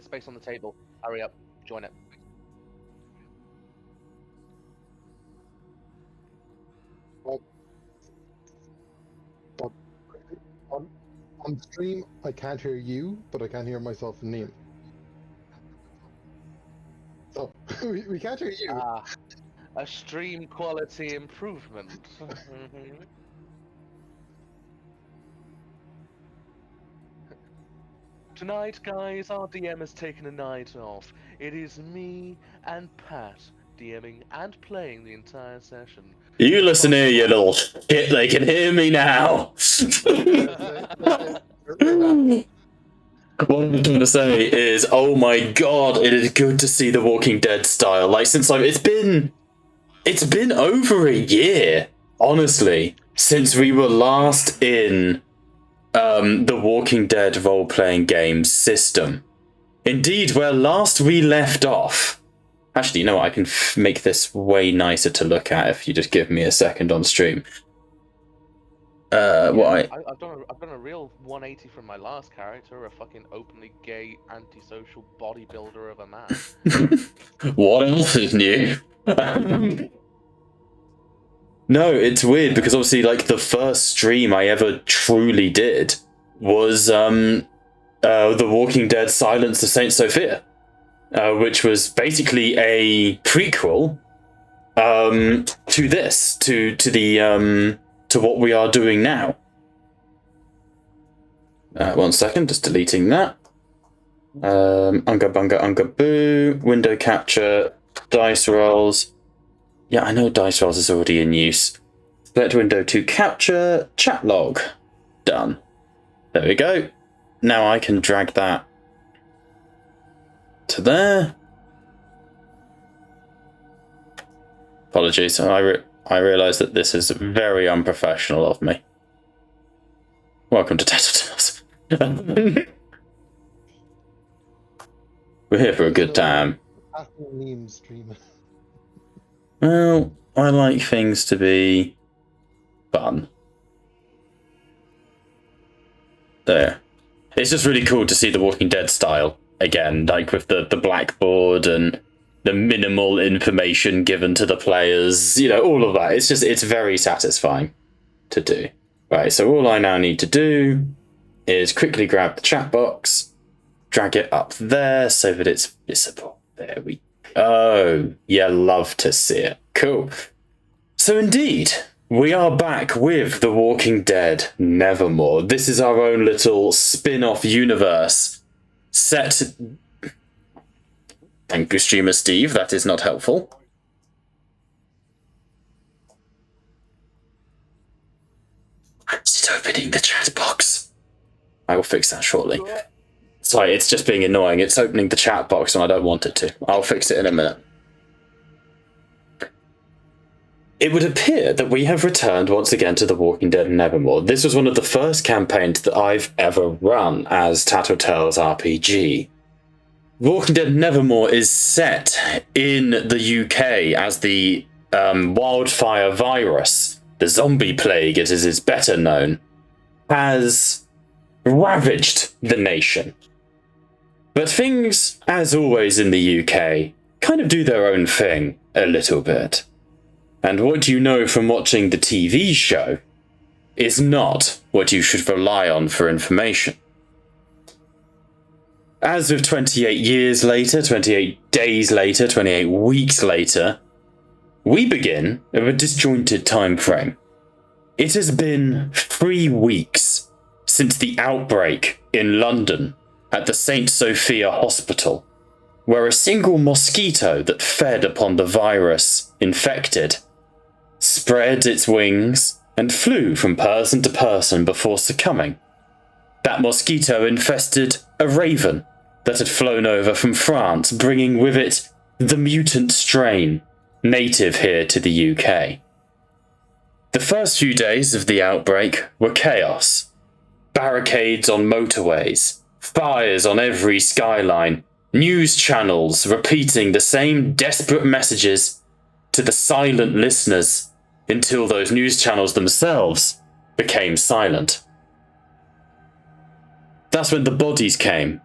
There's space on the table. Hurry up. Join it. On stream, I can't hear you, but I can hear myself and Neil. So, we can't hear you. A stream quality improvement. Tonight, guys, our DM has taken a night off. It is me and Pat DMing and playing the entire session. You listen here, you little shit. They can hear me now. What I'm trying to say is, oh my god, it is good to see the Walking Dead style. Like, since it's been over a year, honestly, since we were last in the Walking Dead role-playing game system. Indeed, where last we left off. Actually, you know what? I can make this way nicer to look at if you just give me a second on stream. I've done a real 180 from my last character, a fucking openly gay, antisocial bodybuilder of a man. What else is new? No, it's weird because obviously, like, the first stream I ever truly did was The Walking Dead: Silence of Saint Sophia, which was basically a prequel to this, to what we are doing now. 1 second, just deleting that. Unga bunga unga boo, window capture, dice rolls. Yeah, I know dice rolls is already in use. Select window to capture, chat log. Done. There we go. Now I can drag that to there. Apologies, I realise that this is very unprofessional of me. Welcome to Tattletales. We're here for a good time. Meme stream. Well, I like things to be fun. There. It's just really cool to see the Walking Dead style again, like with the blackboard and the minimal information given to the players, you know, all of that. It's very satisfying to do. Right, so all I now need to do is quickly grab the chat box, drag it up there so that it's visible. There we go. Oh, you love to see it. Cool. So indeed, we are back with The Walking Dead Nevermore. This is our own little spin-off universe set... Thank you, streamer Steve. That is not helpful. Is it opening the chat box? I will fix that shortly. Sorry, it's just being annoying. It's opening the chat box and I don't want it to. I'll fix it in a minute. It would appear that we have returned once again to The Walking Dead Nevermore. This was one of the first campaigns that I've ever run as Tattletales RPG. Walking Dead Nevermore is set in the UK as the wildfire virus, the zombie plague as it is better known, has ravaged the nation. But things, as always in the UK, kind of do their own thing a little bit. And what you know from watching the TV show is not what you should rely on for information. As of 28 years later, 28 days later, 28 weeks later, we begin a disjointed time frame. It has been 3 weeks since the outbreak in London at the St. Sophia Hospital, where a single mosquito that fed upon the virus infected spread its wings and flew from person to person before succumbing. That mosquito infested a raven that had flown over from France, bringing with it the mutant strain native here to the UK. The first few days of the outbreak were chaos. Barricades on motorways, fires on every skyline, news channels repeating the same desperate messages to the silent listeners until those news channels themselves became silent. That's when the bodies came.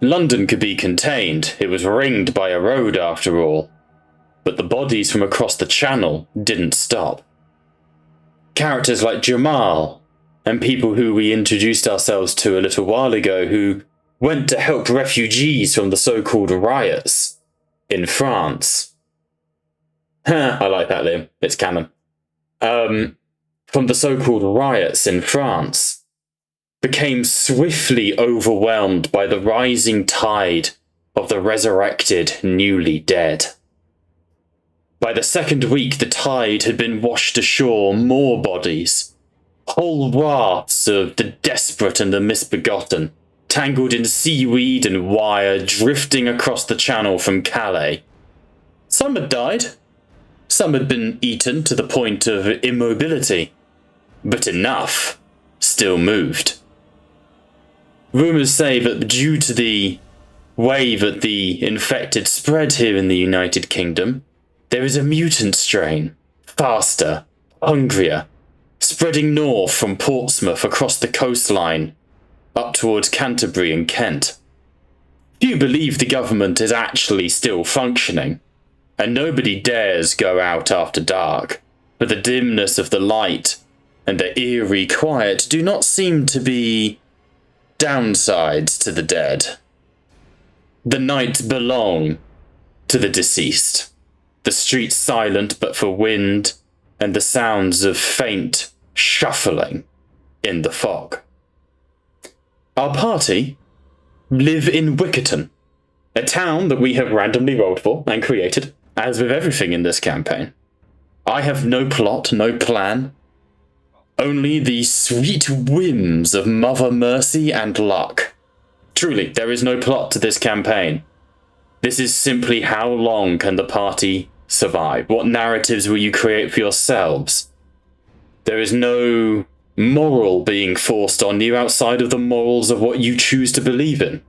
London could be contained. It was ringed by a road after all. But the bodies from across the channel didn't stop. Characters like Jamal, and people who we introduced ourselves to a little while ago who went to help refugees from the so-called riots in France. I like that, Liam. It's canon. From the so-called riots in France, became swiftly overwhelmed by the rising tide of the resurrected newly dead. By the second week, the tide had been washed ashore more bodies. Whole rafts of the desperate and the misbegotten, tangled in seaweed and wire, drifting across the channel from Calais. Some had died. Some had been eaten to the point of immobility. But enough still moved. Rumours say that due to the way that the infected spread here in the United Kingdom, there is a mutant strain, faster, hungrier, spreading north from Portsmouth across the coastline, up towards Canterbury and Kent. Few believe the government is actually still functioning, and nobody dares go out after dark, but the dimness of the light and the eerie quiet do not seem to be downsides to the dead. The nights belong to the deceased. The streets silent but for wind and the sounds of faint shuffling in the fog. Our party live in Wickerton, a town that we have randomly rolled for and created, as with everything in this campaign. I have no plot, no plan, only the sweet whims of Mother Mercy and luck. Truly, there is no plot to this campaign. This is simply how long can the party survive? What narratives will you create for yourselves? There is no moral being forced on you outside of the morals of what you choose to believe in.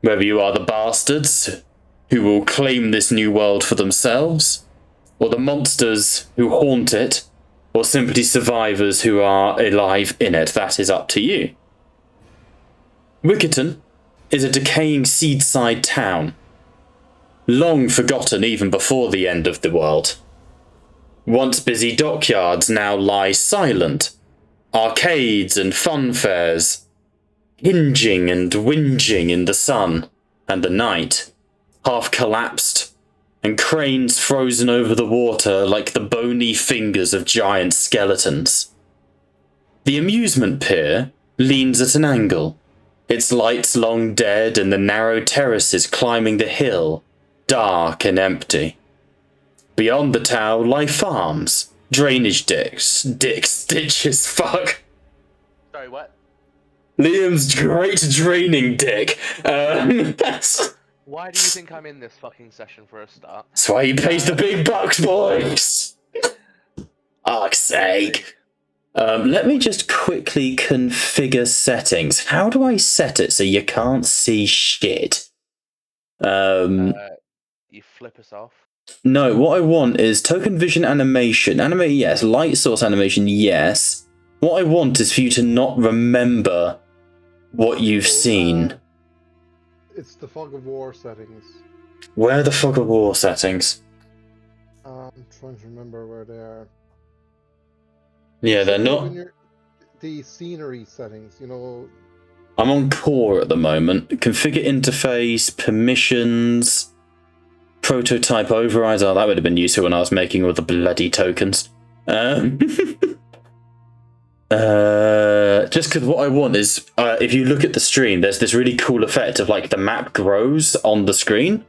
Whether you are the bastards who will claim this new world for themselves, or the monsters who haunt it, or simply survivors who are alive in it, that is up to you. Wickerton is a decaying seaside town, long forgotten even before the end of the world. Once busy dockyards now lie silent, arcades and fun fairs, hinging and whinging in the sun and the night, half collapsed, and cranes frozen over the water like the bony fingers of giant skeletons. The amusement pier leans at an angle, its lights long dead and the narrow terraces climbing the hill, dark and empty. Beyond the town lie farms, drainage ditches, fuck. Sorry, what? Liam's great draining dick. Why do you think I'm in this fucking session for a start? That's why he pays the big bucks, boys. Fuck's sake. Let me just quickly configure settings. How do I set it so you can't see shit? You flip us off. No, what I want is token vision animation. Animate, yes. Light source animation, yes. What I want is for you to not remember what you've seen. It's the fog of war settings. Where are the fog of war settings? I'm trying to remember where they are. Yeah, they're not. The scenery settings, you know. I'm on core at the moment. Configure interface, permissions, prototype overrides. Oh, that would have been useful when I was making all the bloody tokens. Just because what I want is, if you look at the stream, there's this really cool effect of like the map grows on the screen.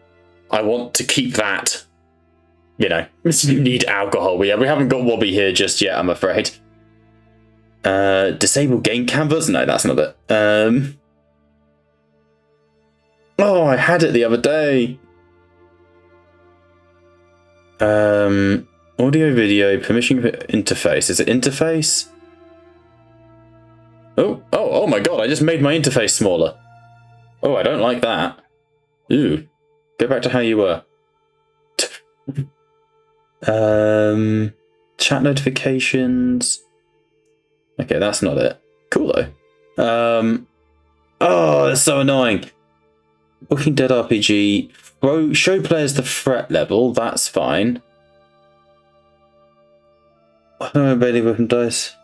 I want to keep that. You know, you need alcohol. We haven't got Wobby here just yet, I'm afraid. Disable game canvas? No, that's not it. Oh, I had it the other day. Audio, video, permission interface. Is it interface? Oh my god, I just made my interface smaller. Oh, I don't like that. Ooh. Go back to how you were. Chat notifications. Okay, that's not it. Cool though. Oh, it's so annoying. Walking Dead RPG. Show players the threat level. That's fine. Bailey weapon dice.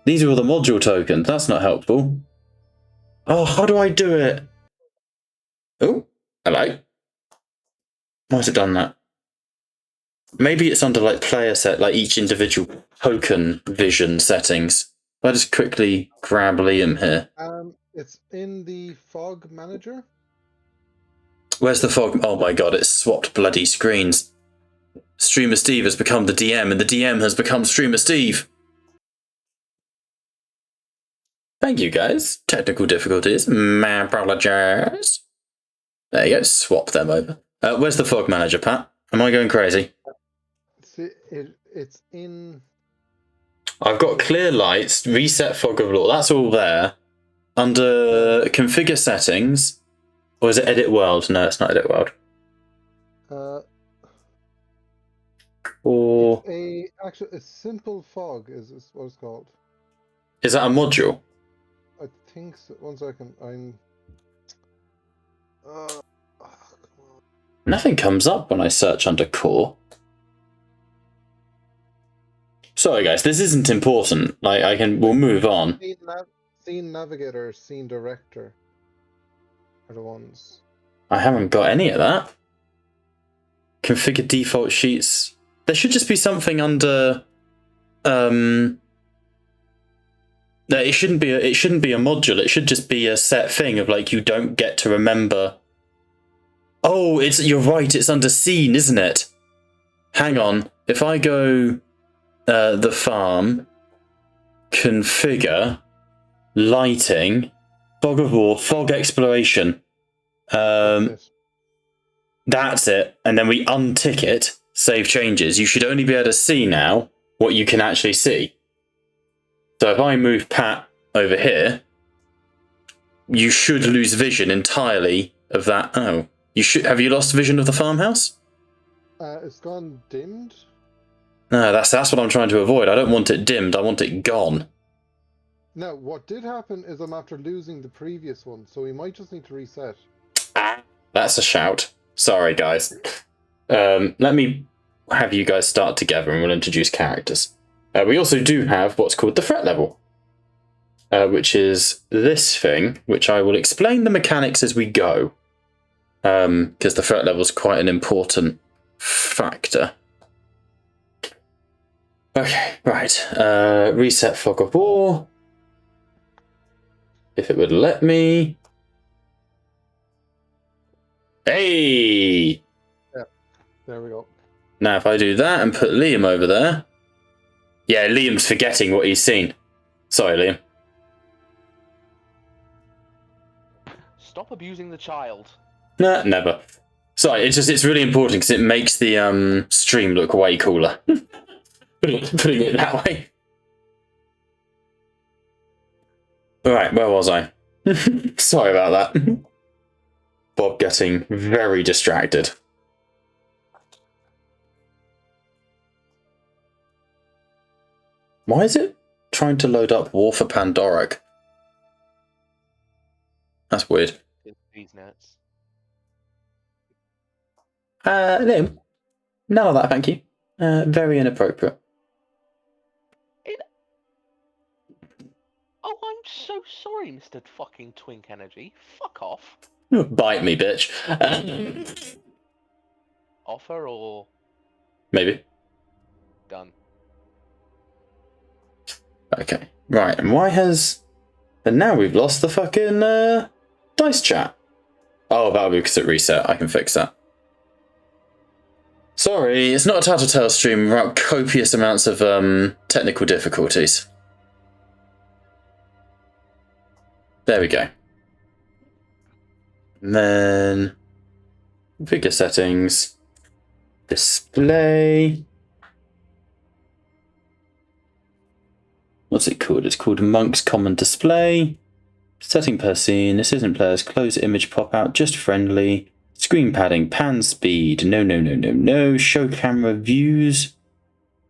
These are all the module tokens. That's not helpful. Oh, how do I do it? Oh, hello. Why has it done that? Maybe it's under like player set, like each individual token vision settings. I'll just quickly grab Liam here. It's in the fog manager. Where's the fog? Oh my god, it's swapped bloody screens. Streamer Steve has become the DM, and the DM has become Streamer Steve. Thank you, guys. Technical difficulties. My apologies. There you go. Swap them over. Where's the fog manager, Pat? Am I going crazy? It's in... I've got clear lights, reset fog of law. That's all there. Under configure settings, or is it edit world? No, it's not edit world. Or a simple fog is what it's called. Is that a module? I think so. 1 second. Nothing comes up when I search under core. Sorry, guys, this isn't important. Like, we'll move on. Scene navigator, scene director are the ones. I haven't got any of that. Configure default sheets. There should just be something under. No, it shouldn't be. It shouldn't be a module. It should just be a set thing of like you don't get to remember. Oh, you're right. It's under scene, isn't it? Hang on. If I go, the farm, configure, lighting, fog of war, fog exploration. That's it. And then we untick it. Save changes. You should only be able to see now what you can actually see. So if I move Pat over here, you should lose vision entirely of that. Oh, have you lost vision of the farmhouse? It's gone dimmed. No, that's what I'm trying to avoid. I don't want it dimmed. I want it gone. Now, what did happen is I'm after losing the previous one, so we might just need to reset. That's a shout. Sorry, guys. Let me have you guys start together and we'll introduce characters. We also do have what's called the threat level, which is this thing, which I will explain the mechanics as we go, because the threat level is quite an important factor. Okay, right. Reset fog of war. If it would let me. Hey! Yeah, there we go. Now, if I do that and put Liam over there. Yeah, Liam's forgetting what he's seen. Sorry, Liam. Stop abusing the child. Nah, never. Sorry, it's really important because it makes the stream look way cooler. Putting it that way. Alright, where was I? Sorry about that. Bob getting very distracted. Why is it trying to load up War for Pandoric? That's weird. These nuts. Liam, none of that, thank you. Very inappropriate. Oh, I'm so sorry, Mr. fucking Twink Energy. Fuck off. Bite me, bitch. Offer or... Maybe. Done. Okay, right, and why has... And now we've lost the fucking dice chat. Oh, that'll be because it reset. I can fix that. Sorry, it's not a Tattletale stream without copious amounts of technical difficulties. There we go. And then... Figure settings. Display... What's it called? It's called Monk's Common Display. Setting per scene. This isn't players. Close image pop out. Just friendly. Screen padding. Pan speed. No. Show camera views.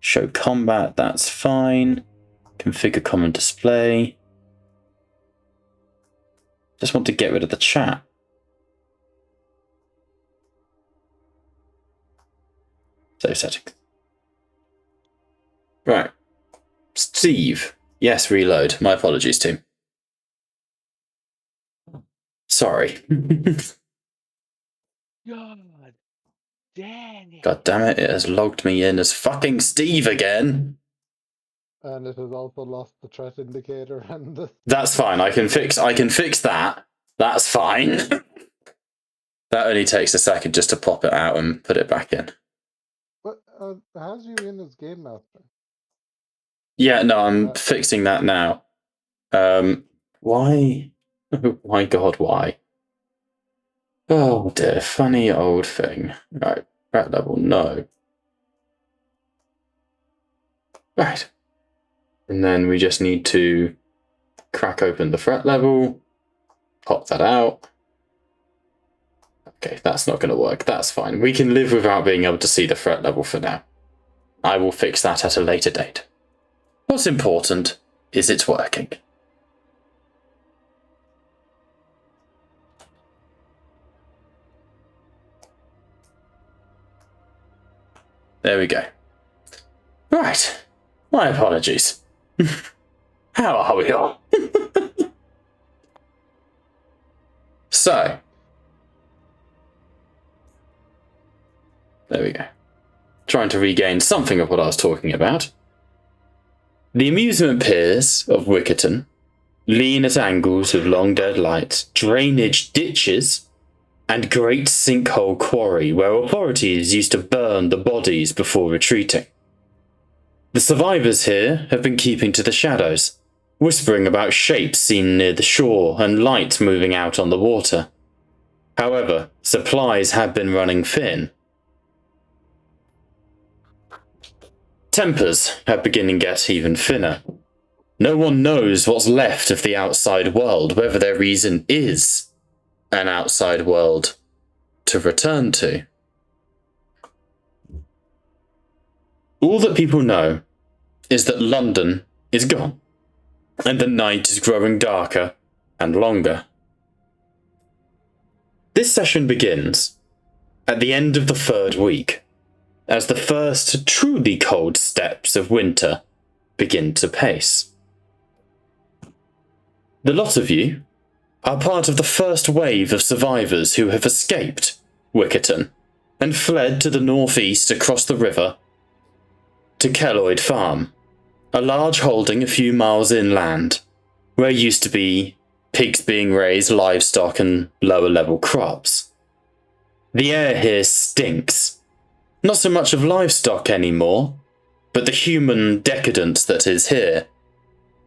Show combat. That's fine. Configure common display. Just want to get rid of the chat. Save settings. Right. Steve. Yes, reload. My apologies, team. Sorry. God dang it. God damn it, it has logged me in as fucking Steve again. And it has also lost the threat indicator and the... That's fine. I can fix that. That's fine. That only takes a second just to pop it out and put it back in. But has you in as Game Master? Yeah, no, I'm fixing that now. Why? Oh my god, why? Oh dear, funny old thing. Right, threat level, no. Right. And then we just need to crack open the threat level, pop that out. Okay, that's not going to work. That's fine. We can live without being able to see the threat level for now. I will fix that at a later date. What's important is it's working. There we go. Right. My apologies. How are we all? So. There we go. Trying to regain something of what I was talking about. The amusement piers of Wickerton, lean at angles with long dead lights, drainage ditches, and great sinkhole quarry where authorities used to burn the bodies before retreating. The survivors here have been keeping to the shadows, whispering about shapes seen near the shore and lights moving out on the water. However, supplies have been running thin. Tempers have beginning to get even thinner. No one knows what's left of the outside world, whether there even is an outside world to return to. All that people know is that London is gone, and the night is growing darker and longer. This session begins at the end of the 3rd week, as the first truly cold steps of winter begin to pace. The lot of you are part of the first wave of survivors who have escaped Wickerton and fled to the northeast across the river to Keloid Farm, a large holding a few miles inland, where used to be pigs being raised, livestock and lower level crops. The air here stinks. Not so much of livestock anymore, but the human decadence that is here.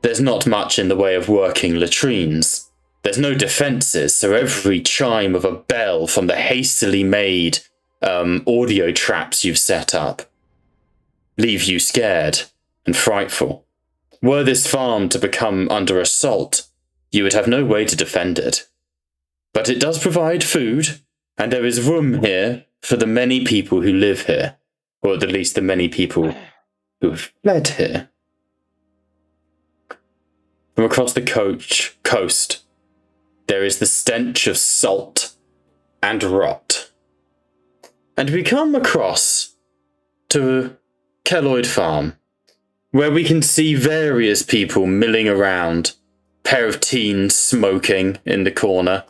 There's not much in the way of working latrines. There's no defences, so every chime of a bell from the hastily made audio traps you've set up leave you scared and frightful. Were this farm to become under assault, you would have no way to defend it. But it does provide food, and there is room here for the many people who live here, or at least the many people who have fled here. From across the coast, there is the stench of salt and rot. And we come across to Keloid Farm, where we can see various people milling around, pair of teens smoking in the corner.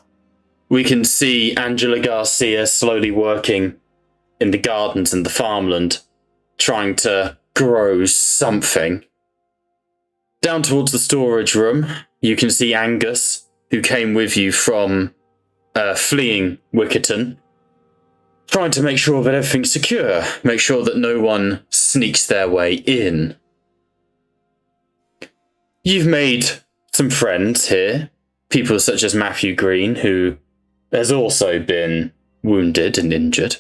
We can see Angela Garcia slowly working in the gardens and the farmland, trying to grow something. Down towards the storage room, you can see Angus, who came with you from fleeing Wickerton, trying to make sure that everything's secure, make sure that no one sneaks their way in. You've made some friends here, people such as Matthew Green, who has also been wounded and injured.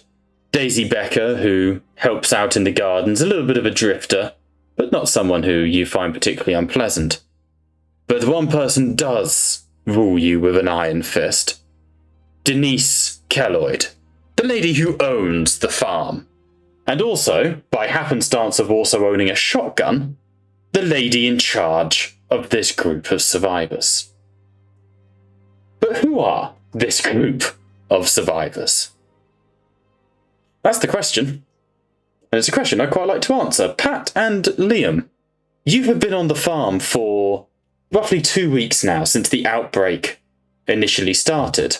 Daisy Becker, who helps out in the gardens, a little bit of a drifter, but not someone who you find particularly unpleasant. But one person does rule you with an iron fist. Denise Keloid, the lady who owns the farm. And also, by happenstance of also owning a shotgun, the lady in charge of this group of survivors. But who are this group of survivors? That's the question. And it's a question I'd quite like to answer. Pat and Liam, you have been on the farm for roughly 2 weeks now since the outbreak initially started.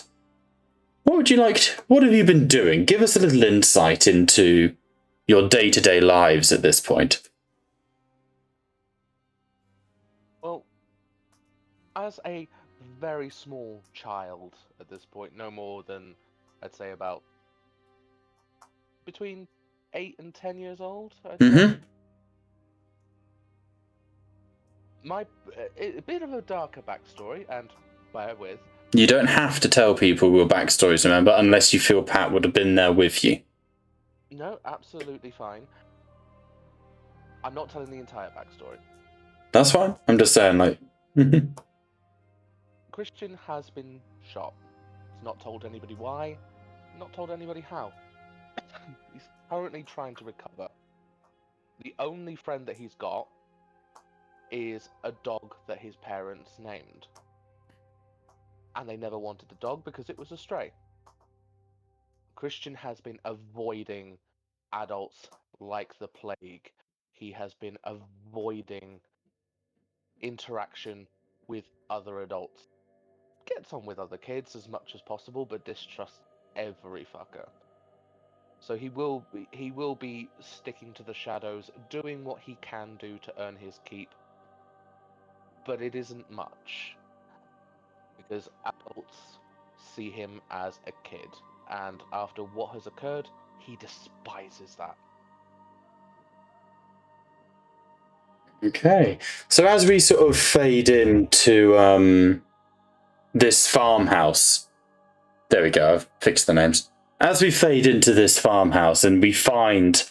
What have you been doing? Give us a little insight into your day-to-day lives at this point. Well, as a very small child at this point, no more than, I'd say, about between 8 and 10 years old, I'd say. A bit of a darker backstory, and bear with. You don't have to tell people your backstories, remember, unless you feel Pat would have been there with you. No, absolutely fine. I'm not telling the entire backstory. That's fine. I'm just saying, like... Christian has been shot. He's not told anybody why, not told anybody how. He's currently trying to recover. The only friend that he's got is a dog that his parents named. And they never wanted the dog because it was a stray. Christian has been avoiding adults like the plague. He has been avoiding interaction with other adults. Gets on with other kids as much as possible, but distrusts every fucker. So he will be sticking to the shadows, doing what he can do to earn his keep. But it isn't much, because adults see him as a kid, and after what has occurred, he despises that. Okay. So as we sort of fade into this farmhouse, there we go, I've fixed the names. As we fade into this farmhouse and we find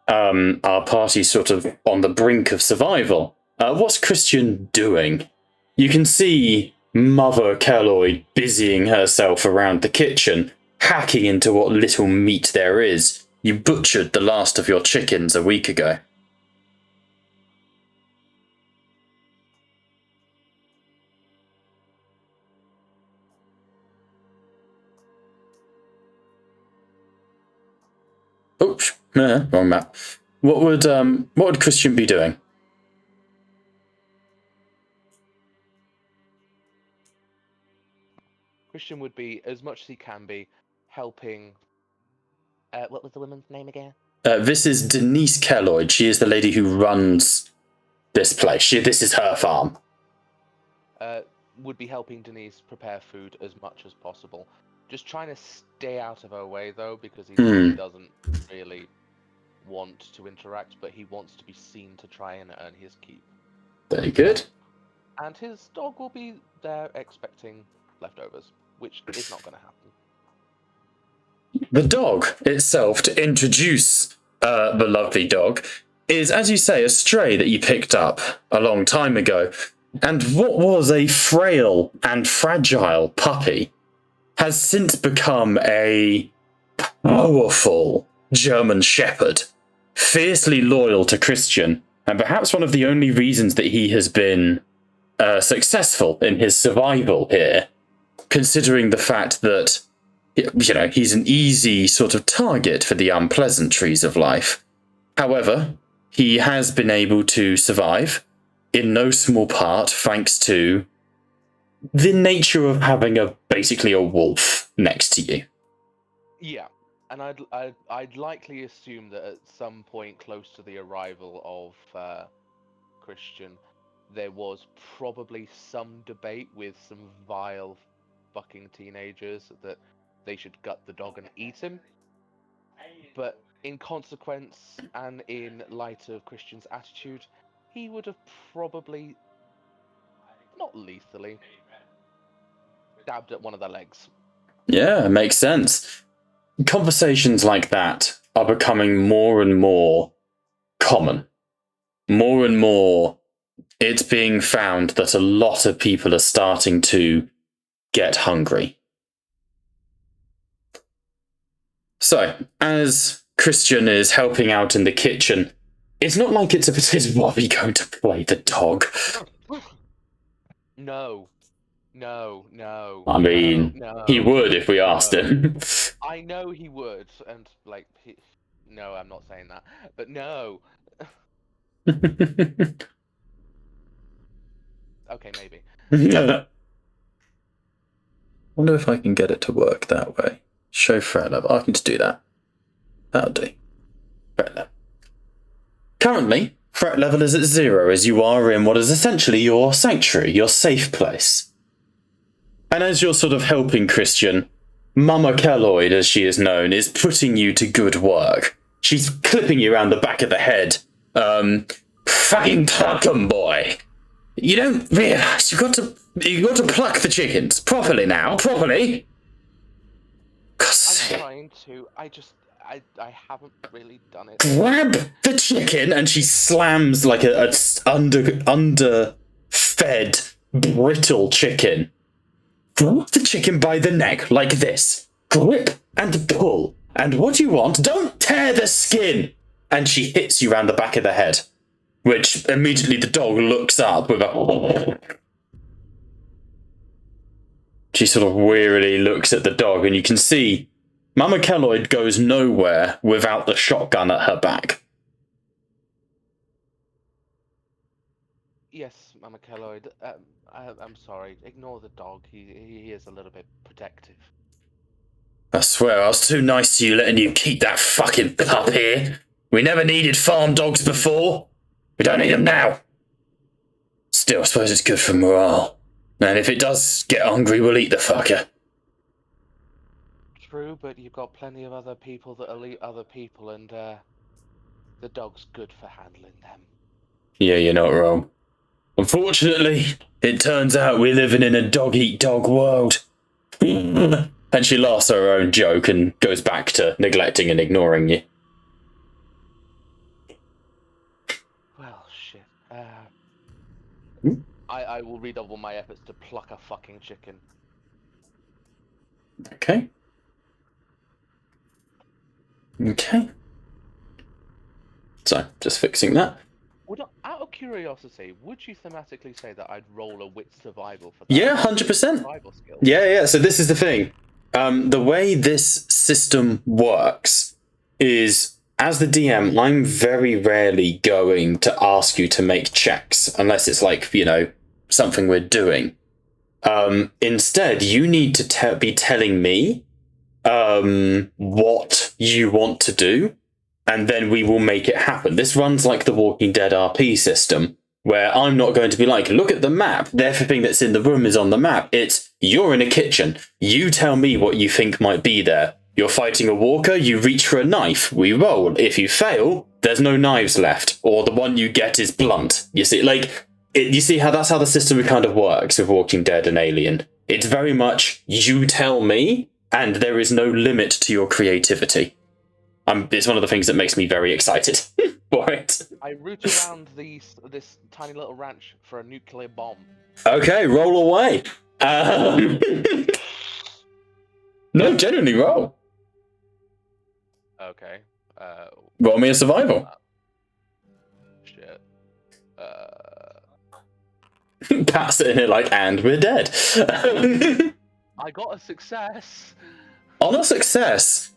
our party sort of on the brink of survival, what's Christian doing? You can see Mother Kelloyd busying herself around the kitchen, hacking into what little meat there is. You butchered the last of your chickens a week ago. Oops, wrong map. What would Christian be doing? Christian would be, as much as he can be, helping. What was the woman's name again? This is Denise Kelloyd. She is the lady who runs this place. This is her farm. Would be helping Denise prepare food as much as possible. Just trying to stay out of her way, though, because he doesn't really want to interact, but he wants to be seen to try and earn his keep. Very good. And his dog will be there expecting leftovers, which is not going to happen. The dog itself, to introduce the lovely dog, is, as you say, a stray that you picked up a long time ago. And what was a frail and fragile puppy has since become a powerful German shepherd, fiercely loyal to Christian, and perhaps one of the only reasons that he has been successful in his survival here, considering the fact that, he's an easy sort of target for the unpleasantries of life. However, he has been able to survive, in no small part thanks to the nature of having basically a wolf next to you. Yeah, and I'd likely assume that at some point close to the arrival of Christian, there was probably some debate with some vile fucking teenagers that they should gut the dog and eat him. But in consequence, and in light of Christian's attitude, he would have probably, not lethally, stabbed at one of the legs. Yeah, makes sense. Conversations like that are becoming more and more common. More and more, it's being found that a lot of people are starting to get hungry. So, as Christian is helping out in the kitchen, it's not like it's a bit, are we going to play the dog? No. No. I mean, no, he would if we asked no. him. I know he would, and like, no, I'm not saying that, but no. Okay, maybe. Wonder if I can get it to work that way. Show threat level. I can just do that. That'll do. Threat level. Currently, threat level is at 0 as you are in what is essentially your sanctuary, your safe place. And as you're sort of helping Christian, Mama Kelloid, as she is known, is putting you to good work. She's clipping you around the back of the head. Fucking pluck 'em, boy. You don't realise you've got to pluck the chickens properly now, properly. I'm trying to. I haven't really done it. Grab the chicken, and she slams like a underfed, brittle chicken. Grab the chicken by the neck like this. Grip and pull. And what you want? Don't tear the skin. And she hits you round the back of the head, which immediately the dog looks up with a. She sort of wearily looks at the dog, and you can see Mama Kelloid goes nowhere without the shotgun at her back. Yes, Mama Kelloid. I'm sorry. Ignore the dog. He is a little bit protective. I swear I was too nice to you letting you keep that fucking pup here. We never needed farm dogs before. We don't need them now. Still, I suppose it's good for morale. And if it does get hungry, we'll eat the fucker. True, but you've got plenty of other people that'll eat other people, and the dog's good for handling them. Yeah, you're not wrong. Unfortunately, it turns out we're living in a dog-eat-dog world. And she laughs at her own joke and goes back to neglecting and ignoring you. Well, shit. I will redouble my efforts to pluck a fucking chicken. Okay. So, just fixing that. Out of curiosity, would you thematically say that I'd roll a wit survival for that? Yeah, 100%. Survival skill? Yeah, so this is the thing. The way this system works is, as the DM, I'm very rarely going to ask you to make checks, unless it's like, something we're doing. Instead, you need to be telling me what you want to do, and then we will make it happen. This runs like the Walking Dead RP system, where I'm not going to be like, look at the map, everything that's in the room is on the map. It's, you're in a kitchen, you tell me what you think might be there. You're fighting a walker, you reach for a knife, we roll. If you fail, there's no knives left, or the one you get is blunt. You see, you see how that's how the system kind of works with Walking Dead and Alien. It's very much, you tell me, and there is no limit to your creativity. It's one of the things that makes me very excited for it. I root around this tiny little ranch for a nuclear bomb. Okay, roll away. No, genuinely roll. Okay. Roll me a survival. Shit. Pat's sitting here like, and we're dead. I got a success. On a success,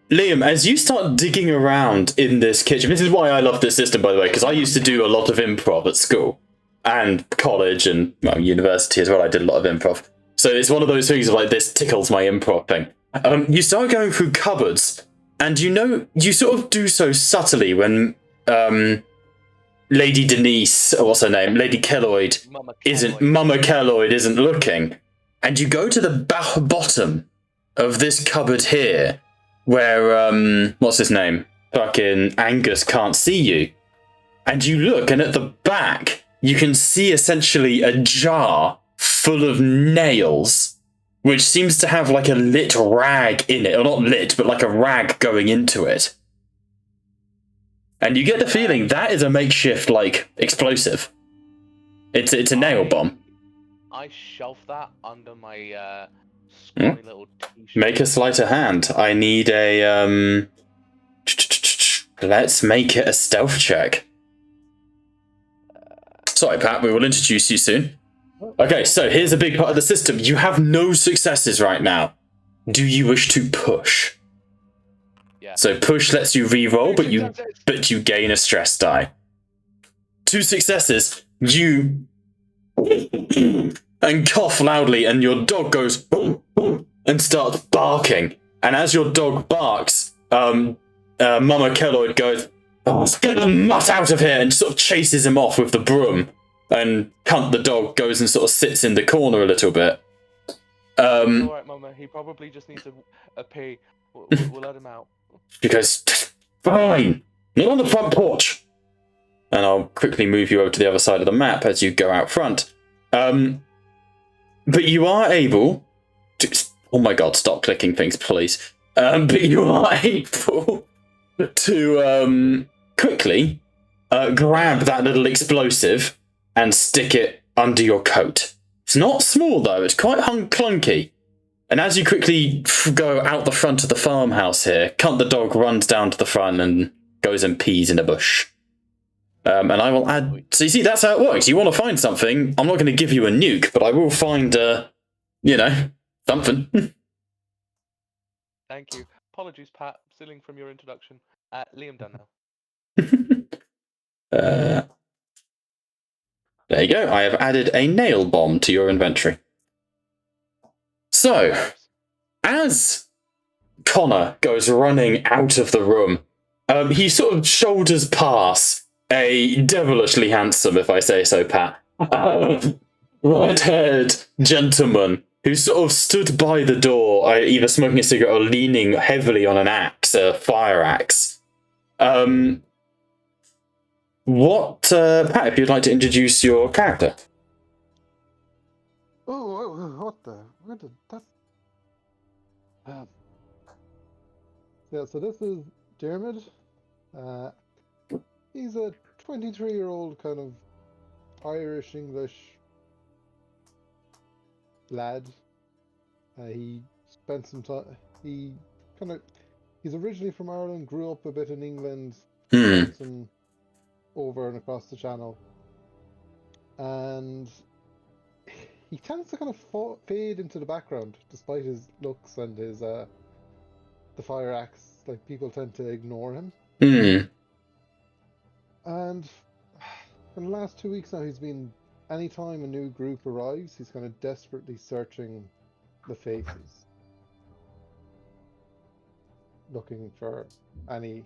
Liam, as you start digging around in this kitchen, this is why I love this system, by the way, because I used to do a lot of improv at school and college and university as well. I did a lot of improv. So it's one of those things of like, this tickles my improv thing. You start going through cupboards, and you sort of do so subtly when Lady Denise, or what's her name, Lady Kelloid, Mama Kelloid isn't looking, and you go to the bottom of this cupboard here, where what's his name, fucking Angus can't see you, and you look, and at the back you can see essentially a jar full of nails, which seems to have like a lit rag in it, or not lit, but like a rag going into it. And you get the feeling that is a makeshift, like, explosive. It's a nail bomb. I shove that under my scrawny little t-shirt. Make a sleight of hand. I need a, let's make it a stealth check. Sorry, Pat, we will introduce you soon. Okay, so here's a big part of the system. You have no successes right now. Do you wish to push? Yeah. So push lets you re-roll, but you Successes. gain a stress die. 2 successes. You and cough loudly, and your dog goes and starts barking. And as your dog barks, Mama Keloid goes, "Let's get the mutt out of here," and sort of chases him off with the broom. And Cunt the dog goes and sort of sits in the corner a little bit. All right, Mama. He probably just needs a pee. We'll let him out. She goes, "Fine, not on the front porch." And I'll quickly move you over to the other side of the map as you go out front. But you are able to... Oh my god, stop clicking things, please. But you are able to quickly grab that little explosive and stick it under your coat. It's not small, though. It's quite clunky. And as you quickly go out the front of the farmhouse here, Cunt the dog runs down to the front and goes and pees in a bush. And I will add... So you see, that's how it works. You want to find something, I'm not going to give you a nuke, but I will find, something. Thank you. Apologies, Pat. Stealing from your introduction. Liam done now. There you go. I have added a nail bomb to your inventory. So, as Connor goes running out of the room, he sort of shoulders past a devilishly handsome, if I say so, Pat, red-haired gentleman who sort of stood by the door, either smoking a cigarette or leaning heavily on an axe, a fire axe. Pat, if you'd like to introduce your character. Oh, what the? Where did that? Yeah, so this is Dermot. He's a 23-year-old kind of Irish-English lad. He spent some time... He's originally from Ireland, grew up a bit in England, some over and across the channel. And he tends to kind of fade into the background, despite his looks and his the fire axe. Like, people tend to ignore him. And in the last 2 weeks now, he's been, anytime a new group arrives, he's kind of desperately searching the faces, looking for any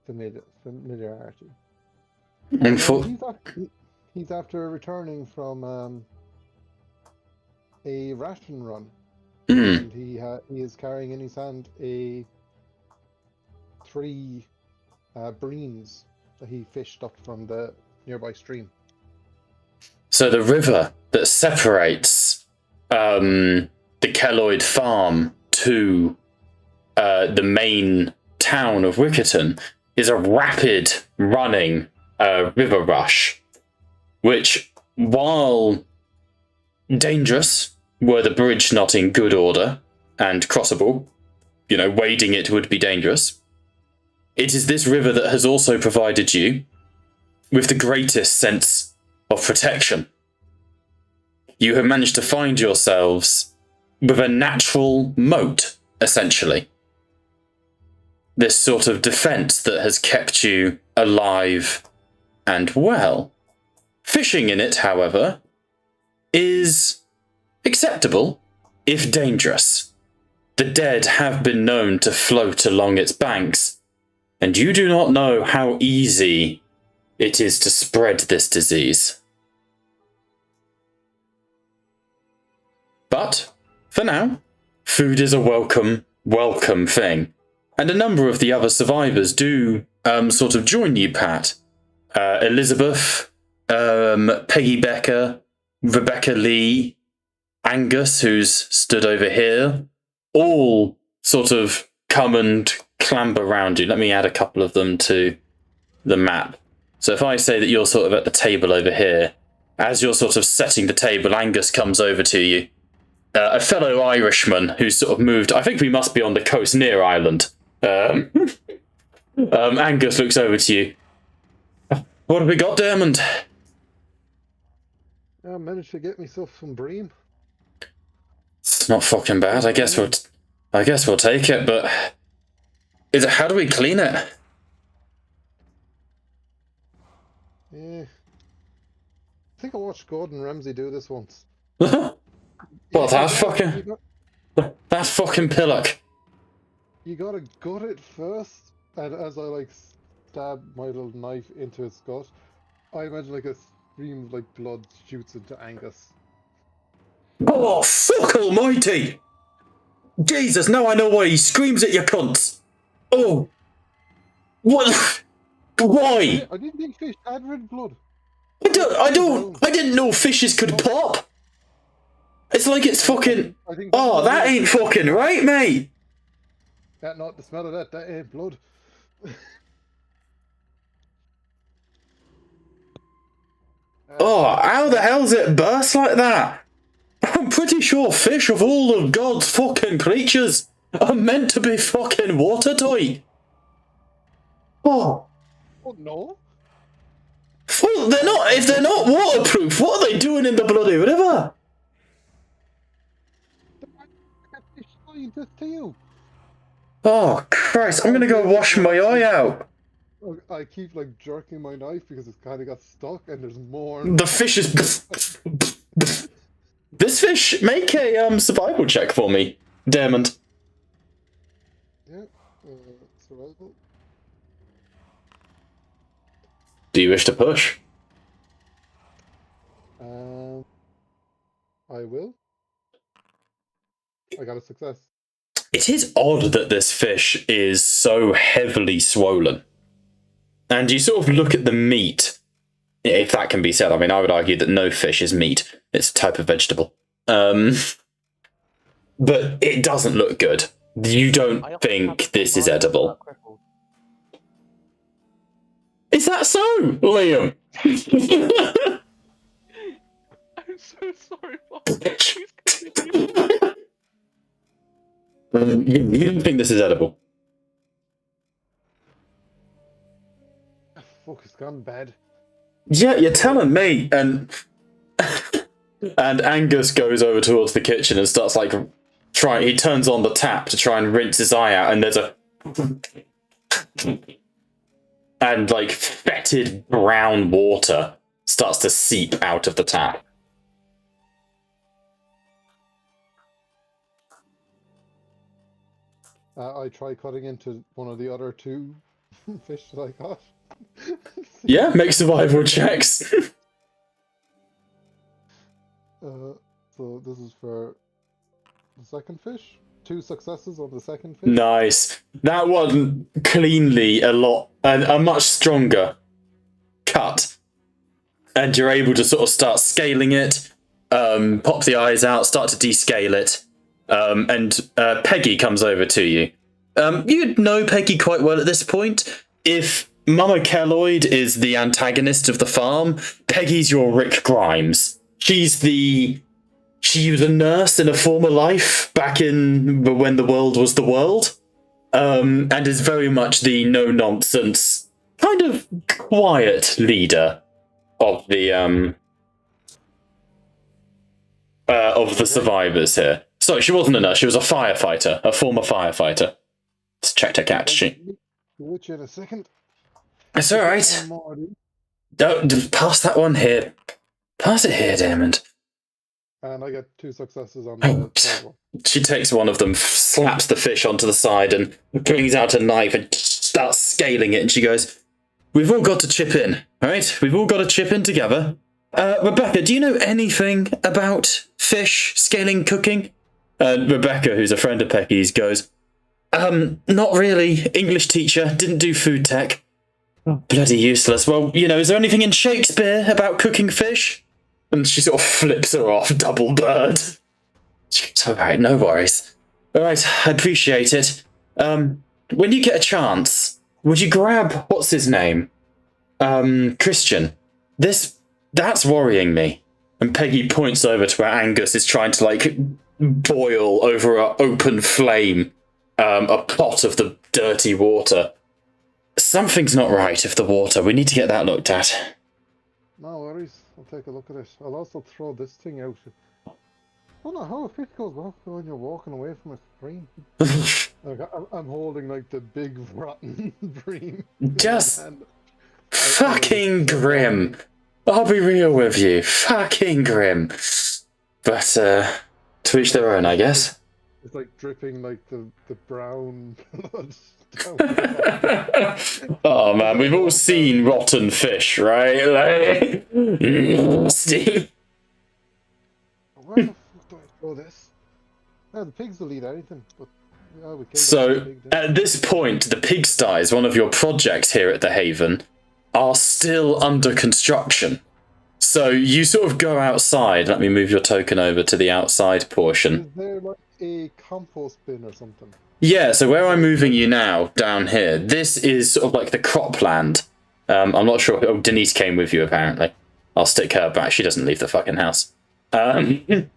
familiarity. And he's after returning from a ration run, and he is carrying in his hand 3 breams that he fished up from the nearby stream. So the river that separates the Keloid farm to the main town of Wickerton is a rapid running river rush, which, while dangerous, were the bridge not in good order and crossable, wading it would be dangerous. It is this river that has also provided you with the greatest sense of protection. You have managed to find yourselves with a natural moat, essentially. This sort of defense that has kept you alive and well. Fishing in it, however, is acceptable, if dangerous. The dead have been known to float along its banks, and you do not know how easy it is to spread this disease. But, for now, food is a welcome thing. And a number of the other survivors do sort of join you, Pat. Elizabeth, Peggy Becker, Rebecca Lee, Angus, who's stood over here, all sort of come and clamber around you. Let me add a couple of them to the map. So if I say that you're sort of at the table over here, as you're sort of setting the table, Angus comes over to you. A fellow Irishman who's sort of moved. I think we must be on the coast near Ireland. Angus looks over to you. What have we got, Dermond? I managed to get myself some bream. It's not fucking bad. I guess we'll take it. But how do we clean it? Yeah. I think I watched Gordon Ramsay do this once. Well, that's fucking pillock. You gotta gut it first, and as I like stab my little knife into its gut, I imagine like a stream of like blood shoots into Angus. Oh, fuck almighty! Jesus, now I know why he screams at you cunts! Oh! What? Why? I didn't think fish had red blood. I didn't know fishes could pop! It's like it's fucking... Oh, that ain't fucking right, mate! That not the smell of that ain't blood. Oh, how the hell's it burst like that? I'm pretty sure fish of all of God's fucking creatures are meant to be fucking watertight. Oh. Oh no. Well, they're not. If they're not waterproof, what are they doing in the bloody river? Scientist to you. Oh Christ! I'm gonna go wash my eye out. I keep like jerking my knife because it's kind of got stuck, and there's more. The fish is. This fish, make a survival check for me, Diamond. Yeah, survival. Do you wish to push? I will. I got a success. It is odd that this fish is so heavily swollen. And you sort of look at the meat, if that can be said. I mean, I would argue that no fish is meat. It's a type of vegetable. But it doesn't look good. You don't think this is edible. Is that so, Liam? I'm so sorry, Bob. You don't think this is edible? Fuck, it's gone bad. Yeah, you're telling me. And Angus goes over towards the kitchen and starts like he turns on the tap to try and rinse his eye out, and there's a and like fetid brown water starts to seep out of the tap. I try cutting into one of the other two fish that I got. Yeah, make survival checks. So this is for the second fish. 2 successes on the second fish. Nice. That one cleanly a much stronger cut. And you're able to sort of start scaling it, pop the eyes out, start to descale it. And Peggy comes over to you. You'd know Peggy quite well at this point. If Mama Kelloyd is the antagonist of the farm, Peggy's your Rick Grimes. She was a nurse in a former life back in when the world was the world, and is very much the no-nonsense, kind of quiet leader of the survivors here. Sorry, she wasn't a nurse. She was a firefighter, a former firefighter. Let's check her cat sheet. Which in a second. It's all right. Don't pass that one here. Pass it here, Diamond. And I get 2 successes on the third one. She takes one of them, slaps the fish onto the side, and brings out a knife and starts scaling it. And she goes, "We've all got to chip in, all right? We've all got to chip in together. Rebecca, do you know anything about fish scaling cooking?" And Rebecca, who's a friend of Peggy's, goes, "Not really. English teacher, didn't do food tech. Oh, bloody useless. Well, is there anything in Shakespeare about cooking fish?" And she sort of flips her off, double bird. It's all right, no worries. All right, I appreciate it. When you get a chance, would you grab, what's his name? Christian. That's worrying me. And Peggy points over to where Angus is trying to, like, boil over an open flame a pot of the dirty water. Something's not right with the water. We need to get that looked at. No worries. I'll take a look at it. I'll also throw this thing out. I don't know how a fish goes off when you're walking away from a stream. Like, I'm holding like the big rotten bream in Just one hand. fucking grim. I'll be real with you. Fucking grim. But, to each their own, I guess. It's like dripping like the brown blood. Oh man, we've all seen rotten fish, right? Like, nasty. Where the fuck do I throw this? No, the pigs will eat anything, but we killed So, the pig then. at this point, the pigsties, one of your projects here at the Haven, are still under construction. So, you sort of go outside. Let me move your token over to the outside portion. Is there like a compost bin or something? Yeah, so where I'm moving you now, down here, this is sort of like the cropland. I'm not sure. Oh, Denise came with you, apparently. I'll stick her back. She doesn't leave the fucking house. And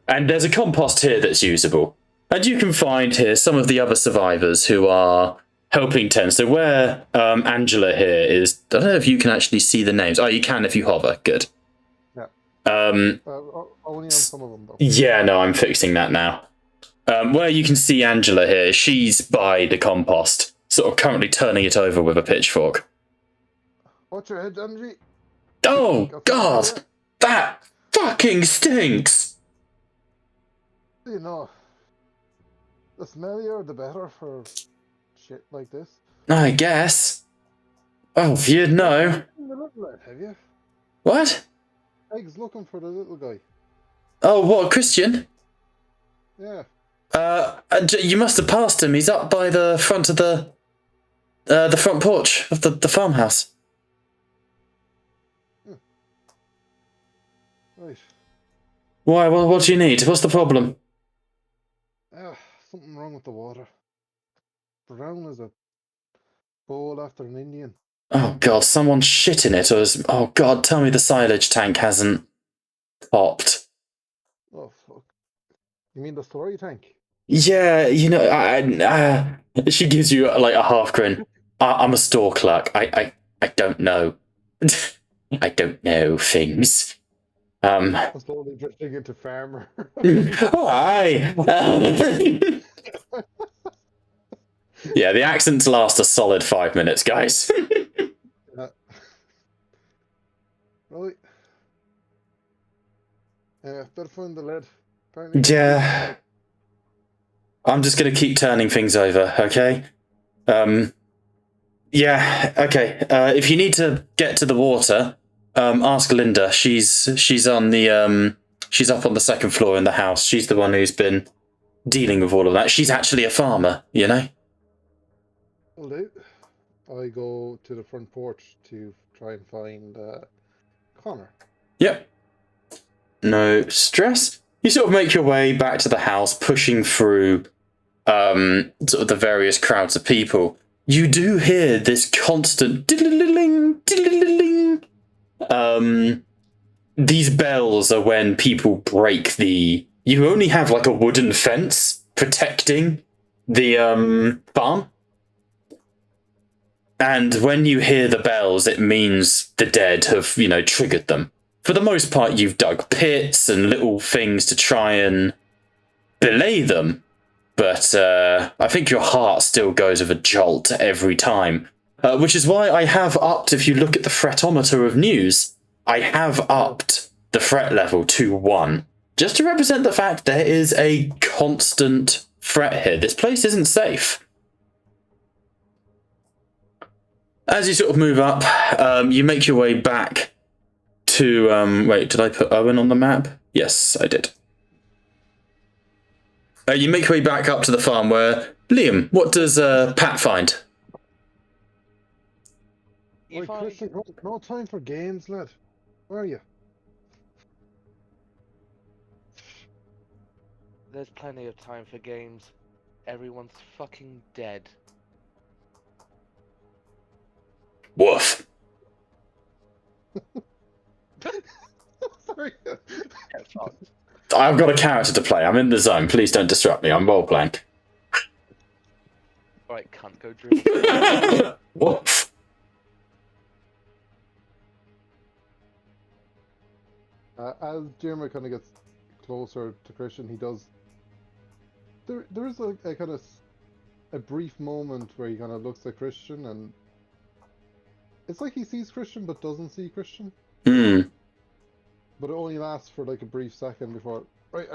there's a compost here that's usable. And you can find here some of the other survivors who are helping tend. So where Angela here is, I don't know if you can actually see the names. Oh, you can if you hover. Good. Yeah. Um, only on some of them, though. Yeah, no, I'm fixing that now. Where you can see Angela here, she's by the compost, sort of currently turning it over with a pitchfork. Watch your head, Angie. Oh, God! That fucking stinks! You know, the smellier the better for shit like this. I guess. Oh, you'd know. The little lad, have you? What? Egg's looking for the little guy. Oh, what, Christian? Yeah. You must have passed him. He's up by the front of the front porch of the farmhouse. Right. Why? What do you need? What's the problem? Something wrong with the water. Brown as a bowl after an Indian. Oh God, someone's shit in it, or is... Oh God, tell me the silage tank hasn't popped. Oh fuck! You mean the story tank? Yeah, you know, she gives you like a half grin. I'm a store clerk. I don't know. I don't know things. I'm slowly drifting into farmer. Hi. Yeah, the accents last a solid 5 minutes, guys. Right. Better find the lead. Yeah. I'm just going to keep turning things over, okay? Yeah, okay. If you need to get to the water, ask Linda. She's on the she's up on the second floor in the house. She's the one who's been dealing with all of that. She's actually a farmer, you know? Will do. I go to the front porch to try and find Connor. Yep. No stress. You sort of make your way back to the house, pushing through sort of the various crowds of people. You do hear this constant diddle-ling, diddle-ling. These bells are when people break the... You only have like a wooden fence protecting the farm. And when you hear the bells, it means the dead have, you know, triggered them. For the most part, you've dug pits and little things to try and belay them. But I think your heart still goes with a jolt every time. Which is why I have upped, if you look at the fretometer of news, I have upped the threat level to 1. Just to represent the fact there is a constant threat here. This place isn't safe. As you sort of move up, you make your way back to... wait, did I put Owen on the map? Yes, I did. You make your way back up to the farm where... Liam, what does Pat find? Wait, Christian, no time for games, lad. Where are you? There's plenty of time for games. Everyone's fucking dead. Woof. Sorry. Get fucked. I've got a character to play. I'm in the zone. Please don't disrupt me. I'm role-playing. Alright, cunt, go dribble. Woof. As Jeremy kind of gets closer to Christian, he does. There is a kind of a brief moment where he kind of looks at Christian, and it's like he sees Christian but doesn't see Christian. Hmm. But it only lasts for like a brief second before. Right,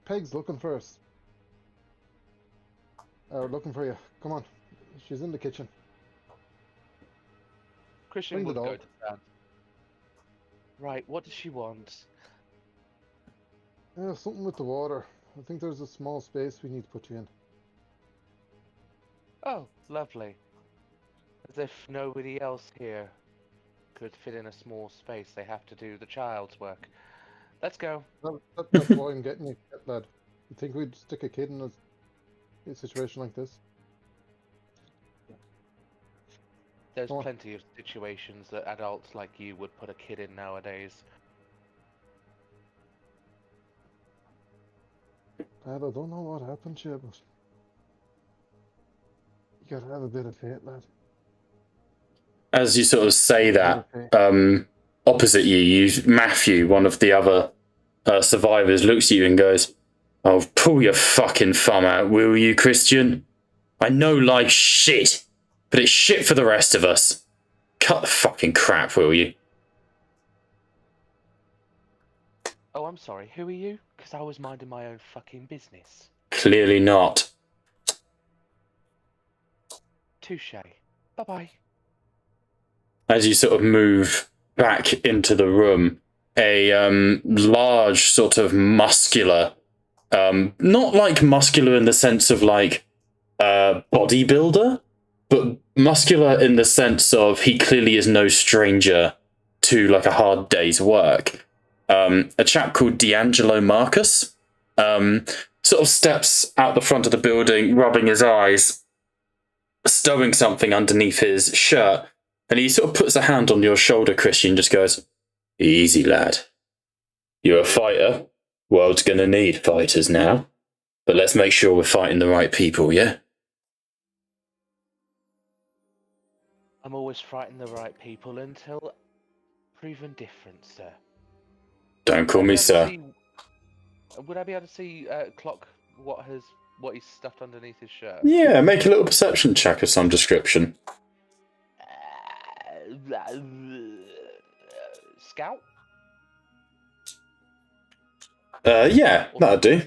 Peg's looking for us. Looking for you. Come on, she's in the kitchen. Christian Bring the would go dog. to Sam. Right, what does she want? Something with the water. I think there's a small space we need to put you in. Oh, lovely. As if nobody else here could fit in a small space. They have to do the child's work. Let's go. That's why I'm getting you, lad. You think we'd stick a kid in a situation like this? There's Come on. plenty of situations that adults like you would put a kid in nowadays. Lad, I don't know what happened to you, but you gotta have a bit of faith, lad. As you sort of say that, opposite you, Matthew, one of the other survivors, looks at you and goes, "Oh, pull your fucking thumb out, will you, Christian? I know life's shit, but it's shit for the rest of us. Cut the fucking crap, will you?" Oh, I'm sorry. Who are you? Because I was minding my own fucking business. Clearly not. Touche. Bye-bye. As you sort of move back into the room, a large sort of muscular, not like muscular in the sense of like bodybuilder, but muscular in the sense of he clearly is no stranger to like a hard day's work. A chap called D'Angelo Marcus sort of steps out the front of the building, rubbing his eyes, stowing something underneath his shirt, and he sort of puts a hand on your shoulder, Christian, just goes, "Easy, lad. You're a fighter. World's gonna need fighters now. But let's make sure we're fighting the right people, yeah?" I'm always fighting the right people until proven different, sir. Don't call me sir. Would I be able to see Clock what he's stuffed underneath his shirt? Yeah, make a little perception check of some description. Scout? Yeah, that'll do.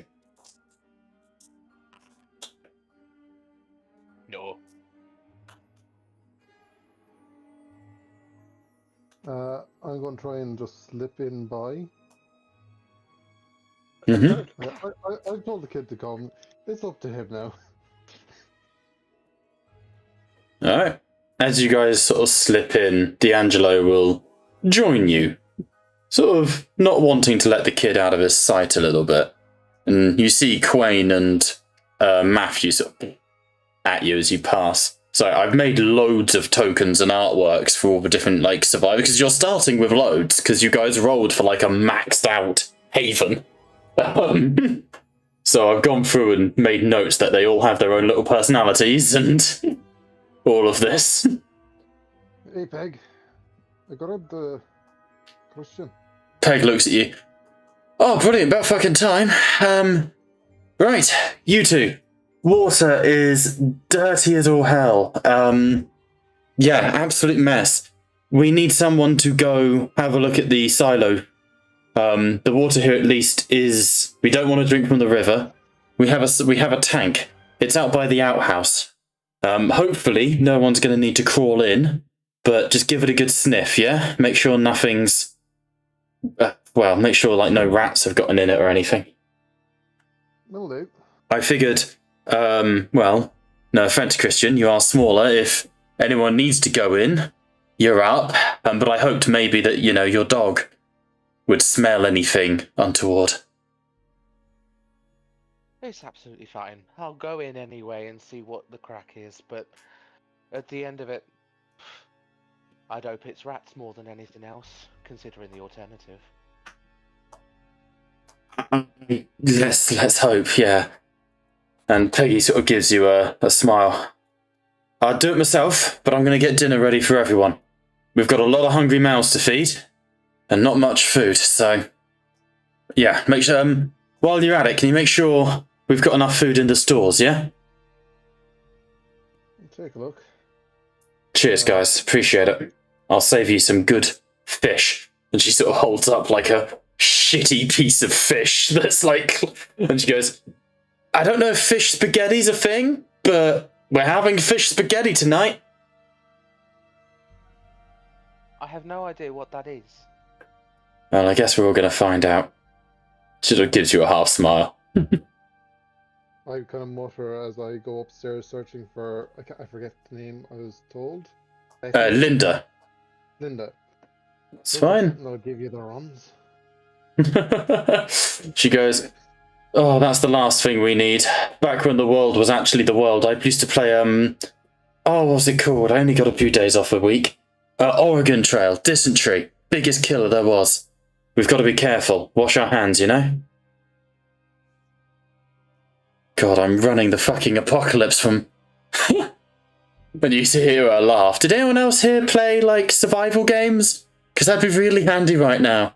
No. I'm going to try and just slip in by. I've told the kid to come. It's up to him now. Alright. As you guys sort of slip in, D'Angelo will join you. Sort of not wanting to let the kid out of his sight a little bit. And you see Quain and Matthew sort of at you as you pass. So I've made loads of tokens and artworks for all the different like survivors, because you're starting with loads, because you guys rolled for like a maxed out haven. So I've gone through and made notes that they all have their own little personalities and all of this. Hey, Peg. I got the Christian. Peg looks at you. "Oh, brilliant, about fucking time. Right, you two. Water is dirty as all hell. Yeah, absolute mess. We need someone to go have a look at the silo. The water here at least is... We don't want to drink from the river. We have a tank. It's out by the outhouse. Hopefully no one's going to need to crawl in, but just give it a good sniff, yeah? Make sure nothing's... well, make sure like no rats have gotten in it or anything." Will do. I figured, well, no offense, Christian, you are smaller. If anyone needs to go in, you're up. But I hoped maybe that, you know, your dog would smell anything untoward. It's absolutely fine. I'll go in anyway and see what the crack is, but at the end of it, I'd hope it's rats more than anything else, considering the alternative. Let's hope, yeah. And Peggy sort of gives you a smile. "I'd do it myself, but I'm going to get dinner ready for everyone. We've got a lot of hungry mouths to feed, and not much food, so Yeah, make sure. While you're at it, can you make sure we've got enough food in the stores? Yeah. Take a look. Cheers, guys. Appreciate it. I'll save you some good fish. And she sort of holds up like a shitty piece of fish that's like. And she goes, I don't know if fish spaghetti's a thing, but we're having fish spaghetti tonight. I have no idea what that is. Well, I guess we're all going to find out. She sort of gives you a half smile. I kind of mutter as I go upstairs searching for. I forget the name I was told. Linda. Linda. It's fine. I'll give you the runs. She goes, oh, that's the last thing we need. Back when the world was actually the world, I used to play, what was it called? I only got a few days off a week. Oregon Trail, dysentery, biggest killer there was. We've got to be careful, wash our hands, you know? God, I'm running the fucking apocalypse from... When you hear her laugh. Did anyone else here play, like, survival games? Because that'd be really handy right now.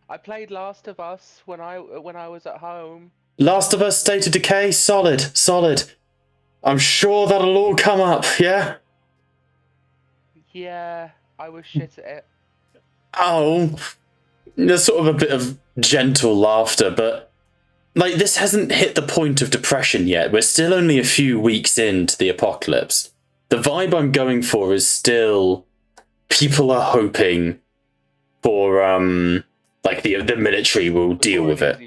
I played Last of Us when I was at home. Last of Us, State of Decay, solid. I'm sure that'll all come up, yeah? Yeah, I was shit at it. Oh, there's sort of a bit of gentle laughter, but like this hasn't hit the point of depression yet. We're still only a few weeks into the apocalypse. The vibe I'm going for is still people are hoping for like the military will deal with it.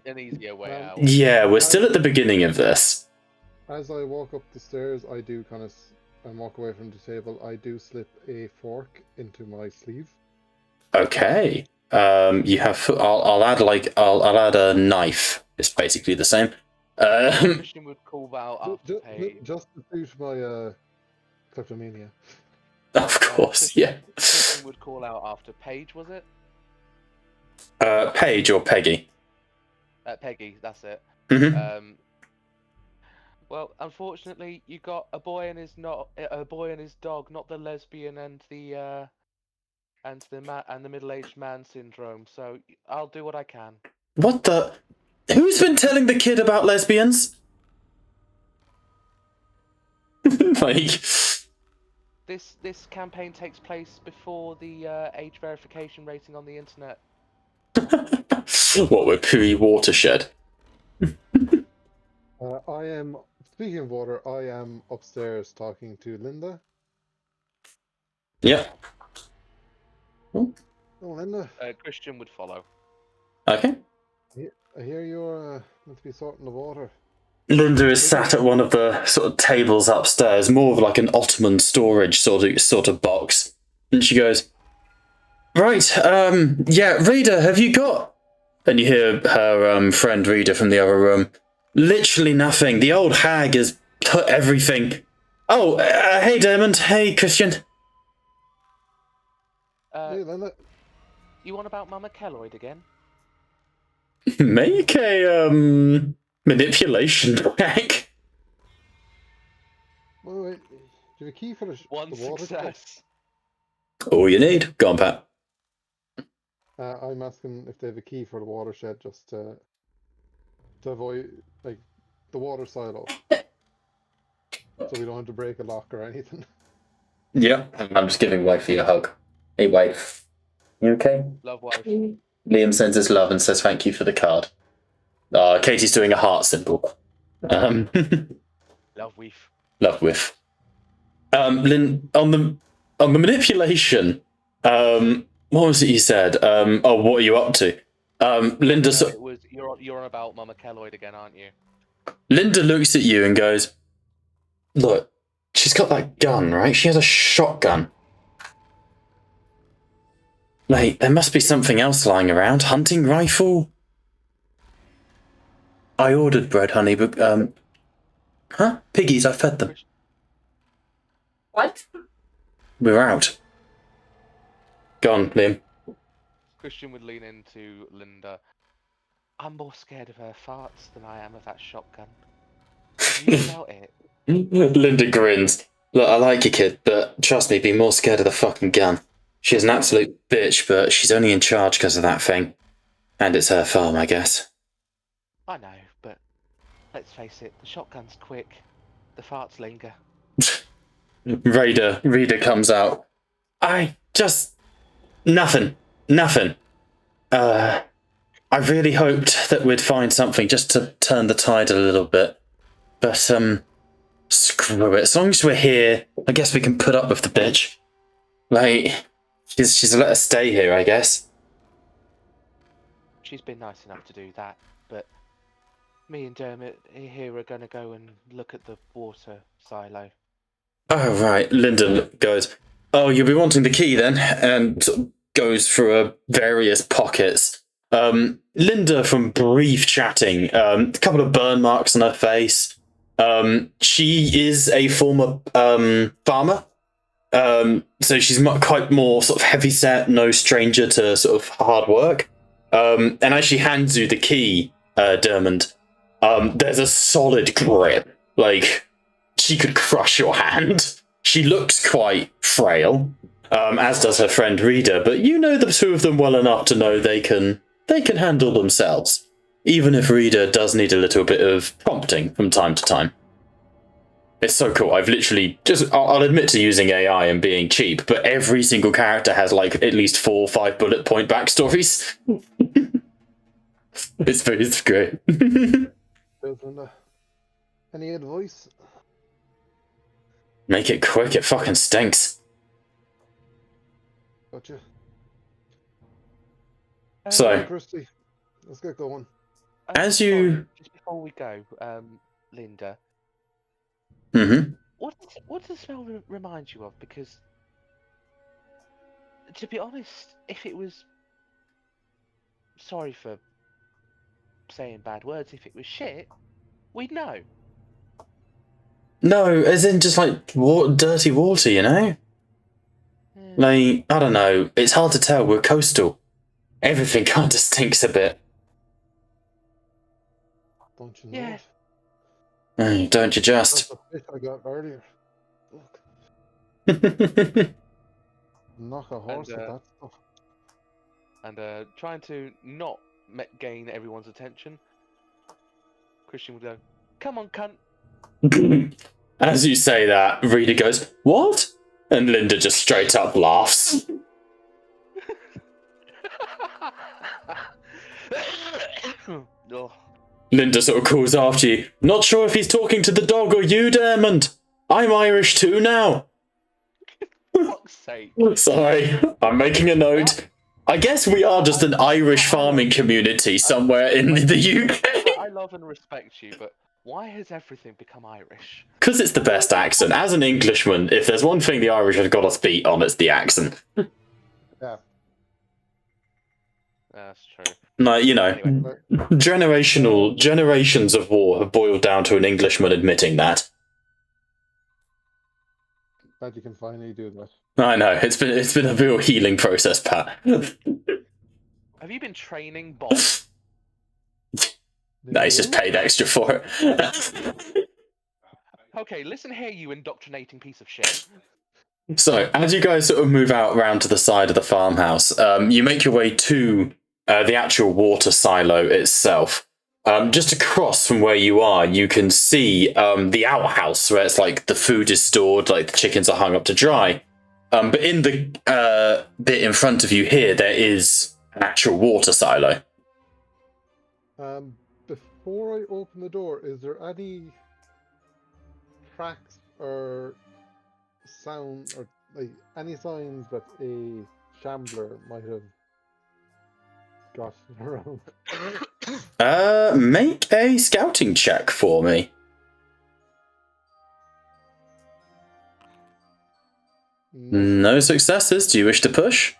An easier way out. Yeah, we're still at the beginning of this. As I walk up the stairs, I do kind of and walk away from the table. I do slip a fork into my sleeve. Okay. You have. I'll add a knife. It's basically the same. Christian would call out after Paige. Just to suit my kleptomania. Of course, yeah. Christian would call out after Paige, was it? Paige or Peggy? Peggy, that's it. Mm-hmm. Well, unfortunately, you got a boy and his dog, not the lesbian and the middle-aged man syndrome. So I'll do what I can. What the? Who's been telling the kid about lesbians? Like this campaign takes place before the age verification rating on the internet. What, we're pre-watershed? I am, speaking of water, I am upstairs talking to Linda. Yep. Oh, Linda. Christian would follow. Okay. I hear you're meant to be sorting the water. Linda is sat at one of the sort of tables upstairs, more of like an Ottoman storage sort of box. And she goes, right, yeah, Rita, have you got... And you hear her friend Rita from the other room. Literally nothing. The old hag has put everything... Oh, hey, Diamond. Hey, Christian. Hey, Linda. You on about Mama Kelloyd again? Make a, manipulation check. Wait. Do you have a key for the One water? success. All you need. Go on, Pat. I'm asking if they have a key for the watershed, just to avoid like the water silo, so we don't have to break a lock or anything. Yeah, I'm just giving Wifey a hug. Hey, wife. You okay? Love wife. Liam sends his love and says thank you for the card. Katie's doing a heart symbol. Love wife. Love with. Lynn, on the manipulation, what was it you said? What are you up to? Linda. No, it was you're on about Mama Kelloyd again, aren't you? Linda looks at you and goes, "Look, she's got that gun, right? She has a shotgun. Mate, there must be something else lying around. Hunting rifle? I ordered bread, honey, but, huh? Piggies, I fed them. What? We're out. Go on, Liam. Christian would lean into Linda. I'm more scared of her farts than I am of that shotgun. Have you felt it? Linda grins. Look, I like you, kid, but trust me, be more scared of the fucking gun. She's an absolute bitch, but she's only in charge because of that thing. And it's her farm, I guess. I know, but let's face it, the shotgun's quick, the farts linger. Reader comes out. I just... Nothing. I really hoped that we'd find something just to turn the tide a little bit. But, screw it. As long as we're here, I guess we can put up with the bitch. Like, she's let us stay here, I guess. She's been nice enough to do that, but me and Dermot here are going to go and look at the water silo. Oh, right. Linda goes, oh, you'll be wanting the key then? And sort of goes through various pockets. Linda, from brief chatting, a couple of burn marks on her face. She is a former farmer. So she's quite more sort of heavyset, no stranger to sort of hard work. And as she hands you the key, Dermot, there's a solid grip. Like, she could crush your hand. She looks quite frail, as does her friend Reader, but you know the two of them well enough to know they can handle themselves, even if Reader does need a little bit of prompting from time to time. It's so cool. I've literally I'll admit to using AI and being cheap, but every single character has like at least 4 or 5 bullet point backstories. It's great. Any advice? Make it quick, it fucking stinks. Gotcha. So, Christy, let's get going. as you... Sorry, just before we go, Linda, Mm-hmm. what does the smell remind you of? Because, to be honest, if it was... Sorry for saying bad words, if it was shit, we'd know. No, as in just like dirty water, you know? Yeah. Like, I don't know, it's hard to tell, we're coastal. Everything kind of stinks a bit. Don't you know? Yeah. Don't you just? That's the fish I got earlier. Knock a horse with that stuff. And trying to not gain everyone's attention, Christian would go, "Come on, cunt." As you say that, Reader goes, what? And Linda just straight up laughs. Oh. Linda sort of calls after you. Not sure if he's talking to the dog or you, Dermot. I'm Irish too now. For fuck's sake. Sorry, I'm making a note. I guess we are just an Irish farming community somewhere in the UK. I love and respect you, but why has everything become Irish? Because it's the best accent. As an Englishman, if there's one thing the Irish have got us beat on, it's the accent. Yeah. That's true. Like, you know, Anyway. generations of war have boiled down to an Englishman admitting that. Glad you can finally do that. I know, it's been a real healing process, Pat. Have you been training Bob? No, he's just paid extra for it. Okay, listen here, you indoctrinating piece of shit. So, as you guys sort of move out round to the side of the farmhouse, you make your way to the actual water silo itself. Just across from where you are, you can see the outhouse where it's like the food is stored, like the chickens are hung up to dry. But in the bit in front of you here, there is an actual water silo. Before I open the door, is there any tracks or sound or like any signs that a shambler might have gotten around? Make a scouting check for me. No successes. Do you wish to push?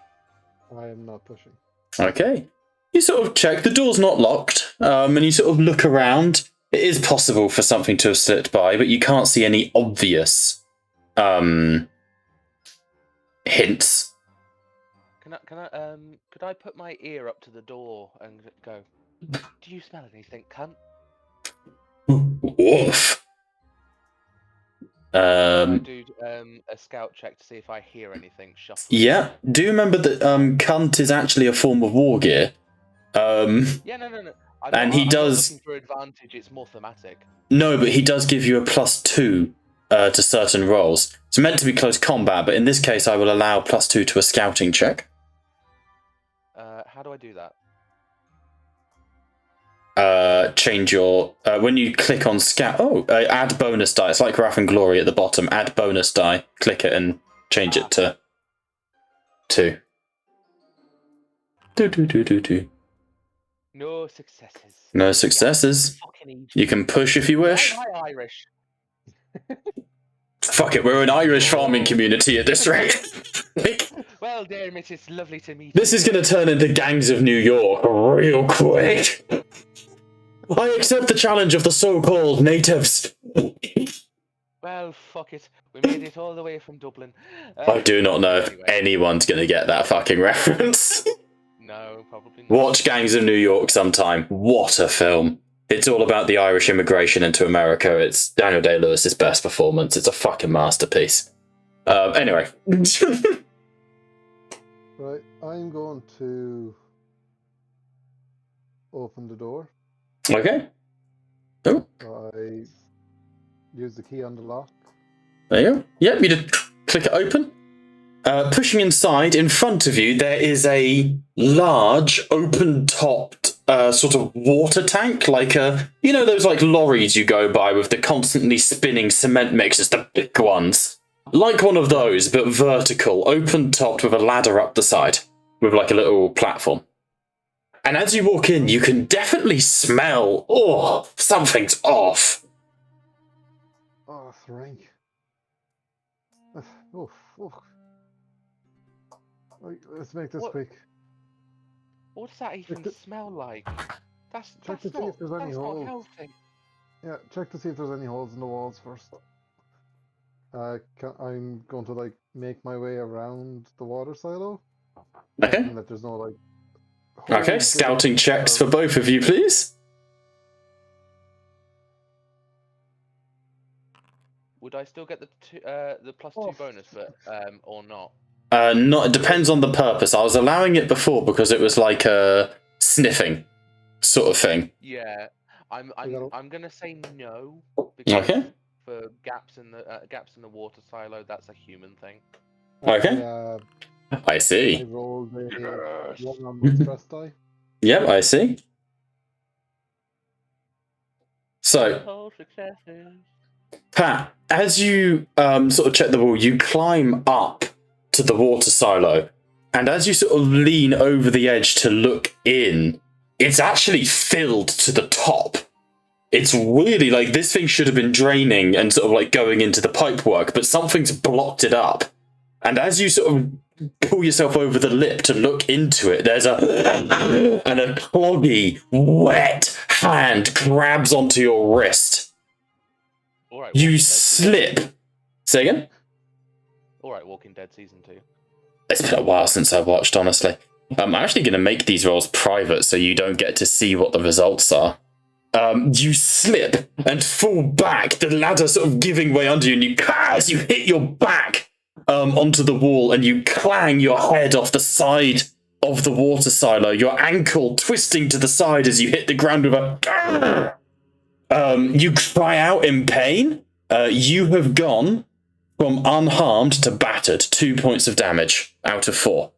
I am not pushing. Okay. You sort of check. The door's not locked, and you sort of look around. It is possible for something to have slipped by, but you can't see any obvious hints. Could I put my ear up to the door and go, do you smell anything, cunt? Woof. I do a scout check to see if I hear anything shuffling. Yeah. Do you remember that cunt is actually a form of war gear? Yeah, no. And he I'm does. not looking for advantage. It's more thematic. No, but he does give you a +2 to certain rolls. It's meant to be close combat, but in this case, I will allow +2 to a scouting check. How do I do that? Change your when you click on scout. Add bonus die. It's like Wrath and Glory at the bottom. Add bonus die. Click it and change it to 2. Do. No successes. No successes. You can push if you wish. Why am I Irish? Fuck it, we're an Irish farming community at this rate. Well, damn it, it's lovely to meet you. This is going to turn into Gangs of New York real quick. I accept the challenge of the so-called natives. Well, fuck it. We made it all the way from Dublin. I do not know if anyone's going to get that fucking reference. No, probably not. Watch Gangs of New York sometime. What a film. It's all about the Irish immigration into America. It's Daniel Day-Lewis's best performance. It's a fucking masterpiece. Anyway. Right, I'm going to open the door. Okay. Oh, I use the key on the lock. there you go. Yep, you just click it open. Pushing inside, in front of you, there is a large, open-topped sort of water tank, like you know those like lorries you go by with the constantly spinning cement mixers, the big ones. Like one of those, but vertical, open-topped with a ladder up the side, with like a little platform. And as you walk in, you can definitely smell, something's off. Oh, rank. Oh, fuck. Right, let's make this quick. What does that even smell like? That's Check to see if there's any not holes. healthy. Yeah, check to see if there's any holes in the walls first. I'm going to like make my way around the water silo. Okay. Checking that there's no like. Okay, holes scouting in checks for both of you, please. Would I still get the +2 bonus, but or not? Not. It depends on the purpose. I was allowing it before because it was like a sniffing sort of thing. Yeah, I'm gonna say no. Okay. For gaps in the water silo, that's a human thing. Okay. I see. I rolled a 1 on my stress die. Yep, I see. So, Pat, as you sort of check the wall, you climb up to the water silo, and as you sort of lean over the edge to look in, it's actually filled to the top. It's really like this thing should have been draining and sort of like going into the pipework, but something's blocked it up. And as you sort of pull yourself over the lip to look into it, there's a cloggy, wet hand grabs onto your wrist. All right, you slip. Say again? Alright, Walking Dead Season 2. It's been a while since I've watched, honestly. I'm actually going to make these rolls private so you don't get to see what the results are. You slip and fall back, the ladder sort of giving way under you, and as you hit your back onto the wall, and you clang your head off the side of the water silo, your ankle twisting to the side as you hit the ground with a... you cry out in pain. You have gone from unharmed to battered, 2 points of damage out of 4.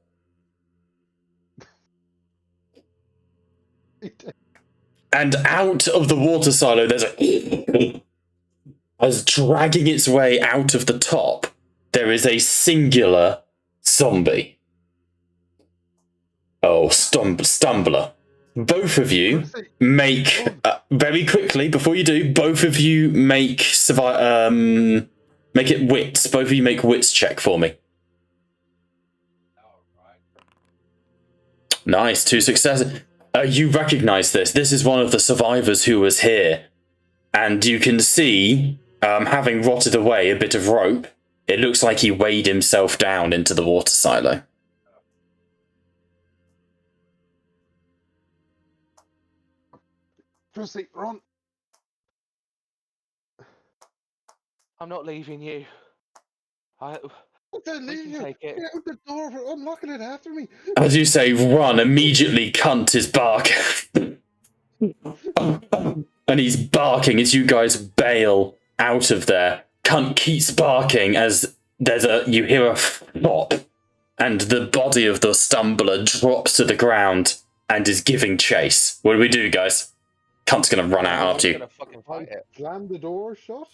And out of the water silo, there's as dragging its way out of the top, there is a singular zombie. Oh, stumbler. Both of you make, very quickly, before you do, both of you make make it wits. Both of you make wits check for me. Nice, 2 successes. You recognize this. This is one of the survivors who was here. And you can see, having rotted away a bit of rope, it looks like he weighed himself down into the water silo. Percy, run! I'm not leaving you. What the We can leave? take it. Get out the door for unlocking it after me. As you say, run, immediately cunt is barking. And he's barking as you guys bail out of there. Cunt keeps barking as you hear a flop, and the body of the stumbler drops to the ground and is giving chase. What do we do, guys? Cunt's gonna run out after We're you. gonna fucking I fight it. slam the door shut.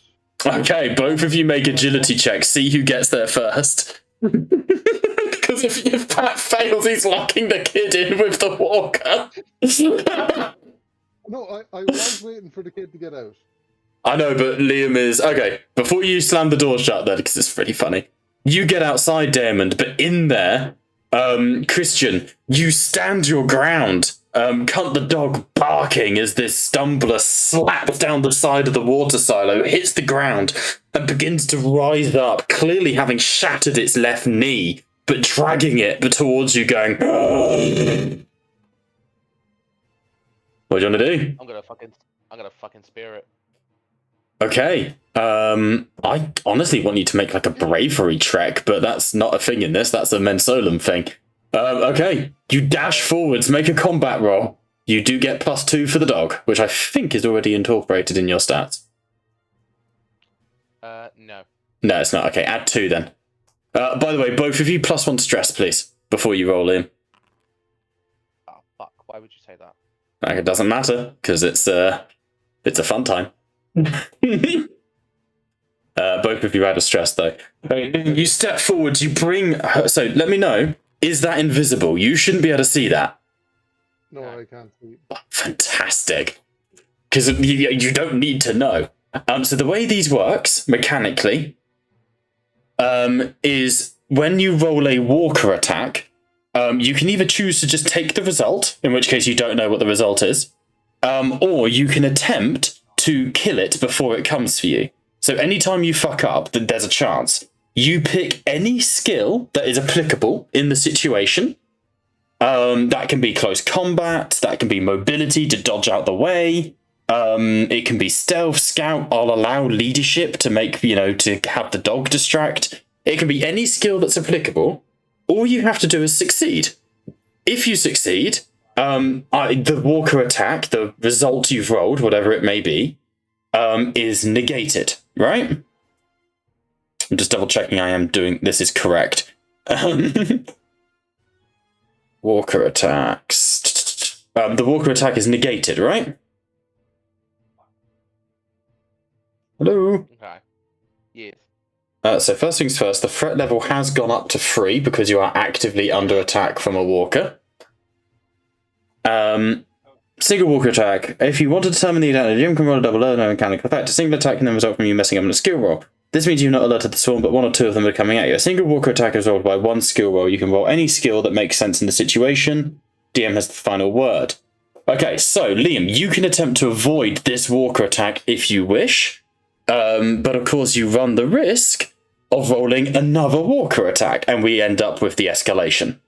Okay, both of you make agility checks. See who gets there first. Because if Pat fails, he's locking the kid in with the walker. No, I was waiting for the kid to get out. I know, but Liam is... Okay, before you slam the door shut then, because it's pretty funny. You get outside, Diamond, but in there, Christian, you stand your ground. Cunt the dog barking as this stumbler slaps down the side of the water silo, hits the ground, and begins to rise up, clearly having shattered its left knee, but dragging it towards you, going... What do you want to do? I'm gonna fucking spear it. Okay. I honestly want you to make like a bravery trek, but that's not a thing in this. That's a Mensolum thing. Okay. You dash forwards, make a combat roll. You do get +2 for the dog, which I think is already incorporated in your stats. No. No, it's not. Okay, add 2 then. By the way, both of you +1 stress, please, before you roll in. Oh fuck! Why would you say that? Like, it doesn't matter, because it's a fun time. Both of you out of stress, though. You step forward, you bring... So, let me know, is that invisible? You shouldn't be able to see that. No, I can't see. Fantastic. Because you don't need to know. So the way these works, mechanically, is when you roll a walker attack, you can either choose to just take the result, in which case you don't know what the result is, or you can attempt to kill it before it comes for you. So anytime you fuck up, then there's a chance. You pick any skill that is applicable in the situation. That can be close combat, that can be mobility to dodge out the way. It can be stealth, scout. I'll allow leadership to make, to have the dog distract. It can be any skill that's applicable. All you have to do is succeed. If you succeed, the walker attack, the result you've rolled, whatever it may be, is negated, right? I'm just double checking this is correct. Walker attacks. The walker attack is negated, right? Hello? Okay. Yes. So first things first, the threat level has gone up to 3 because you are actively under attack from a walker. Single walker attack. If you want to determine the advantage, you can roll a double no mechanical effect. A single attack can then result from you messing up in a skill roll. This means you've not alerted the swarm, but 1 or 2 of them are coming at you. A single walker attack is rolled by 1 skill roll. You can roll any skill that makes sense in the situation. DM has the final word. Okay, so Liam, you can attempt to avoid this walker attack if you wish. But of course you run the risk of rolling another walker attack, and we end up with the escalation.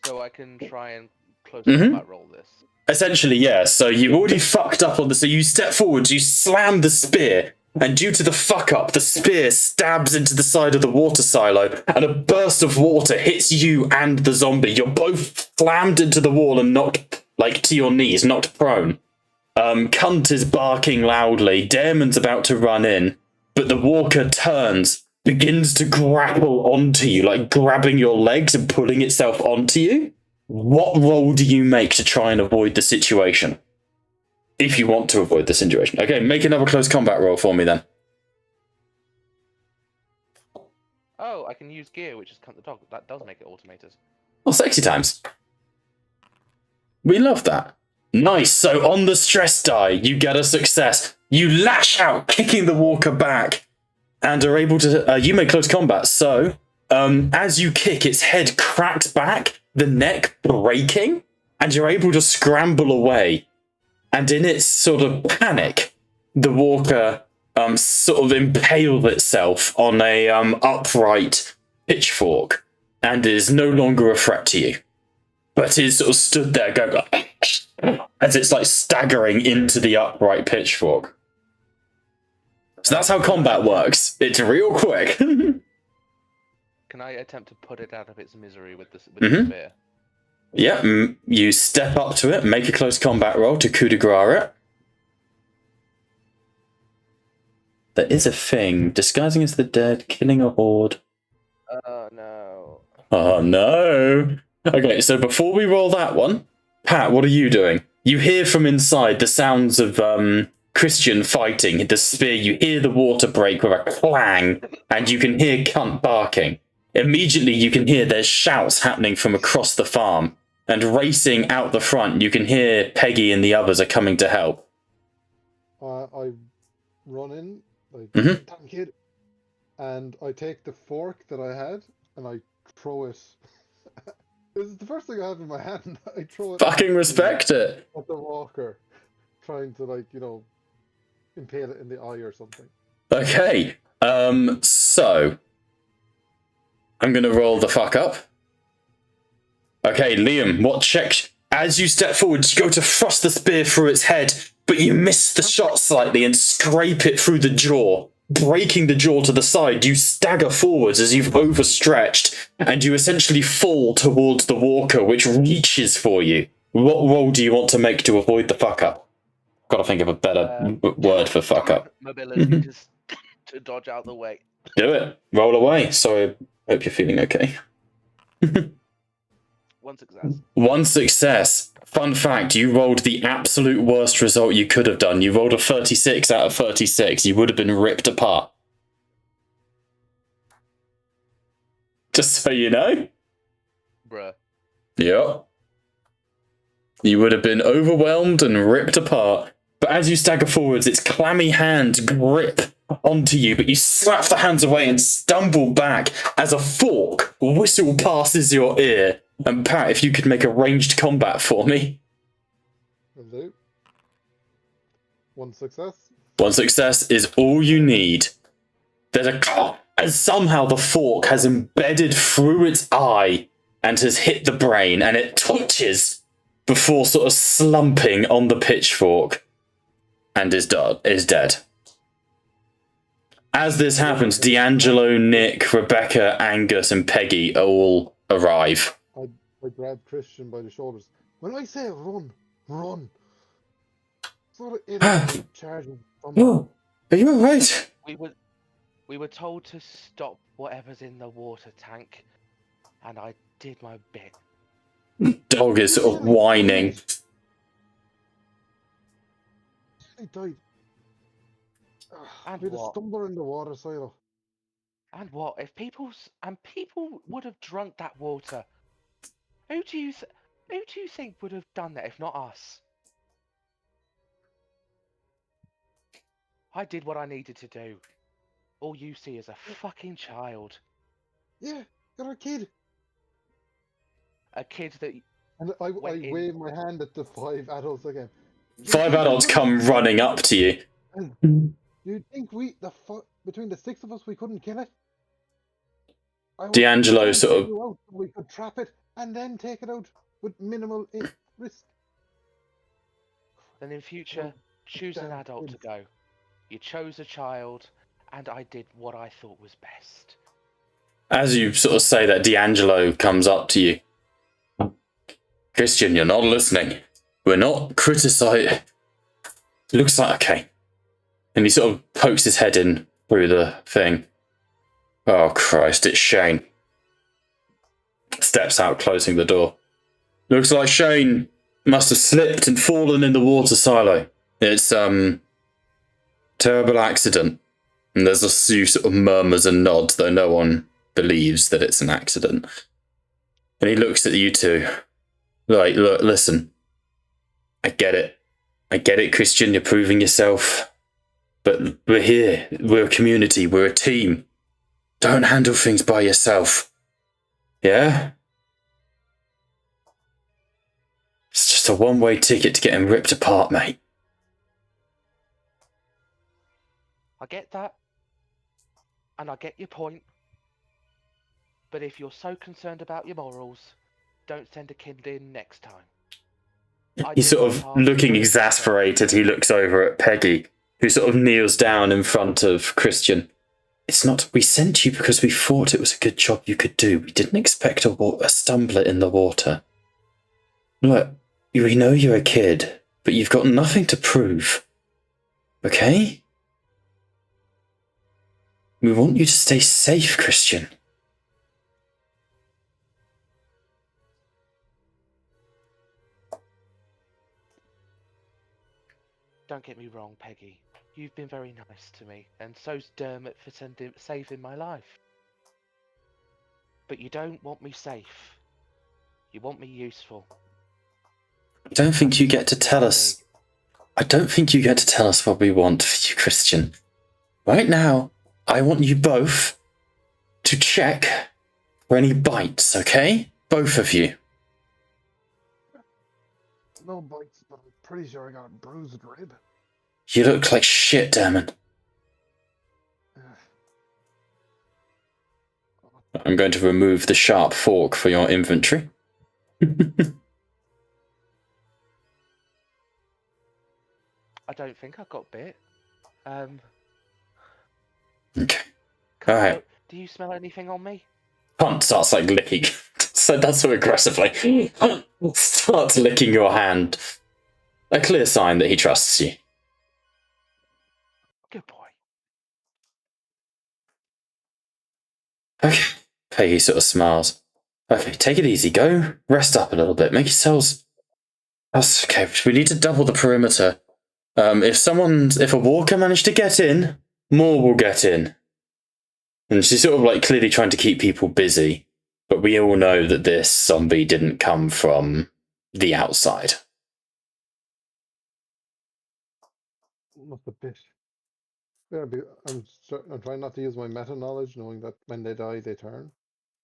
So I can try and close combat roll this. Essentially, yeah. So you've already fucked up on the... So you step forward, you slam the spear, and due to the fuck up, the spear stabs into the side of the water silo, and a burst of water hits you and the zombie. You're both slammed into the wall and knocked, to your knees, knocked prone. Cunt is barking loudly. Daremon's about to run in, but the walker turns, begins to grapple onto you, grabbing your legs and pulling itself onto you. What roll do you make to try and avoid the situation? If you want to avoid the situation. Okay, make another close combat roll for me then. Oh, I can use gear, which is cunt the dog. That does make it automated. Oh, sexy times. We love that. Nice. So on the stress die, you get a success. You lash out, kicking the walker back, and are able to... you make close combat. So as you kick, its head cracks back, the neck breaking, and you're able to scramble away. And in its sort of panic, the walker sort of impaled itself on a upright pitchfork and is no longer a threat to you. But is sort of stood there going as it's staggering into the upright pitchfork. So that's how combat works. It's real quick. Can I attempt to put it out of its misery with the spear? Yeah, you step up to it, make a close combat roll to coup de grace it. There is a thing. Disguising as the dead, killing a horde. Oh, no. Oh, no. Okay, so before we roll that one, Pat, what are you doing? You hear from inside the sounds of Christian fighting the spear. You hear the water break with a clang, and you can hear Cunt barking. Immediately, you can hear there's shouts happening from across the farm, and racing out the front, you can hear Peggy and the others are coming to help. I run in, like, Mhm. damn kid, and I take the fork that I had and I throw it. This is the first thing I have in my hand. I throw it. Fucking respect it. At the walker, trying to, like, impale it in the eye or something. Okay, so I'm gonna roll the fuck up. Okay, Liam, what check? As you step forward, you go to thrust the spear through its head, but you miss the shot slightly and scrape it through the jaw. Breaking the jaw to the side, you stagger forwards as you've overstretched, and you essentially fall towards the walker, which reaches for you. What roll do you want to make to avoid the fuck up? Gotta think of a better word for fuck up. Mobility to dodge out the way. Do it. Roll away. So I hope you're feeling okay. One success. One success. Fun fact, you rolled the absolute worst result you could have done. You rolled a 36 out of 36. You would have been ripped apart. Just so you know. Bruh. Yep. You would have been overwhelmed and ripped apart. But as you stagger forwards, its clammy hands grip onto you, but you slap the hands away and stumble back as a fork whistle passes your ear. And Pat, if you could make a ranged combat for me. Will do. One success. One success is all you need. There's a... And somehow the fork has embedded through its eye and has hit the brain, and it twitches before sort of slumping on the pitchfork and is dead. As this happens, D'Angelo, Nick, Rebecca, Angus, and Peggy all arrive. I grab Christian by the shoulders. When I say run, run. Sort of in charging. Oh, are you alright? We were told to stop whatever's in the water tank, and I did my bit. Dog is sort of whining. I died. And we had a what? stumbler in the water silo. And what? If people would have drunk that water, who do you think would have done that if not us? I did what I needed to do. All you see is a fucking child. Yeah, you're a kid. A kid that... And I wave my hand at the 5 adults again. 5 adults come running up to you. You think between the 6 of us we couldn't kill it? D'Angelo sort of... We could trap it and then take it out with minimal risk. Then in future, choose an adult to go. You chose a child, and I did what I thought was best. As you sort of say that, D'Angelo comes up to you. Christian, you're not listening. We're not criticizing. Looks like okay. And he sort of pokes his head in through the thing. Oh Christ, it's Shane. Steps out, closing the door. Looks like Shane must have slipped and fallen in the water silo. It's terrible accident. And there's a few sort of murmurs and nods, though no one believes that it's an accident. And he looks at you two. Like, look, listen. I get it, Christian, you're proving yourself. But we're here. We're a community. We're a team. Don't handle things by yourself. Yeah? It's just a one-way ticket to getting ripped apart, mate. I get that. And I get your point. But if you're so concerned about your morals, don't send a kid in next time. He's sort of looking exasperated. He looks over at Peggy. who sort of kneels down in front of Christian. It's not. We sent you because we thought it was a good job you could do. We didn't expect a stumbler in the water. Look, we know you're a kid, but you've got nothing to prove. Okay? We want you to stay safe, Christian. Don't get me wrong, Peggy. You've been very nice to me, and so's Dermot for saving my life. But you don't want me safe. You want me useful. I don't think you get to tell us. I don't think you get to tell us what we want for you, Christian. Right now, I want you both to check for any bites, okay? Both of you. No bites, but I'm pretty sure I got a bruised rib. You look like shit, Dermot. I'm going to remove the sharp fork for your inventory. I don't think I got bit. Okay. Alright. Do you smell anything on me? Hunt starts like licking. So that's so aggressively. Hunt starts licking your hand. A clear sign that he trusts you. Good boy. Okay. Peggy sort of smiles. Okay, take it easy. Go rest up a little bit. Make yourselves. That's okay. We need to double the perimeter. If a walker managed to get in, more will get in. And she's sort of like clearly trying to keep people busy. But we all know that this zombie didn't come from the outside. Not a bit. Yeah, I'm trying not to use my meta knowledge, knowing that when they die, they turn.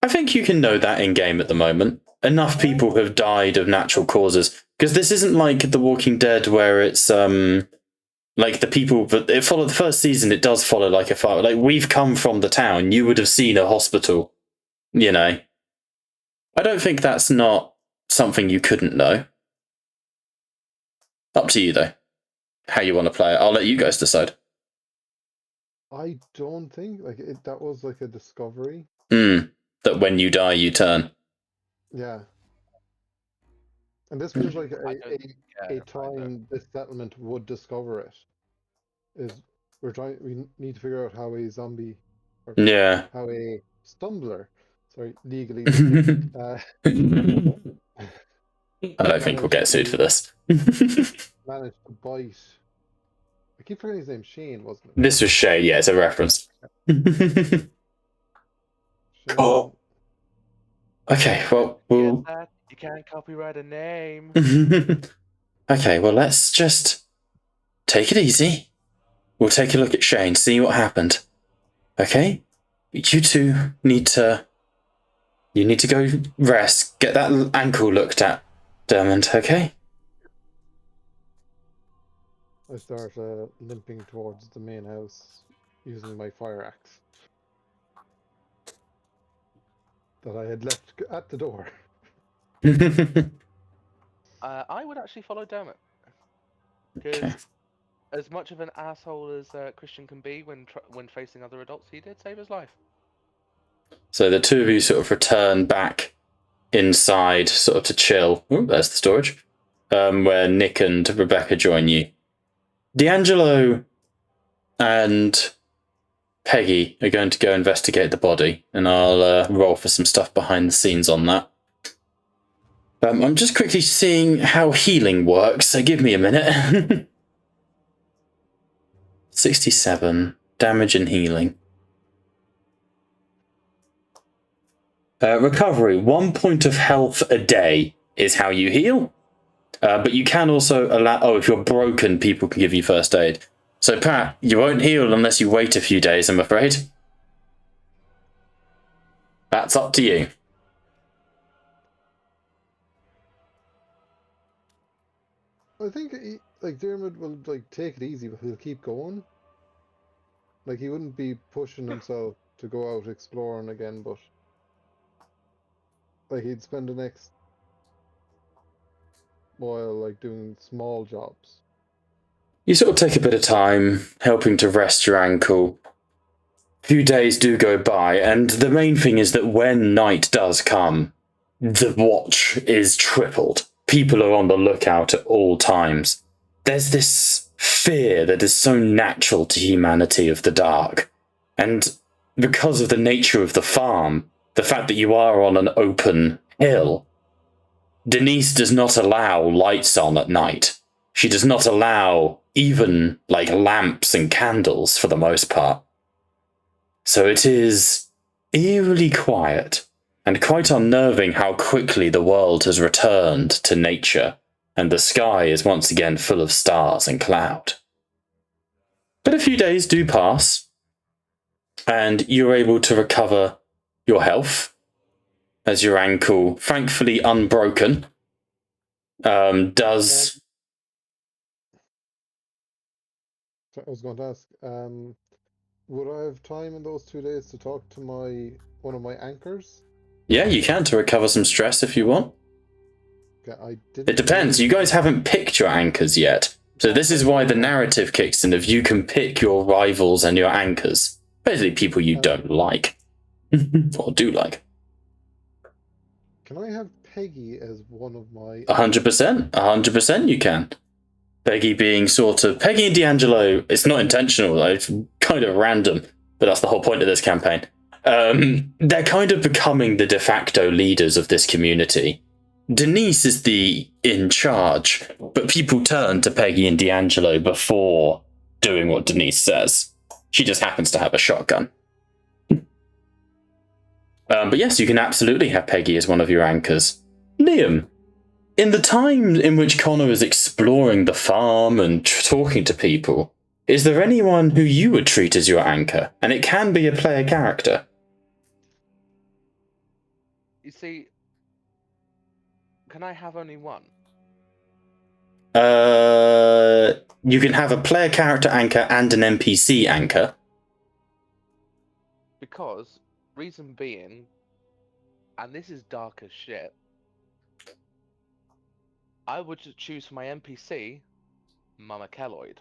I think you can know that in game at the moment. Enough people have died of natural causes. Because this isn't like The Walking Dead where it's like the people, but it followed the first season. It does follow like a fire. Like we've come from the town. You would have seen a hospital. You know. I don't think that's not something you couldn't know. Up to you though. How you want to play it. I'll let you guys decide. I don't think that was like a discovery. That when you die, you turn. Yeah. And this feels like a time this settlement would discover it. We need to figure out how a zombie, or how a stumbler, legally. I don't think we'll get sued for this. Managed to bite. I keep forgetting his name. Shane, wasn't it? This was Shay. Yeah, it's a reference. Oh. Okay, well, You can't copyright a name. Okay, well, let's just take it easy. We'll take a look at Shane, see what happened. Okay? You two need to go rest. Get that ankle looked at, Dermot, okay? I start limping towards the main house using my fire axe that I had left at the door. I would actually follow Dermot. Because as much of an asshole as Christian can be when facing other adults, he did save his life. So the two of you sort of return back inside, sort of to chill. Ooh, there's the storage. Where Nick and Rebecca join you. D'Angelo and Peggy are going to go investigate the body, and I'll roll for some stuff behind the scenes on that. I'm just quickly seeing how healing works, so give me a minute. 67 damage and healing. Recovery, 1 point of health a day is how you heal. But you can also allow, if you're broken, people can give you first aid. So Pat, you won't heal unless you wait a few days, I'm afraid. That's up to you. I think Dermot will take it easy, but he'll keep going. Like he wouldn't be pushing himself to go out exploring again, but he'd spend the next while doing small jobs. You sort of take a bit of time helping to rest your ankle. A few days do go by, and the main thing is that when night does come, the watch is tripled. People are on the lookout at all times. There's this fear that is so natural to humanity of the dark. And because of the nature of the farm, the fact that you are on an open hill, Denise does not allow lights on at night. She does not allow even, like, lamps and candles for the most part. So it is eerily quiet, and quite unnerving how quickly the world has returned to nature, and the sky is once again full of stars and cloud. But a few days do pass, and you're able to recover your health, as your ankle, thankfully unbroken, does... I was going to ask, would I have time in those 2 days to talk to one of my anchors? Yeah, you can, to recover some stress if you want. Okay, I didn't. It depends. You guys haven't picked your anchors yet. So this is why the narrative kicks in, if you can pick your rivals and your anchors. Basically people you don't like. Or do like. Can I have Peggy as one of my... 100%. 100% you can. Peggy being sort of... Peggy and D'Angelo, it's not intentional, it's kind of random, but that's the whole point of this campaign. They're kind of becoming the de facto leaders of this community. Denise is the in charge, but people turn to Peggy and D'Angelo before doing what Denise says. She just happens to have a shotgun. But yes, you can absolutely have Peggy as one of your anchors. Liam, in the time in which Connor is exploring the farm and talking to people, is there anyone who you would treat as your anchor? And it can be a player character. You see, can I have only one? You can have a player character anchor and an NPC anchor. Because, reason being, and this is dark as shit, I would just choose for my NPC, Mama Kelloyd.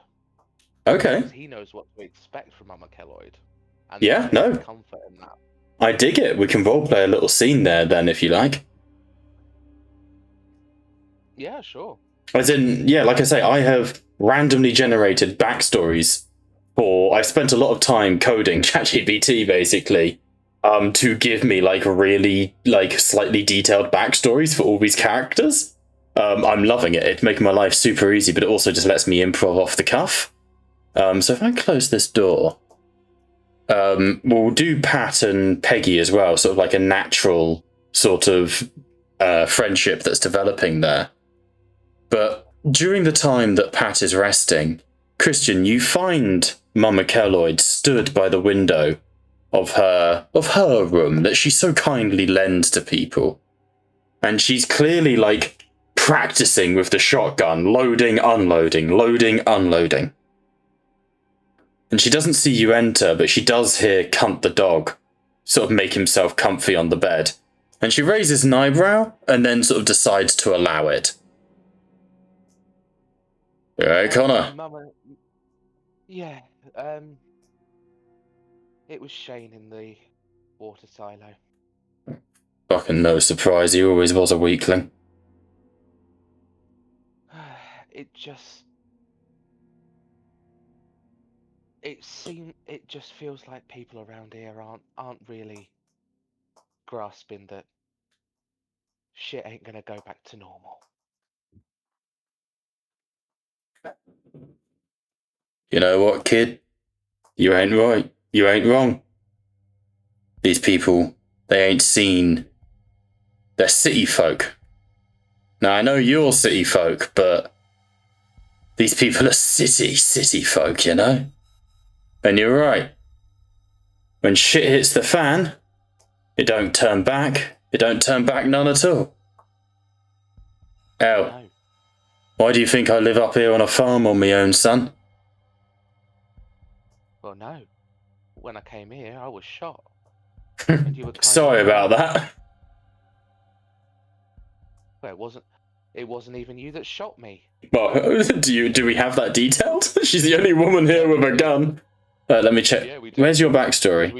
Okay. Because he knows what to expect from Mama Kelloyd. And Yeah, there's no. comfort in that. I dig it. We can roleplay a little scene there then, if you like. Yeah, sure. As in, yeah, like I say, I have randomly generated backstories for... I've spent a lot of time coding ChatGPT, basically, to give me, like, really, like, slightly detailed backstories for all these characters. I'm loving it. It's making my life super easy, but it also just lets me improv off the cuff. So if I close this door... we'll do Pat and Peggy as well, sort of like a natural sort of friendship that's developing there. But during the time that Pat is resting, Christian, you find Mama Kelloyd stood by the window of her room that she so kindly lends to people. And she's clearly, like, practicing with the shotgun, loading, unloading, loading, unloading. And she doesn't see you enter, but she does hear Cunt the dog sort of make himself comfy on the bed. And she raises an eyebrow and then sort of decides to allow it. Hey, Connor. Mama... Yeah, it was Shane in the water silo. Fucking no surprise, he always was a weakling. It just... It just feels like people around here aren't really grasping that shit ain't gonna go back to normal. You know what, kid? You ain't right. You ain't wrong. These people, they ain't seen... They're city folk. Now, I know you're city folk, but these people are city folk, you know? And you're right. When shit hits the fan, it don't turn back. It don't turn back none at all. Hell, No. why do you think I live up here on a farm on my own, son? Well, no. When I came here, I was shot. And you were kind Sorry of... about that. Well, it wasn't... It wasn't even you that shot me. Well, do we have that detailed? She's the only woman here with a gun. Let me check. Yeah, we do. Where's your backstory?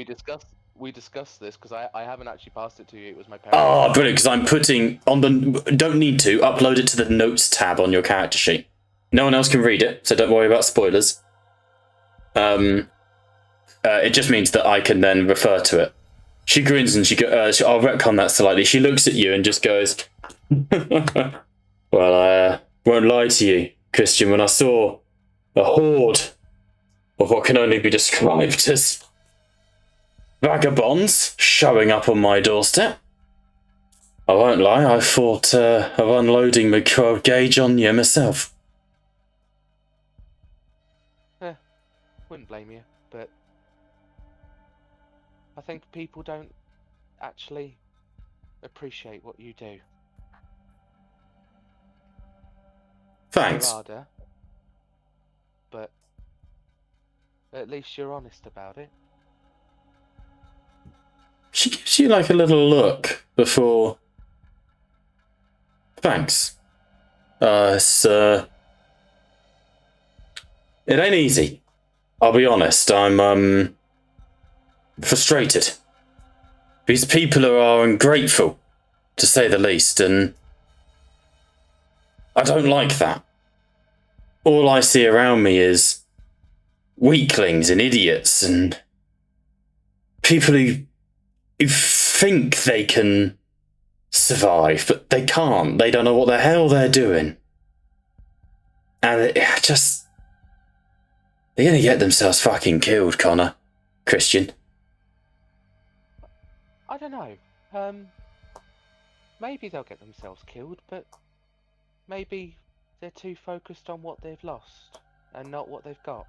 We discussed this because I haven't actually passed it to you. It was my parents. Oh, brilliant! Because I'm putting on the. Don't need to upload it to the notes tab on your character sheet. No one else can read it, so don't worry about spoilers. It just means that I can then refer to it. She grins and I'll retcon that slightly. She looks at you and just goes, "Well, I won't lie to you, Christian. When I saw a horde of what can only be described as vagabonds showing up on my doorstep, I won't lie, I thought of unloading my 12 gauge on you myself." Wouldn't blame you, but I think people don't actually appreciate what you do. Thanks. You're harder, but at least you're honest about it. She gives you like a little look before. Thanks. It ain't easy. I'll be honest, I'm frustrated. These people are ungrateful, to say the least, and I don't like that. All I see around me is weaklings and idiots and people who think they can survive, but they can't. They don't know what the hell they're doing. And they're gonna get themselves fucking killed, Connor. Christian. I don't know. Maybe they'll get themselves killed, but maybe they're too focused on what they've lost and not what they've got.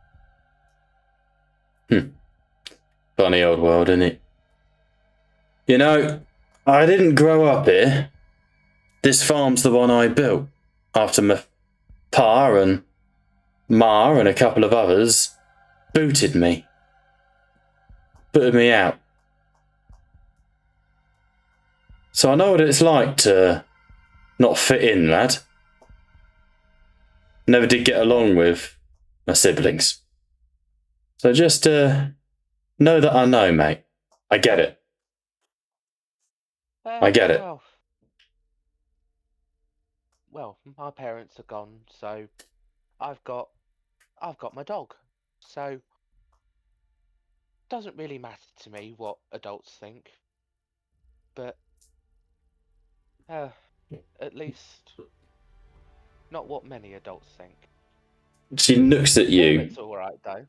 Funny old world, isn't it? You know, I didn't grow up here. This farm's the one I built after my pa and ma and a couple of others booted me out. So I know what it's like to not fit in, lad. Never did get along with my siblings. So just know that I know, mate. I get it. I get it. Well, my parents are gone, so I've got my dog. So it doesn't really matter to me what adults think. But at least not what many adults think. She looks at you. It's all right though.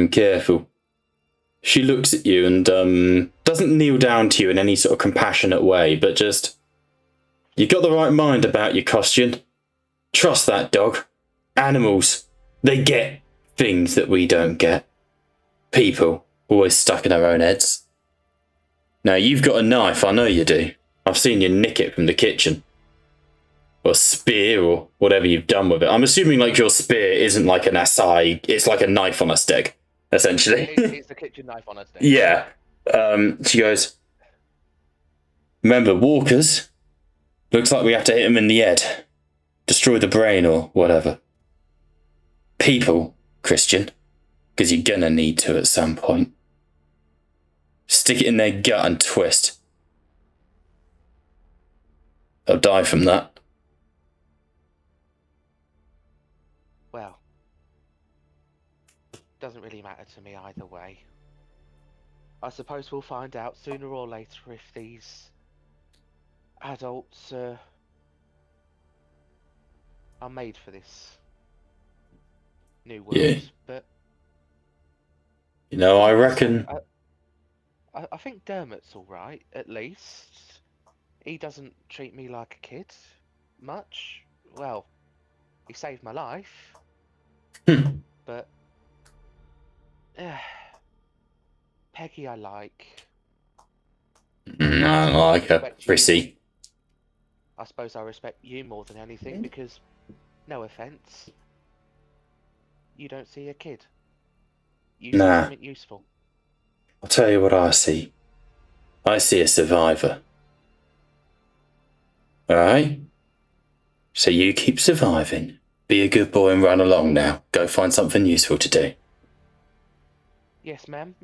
Careful. She looks at you and doesn't kneel down to you in any sort of compassionate way, but just, you got the right mind about your costume. Trust that dog. Animals, they get things that we don't get. People, always stuck in our own heads. Now, you've got a knife, I know you do. I've seen you nick it from the kitchen. Or spear, or whatever you've done with it. I'm assuming like your spear isn't like an assai, it's like a knife on a stick, essentially. It's a kitchen knife on a stick. Yeah. She goes, remember, walkers? Looks like we have to hit them in the head. Destroy the brain or whatever. People, Christian, because you're gonna need to at some point. Stick it in their gut and twist. They'll die from that. Well, doesn't really matter to me either way. I suppose we'll find out sooner or later if these adults are made for this new world. Yeah. But you know, I reckon. I think Dermot's all right. At least he doesn't treat me like a kid much. Well, he saved my life. But Peggy, I like. I like her. Prissy. I suppose I respect you more than anything because, no offense, you don't see a kid. You see something useful. I'll tell you what I see. I see a survivor. Alright? So you keep surviving. Be a good boy and run along now. Go find something useful to do. Yes, ma'am.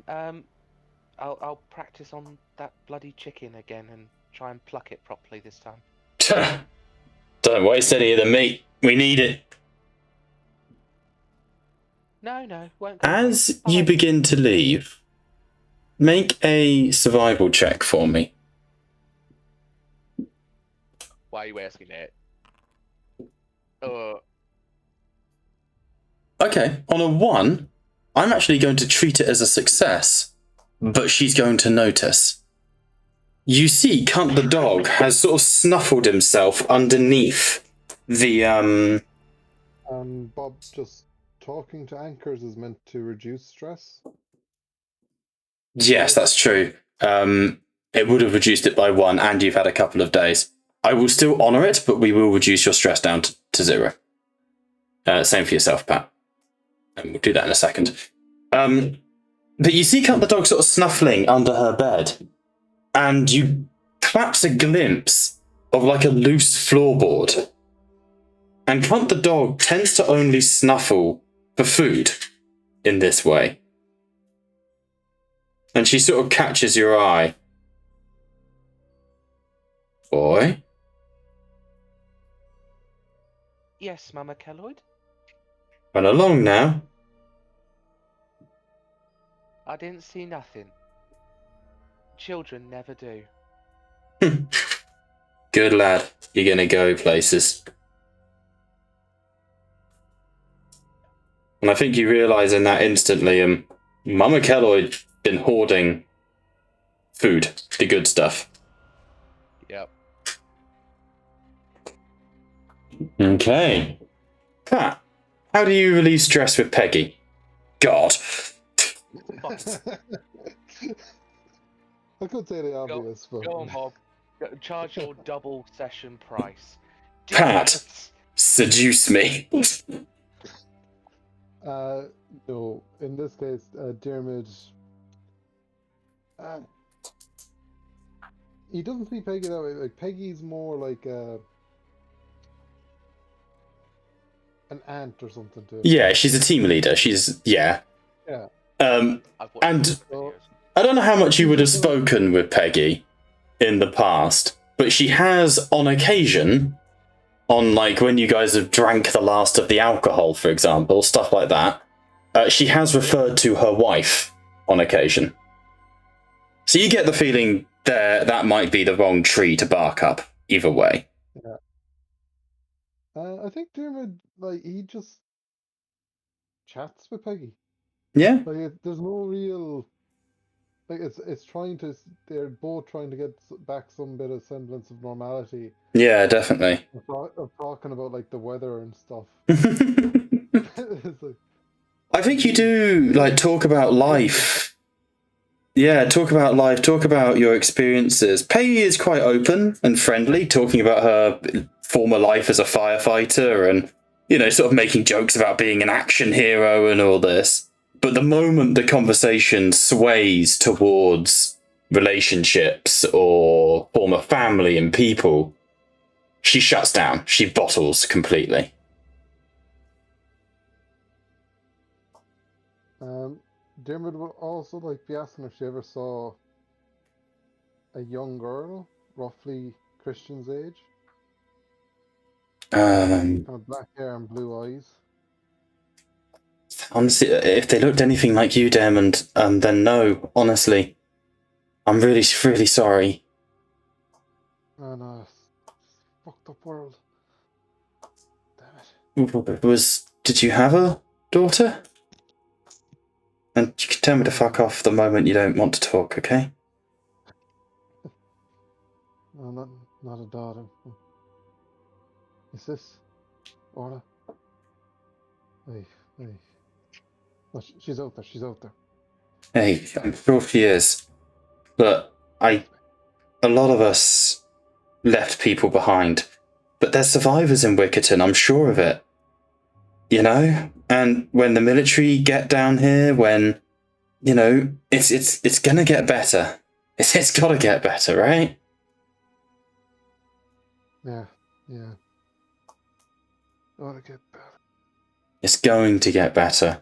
I'll practice on that bloody chicken again and try and pluck it properly this time. Don't waste any of the meat. We need it. No, won't go. As you begin to leave, make a survival check for me. Why are you asking that? Okay, on a 1, I'm actually going to treat it as a success, but she's going to notice. You see, Cunt the dog has sort of snuffled himself underneath the, Bob, just talking to anchors is meant to reduce stress. Yes, that's true. It would have reduced it by 1, and you've had a couple of days. I will still honour it, but we will reduce your stress down to 0. Same for yourself, Pat. And we'll do that in a second. But you see Cunt the dog sort of snuffling under her bed, and you perhaps a glimpse of like a loose floorboard. And Cunt the dog tends to only snuffle for food in this way. And she sort of catches your eye. Boy? Yes, Mama Kelloyd? Run along now. I didn't see nothing. Children never do. Good lad. You're gonna go places. And I think you realise in that instantly, Mama Kelloyd been hoarding food, the good stuff. Yep. Okay. Pat, how do you relieve stress with Peggy? God. I could say the obvious, but... Go on, Bob. Charge your double session price. Pat, seduce me. No, in this case, Dermot... he doesn't see Peggy that way. Like, Peggy's more like an aunt or something to him. Yeah, she's a team leader. Yeah. Yeah. And I don't know how much you would have spoken with Peggy in the past, but she has, on occasion, on like when you guys have drank the last of the alcohol, for example, stuff like that, she has referred to her wife on occasion. So you get the feeling that might be the wrong tree to bark up, either way. Yeah. I think Dermot, like, he just chats with Peggy. Yeah? Like, there's no real... Like, it's trying to... They're both trying to get back some bit of semblance of normality. Yeah, definitely. Of talking about, like, the weather and stuff. It's like, I think you do, like, talk about life. Yeah, talk about life, talk about your experiences. Peggy is quite open and friendly, talking about her former life as a firefighter and, you know, sort of making jokes about being an action hero and all this. But the moment the conversation sways towards relationships or former family and people, she shuts down. She bottles completely. Dermot would also like be asking if she ever saw a young girl, roughly Christian's age. Kind of black hair and blue eyes. Honestly, if they looked anything like you, Dermot, then no, honestly. I'm really, really sorry. And fucked up world. Damn it. Did you have a daughter? And you can tell me to fuck off the moment you don't want to talk, okay? No, not a daughter. Is this Orla? Hey. No, she's out there. She's out there. Hey, I'm sure she is. But a lot of us left people behind. But there's survivors in Wickerton, I'm sure of it. You know? And when the military get down here, when, you know, it's gonna get better. It's gotta get better, right? Yeah. Ought to get better. It's going to get better.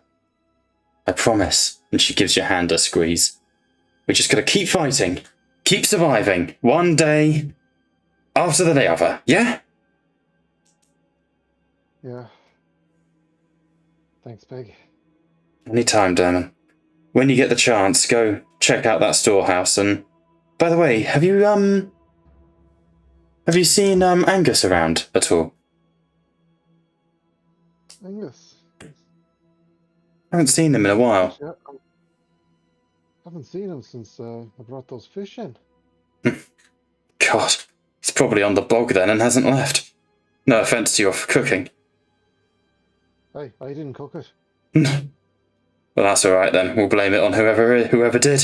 I promise. And she gives your hand a squeeze. We just gotta keep fighting. Keep surviving. One day after the other. Yeah? Yeah. Thanks, Peg. Anytime, Damon. When you get the chance, go check out that storehouse. And by the way, have you seen Angus around at all? Angus. I haven't seen him in a while. Yeah. I haven't seen him since I brought those fish in. God, he's probably on the bog then and hasn't left. No offense to your cooking. Hey, I didn't cook it. Well, that's all right then. We'll blame it on whoever did.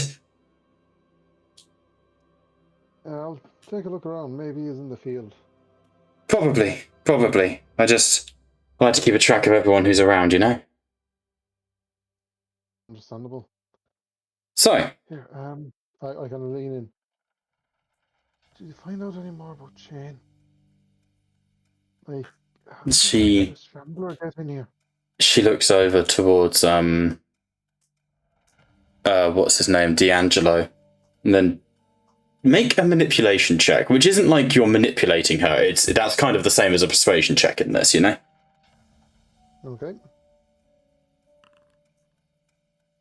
I'll take a look around. Maybe he's in the field. Probably. I just like to keep a track of everyone who's around, you know? Understandable. So, Here, I kind of lean in. Did you find out any more about Shane? Like, how did She- the scrambler get in here? she looks over towards, what's his name? D'Angelo. And then make a manipulation check, which isn't like you're manipulating her. That's kind of the same as a persuasion check in this, you know? Okay.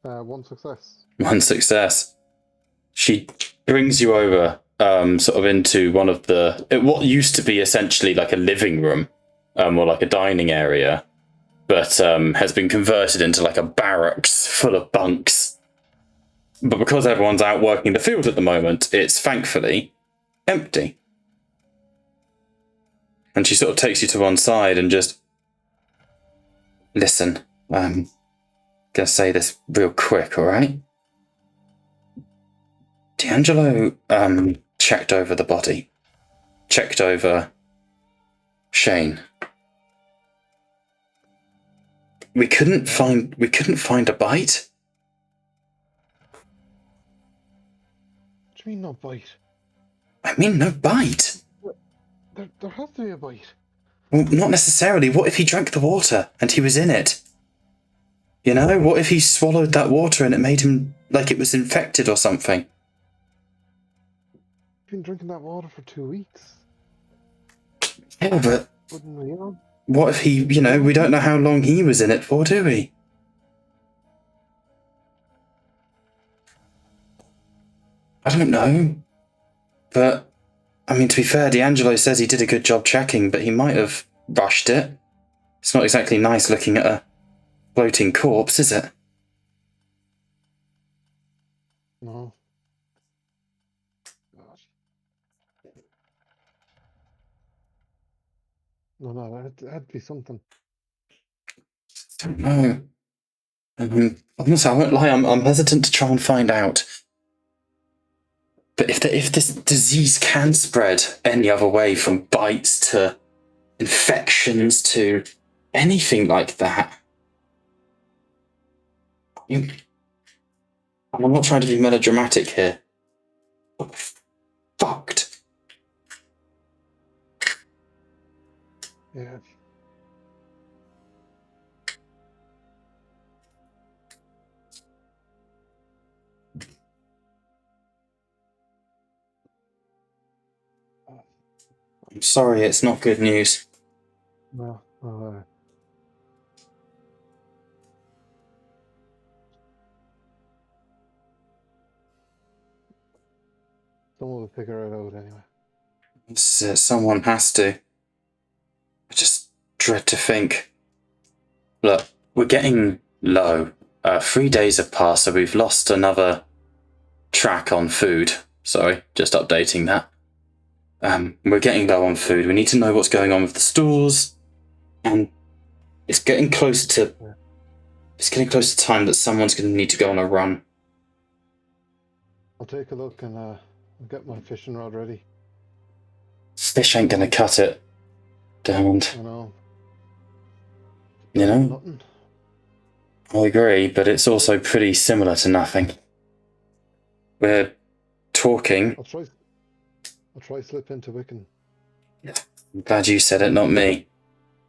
One success. One success. She brings you over, sort of into one of what used to be essentially like a living room, or like a dining area, but has been converted into like a barracks full of bunks. But because everyone's out working the field at the moment, it's thankfully empty. And she sort of takes you to one side and just, listen, I'm gonna say this real quick, all right? D'Angelo checked over the body, checked over Shane. We couldn't find a bite. What do you mean no bite? I mean, no bite. There has to be a bite. Well, not necessarily. What if he drank the water and he was in it? You know, what if he swallowed that water and it made him like it was infected or something? You've been drinking that water for 2 weeks. Yeah, but Wouldn't we know? what if he, we don't know how long he was in it for, do we? I don't know. But, I mean, to be fair, D'Angelo says he did a good job checking, but he might have rushed it. It's not exactly nice looking at a floating corpse, is it? No. Gosh. No, that had to be something. I don't know. Honestly, I won't lie, I'm hesitant to try and find out. But if this disease can spread any other way, from bites to infections to anything like that, I'm not trying to be melodramatic here. We're fucked. Yeah. I'm sorry, it's not good news. No. Someone will figure it out anyway. Someone has to. I just dread to think. Look, we're getting low. 3 days have passed, so we've lost another track on food. Sorry, just updating that. We're getting low on food. We need to know what's going on with the stores, and it's getting close to time that someone's going to need to go on a run. I'll take a look and I'll get my fishing rod ready. Fish ain't going to cut it, Diamond. I know. You know, Nothing. I agree, but it's also pretty similar to nothing. We're talking. I'll try slip into Wickerton. I'm glad you said it, not me.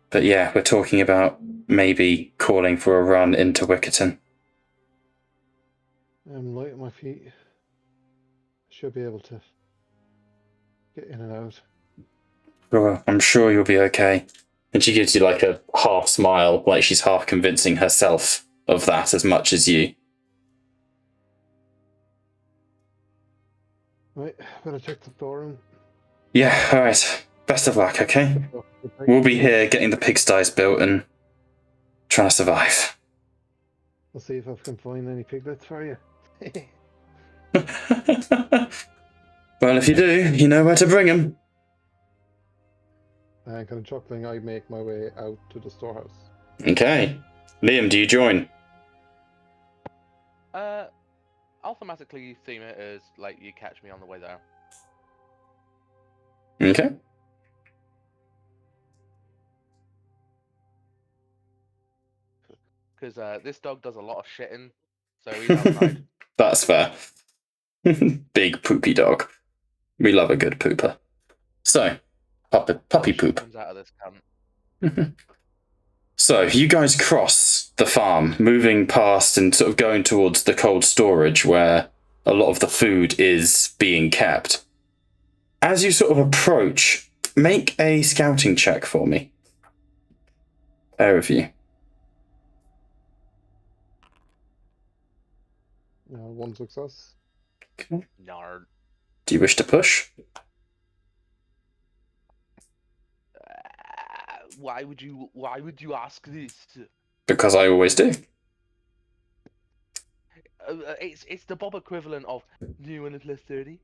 But yeah, we're talking about maybe calling for a run into Wickerton. I'm light on my feet. Should be able to get in and out. Well, I'm sure you'll be okay. And she gives you like a half smile, like she's half convincing herself of that as much as you. Right, better check the storeroom. Yeah, alright. Best of luck, okay? We'll be here getting the pigsties built and trying to survive. I'll see if I can find any piglets for you. Well, if you do, you know where to bring them. And kind of chuckling, I make my way out to the storehouse. Okay. Liam, do you join? I'll thematically theme it as like you catch me on the way there. Okay. Because this dog does a lot of shitting, so he's outside. That's fair. Big poopy dog. We love a good pooper. So, puppy Shit poop. comes out of this cunt. So, you guys cross the farm, moving past and sort of going towards the cold storage where a lot of the food is being kept. As you sort of approach, make a scouting check for me. Pair of you. One success. Okay. Nard. Do you wish to push? Why would you ask this? Because I always do. It's the Bob equivalent of do you want a plus 30?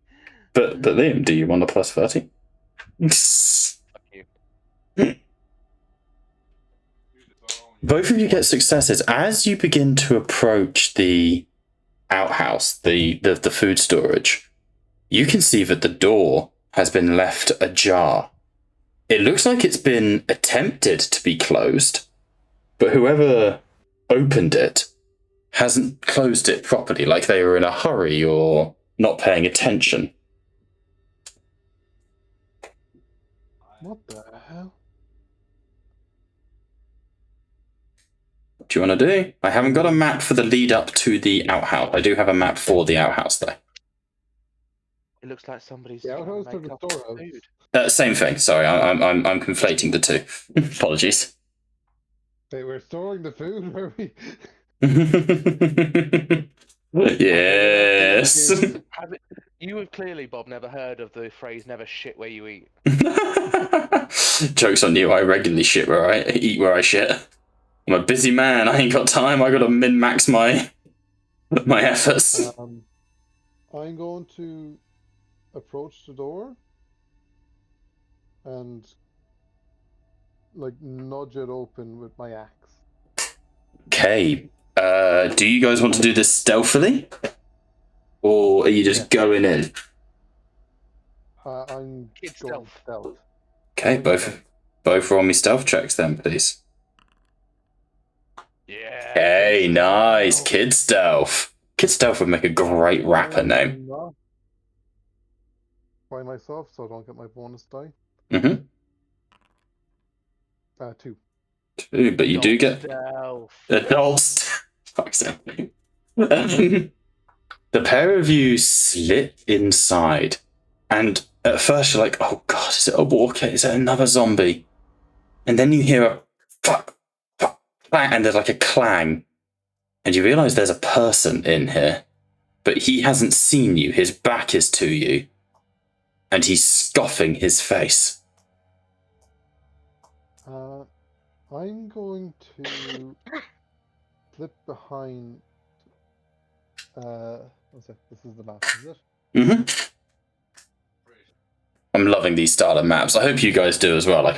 But Liam, do you want a plus 30? Fuck you. Both of you get successes. As you begin to approach the outhouse, the food storage, you can see that the door has been left ajar. It looks like it's been attempted to be closed, but whoever opened it hasn't closed it properly, like they were in a hurry or not paying attention. What the hell? What do you want to do? I haven't got a map for the lead up to the outhouse. I do have a map for the outhouse, though. It looks like somebody's The trying to outhouse or make the up storehouse? food. Same thing. Sorry, I'm conflating the two. Apologies. Wait, we're storing the food, were we? Yes. You have clearly, Bob, never heard of the phrase "never shit where you eat." Joke's on you. I regularly shit where I eat where I shit. I'm a busy man. I ain't got time. I gotta min-max my efforts. I'm going to approach the door and like nudge it open with my axe. Okay. Do you guys want to do this stealthily? Or are you just going in? I'm Kid going stealth. stealth. Okay, both roll me stealth checks then, please. Yeah. Hey, nice. Kid stealth. Kid stealth would make a great rapper name. I'm not by myself, so I don't get my bonus die. Mm-hmm. 2. Two, but you do get Stealth. adults. Fuck's sake. The pair of you slip inside, and at first you're like, "Oh God, is it a walker? Is it another zombie?" And then you hear a fuck, bang, and there's like a clang, and you realise there's a person in here, but he hasn't seen you. His back is to you, and he's scoffing his face. I'm going to slip behind. What's it? This is the map, is it? Mm-hmm. I'm loving these style of maps. I hope you guys do as well. Like,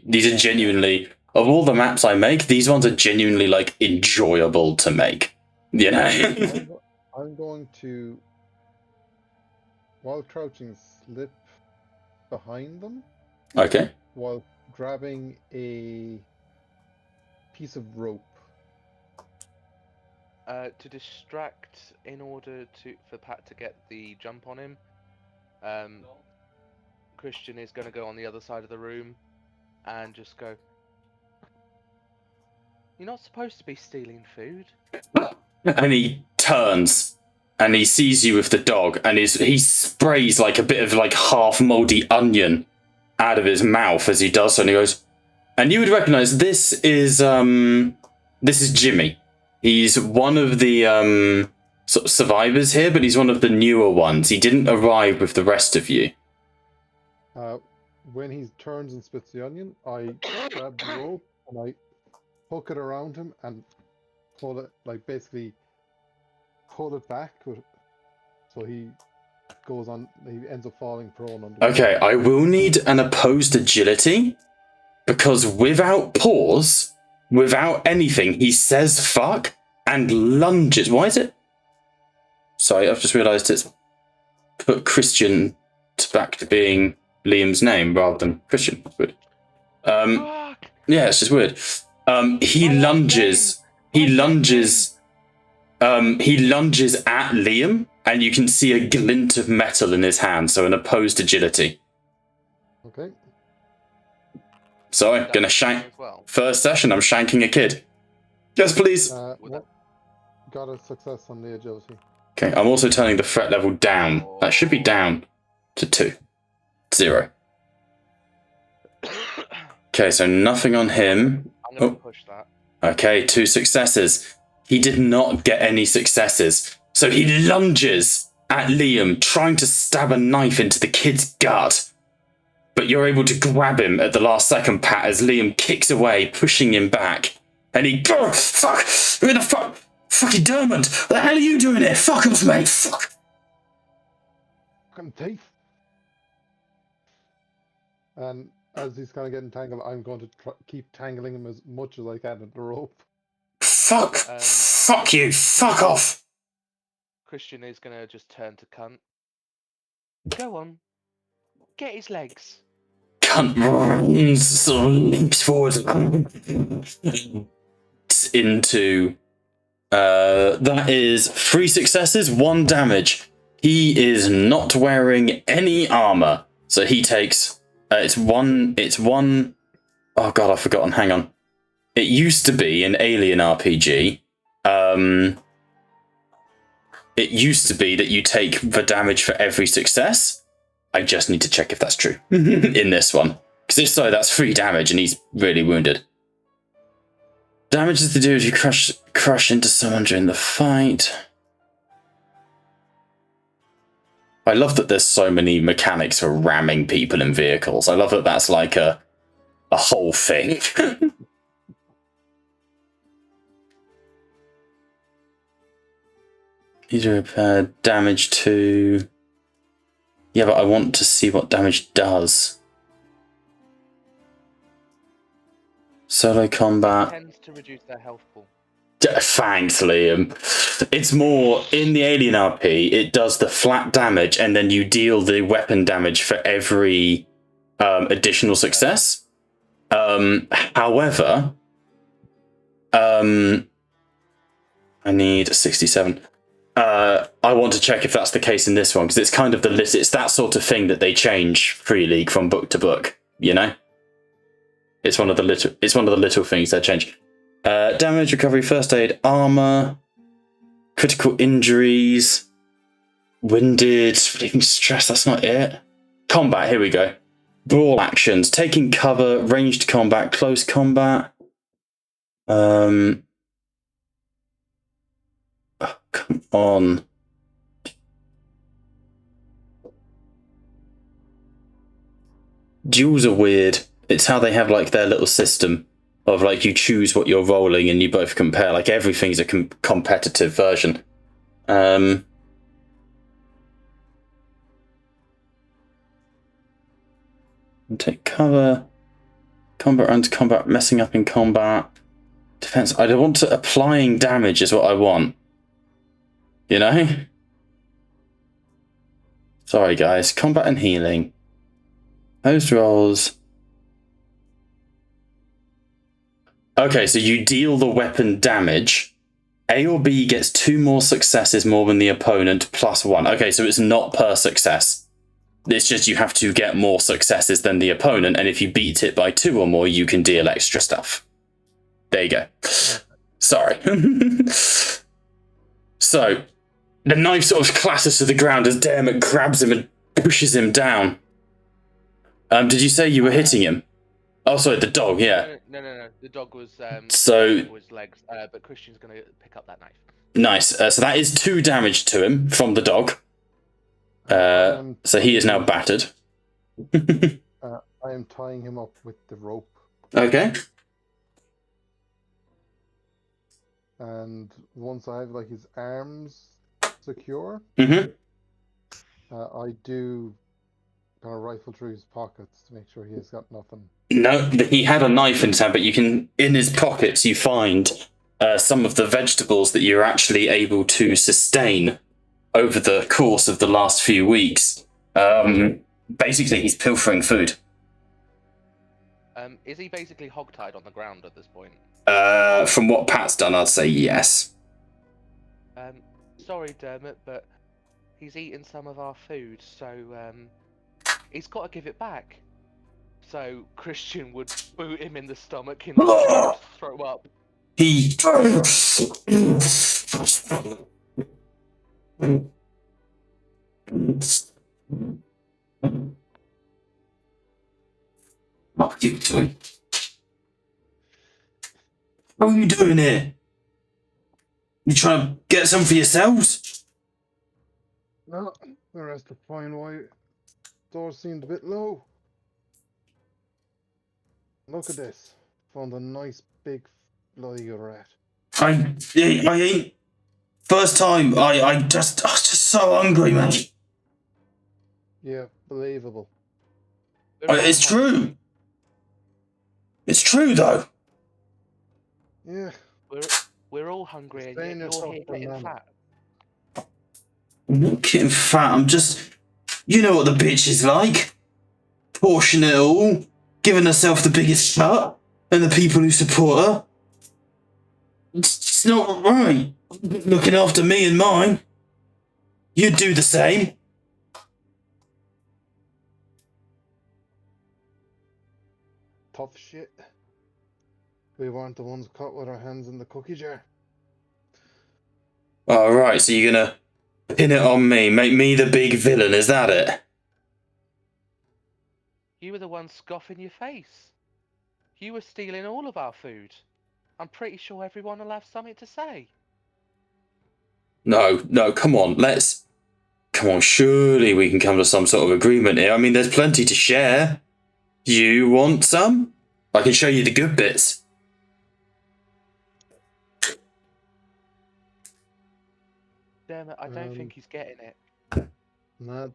these are genuinely, of all the maps I make, these ones are genuinely, like, enjoyable to make. You know? I'm going to, while crouching, slip behind them. Okay. While grabbing a piece of rope. To distract in order for Pat to get the jump on him. Christian is going to go on the other side of the room and just go, "You're not supposed to be stealing food." And he turns and he sees you with the dog, and he sprays like a bit of like half moldy onion out of his mouth as he does so, and he goes, and you would recognize this is Jimmy. He's one of the sort of survivors here, but he's one of the newer ones. He didn't arrive with the rest of you. When he turns and spits the onion, I grab the rope and I hook it around him and pull it, like basically pull it back, so he goes on. He ends up falling prone on the Okay, I will need an opposed agility, because without pause, without anything, he says fuck and lunges. Why is it? Sorry, I've just realised it's put Christian back to being Liam's name rather than Christian. Weird. Fuck! Yeah, it's just weird. He lunges at Liam, and you can see a glint of metal in his hand, so an opposed agility. Okay. Sorry, gonna shank. As well. First session, I'm shanking a kid. Yes, please. Got a success on the agility. Okay, I'm also turning the threat level down. That should be down to 2. 0. Okay, so nothing on him. I'm going to push that. Okay, 2 successes. He did not get any successes. So he lunges at Liam, trying to stab a knife into the kid's gut. But you're able to grab him at the last second, Pat, as Liam kicks away, pushing him back. And he... Oh, fuck! Who the fuck? Fucking Dermot! What the hell are you doing here? Fuck off, mate! Fuck! Fucking teeth! And as he's kind of getting tangled, I'm going to keep tangling him as much as I can at the rope. Fuck! Fuck you! Fuck off! Christian is going to just turn to Cunt. Go on. Get his legs. Cunt runs, sort of leaps forward into... that is 3 successes, 1 damage. He is not wearing any armor, so he takes... It's one... Oh god, I've forgotten, hang on. It used to be an Alien RPG. It used to be that you take the damage for every success. I just need to check if that's true in this one. Because if so, that's 3 damage and he's really wounded. Damage is to do if you crush into someone during the fight. I love that there's so many mechanics for ramming people in vehicles. I love that that's like a whole thing. These are repaired. Damage to... Yeah, but I want to see what damage does. Solo combat. Tends to reduce their health pool. Thanks, Liam. It's more, in the Alien RP, it does the flat damage, and then you deal the weapon damage for every additional success. However, I need 67. I want to check if that's the case in this one, because it's kind of it's that sort of thing that they change pre-league from book to book, you know? It's one of the little things they change. Damage, recovery, first aid, armor, critical injuries, winded, relieving stress, that's not it. Combat, here we go. Brawl actions, taking cover, ranged combat, close combat. Oh, come on. Duels are weird. It's how they have like their little system of like you choose what you're rolling and you both compare. Like everything's a competitive version. Take cover. Combat runs, combat, messing up in combat. Defense. I don't want to... Applying damage is what I want. You know? Sorry, guys. Combat and healing. Those rolls. Okay, so you deal the weapon damage. A or B gets 2 more successes more than the opponent plus 1. Okay, so it's not per success. It's just you have to get more successes than the opponent, and if you beat it by 2 or more, you can deal extra stuff. There you go. Sorry. So, the knife sort of clatters to the ground as Dermot grabs him and pushes him down. Did you say you were hitting him? Oh, sorry, the dog, yeah. No. The dog was his legs, but Christian's going to pick up that knife. Nice. So that is 2 damage to him from the dog. So he is now battered. I am tying him up with the rope. Okay. And once I have like his arms secure, Mm-hmm. I do kind of rifle through his pockets to make sure he has got nothing. No, he had a knife in his hand, but you can, in his pockets, you find some of the vegetables that you're actually able to sustain over the course of the last few weeks. Basically, he's pilfering food. Is he basically hogtied on the ground at this point? From what Pat's done, I'd say yes. Sorry, Dermot, but he's eaten some of our food, so he's got to give it back. So Christian would boot him in the stomach and throw up. He... What are you doing? What are you doing here? You trying to get some for yourselves? No, the rest are fine. Why? Doors seemed a bit low. Look at this. Found a nice big fly rat. I ain't. First time. I was just so hungry, man. Yeah, believable. It's true. It's true though. Yeah. We're all hungry, and Staying yet you're here yourself getting banana. fat. I'm not getting fat. I'm just. You know what the bitch is like. Portion it all, giving herself the biggest cut, and the people who support her. It's not right. Looking after me and mine. You'd do the same. Tough shit. We weren't the ones caught with our hands in the cookie jar. Alright, so you're gonna pin it on me, make me the big villain, is that it? You were the one scoffing your face. You were stealing all of our food. I'm pretty sure everyone will have something to say. No, come on, come on, surely we can come to some sort of agreement here. I mean, there's plenty to share. You want some? I can show you the good bits. Damn it, I don't think he's getting it. Nah.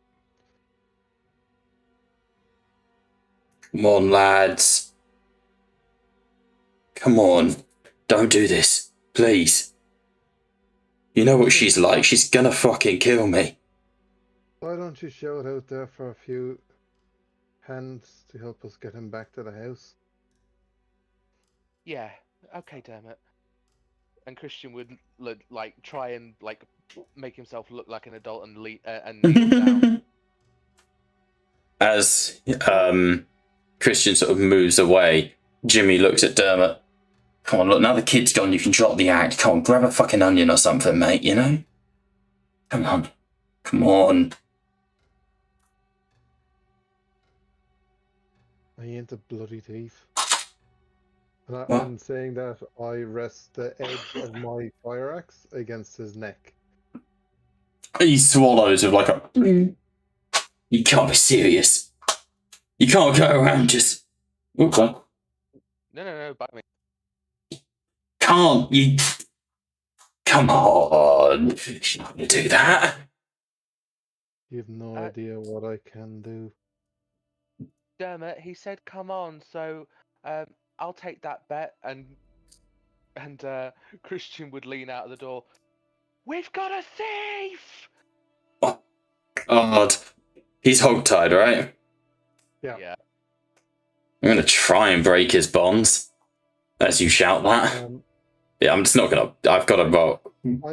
Come on, lads. Come on. Don't do this. Please. You know what she's like. She's gonna fucking kill me. Why don't you shout out there for a few hands to help us get him back to the house? Yeah, okay, damn it. And Christian would like try and like make himself look like an adult and kneel down. As Christian sort of moves away, Jimmy looks at Dermot. Come on, look, now the kid's gone, you can drop the act. Come on, grab a fucking onion or something, mate, you know? Come on. Come on. I ain't a bloody thief. And saying that, I rest the edge of my fire axe against his neck. He swallows with like a... You can't be serious. You can't go around just... Okay. No, bite me. Can't you... Come on. You're not going to do that. You have no idea what I can do. Dermot, he said come on, so I'll take that bet. And Christian would lean out of the door. We've got a thief! Oh, God. He's hogtied, right? Yeah. I'm going to try and break his bonds as you shout that. Yeah, I'm just not going to... I've got to vote.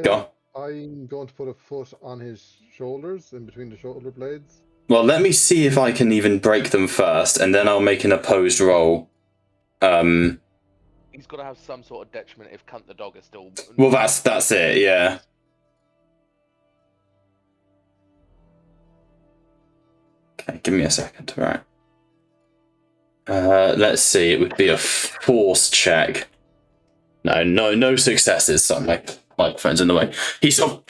Go on. I'm going to put a foot on his shoulders, in between the shoulder blades. Well, let me see if I can even break them first, and then I'll make an opposed roll. He's got to have some sort of detriment if Cunt the dog is still. Well, that's it. Yeah. Okay, give me a second. Right. Let's see. It would be a force check. No successes. So my microphone's in the way. He's so.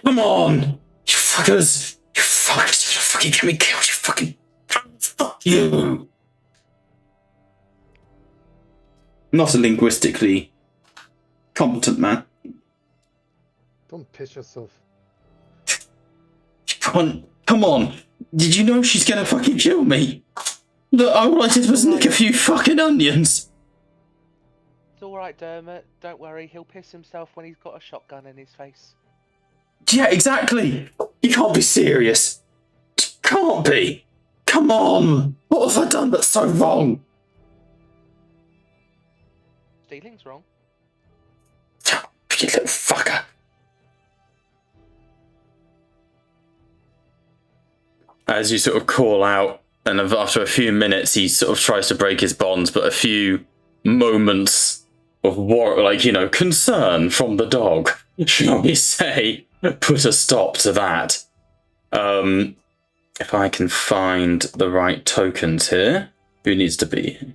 Come on, you fuckers! You fuckers! You fucking get me killed! You fucking. Fuck you! Not a linguistically competent man. Don't piss yourself. Come on! Did you know she's gonna fucking kill me? Look, all I did was nick a few fucking onions. It's all right, Dermot. Don't worry. He'll piss himself when he's got a shotgun in his face. Yeah, exactly. You can't be serious. Can't be. Come on. What have I done that's so wrong? Stealing's wrong. You little fucker. As you sort of call out, and after a few minutes, he sort of tries to break his bonds, but a few moments of concern from the dog, shall we say, put a stop to that. If I can find the right tokens here, who needs to be?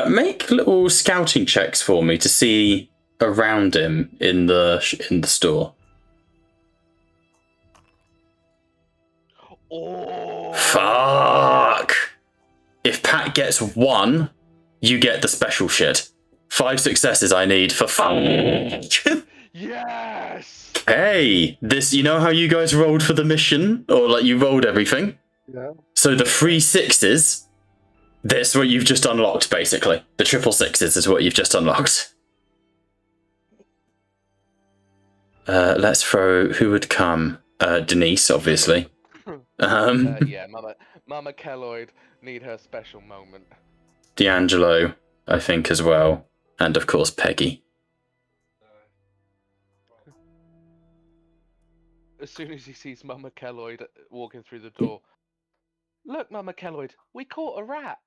Make little scouting checks for me to see around him in the store. Oh. Fuck! If Pat gets 1, you get the special shit. 5 successes I need for fuck. Yes! Hey, this, you know how you guys rolled for the mission? Or like you rolled everything? Yeah. So the 3 6s, that's what you've just unlocked, basically. The 666s is what you've just unlocked. Let's throw, who would come? Denise, obviously. Yeah, Mama Kelloyd need her special moment. D'Angelo, I think, as well. And of course, Peggy. As soon as he sees Mama Kelloyd walking through the door, look, Mama Kelloyd, we caught a rat.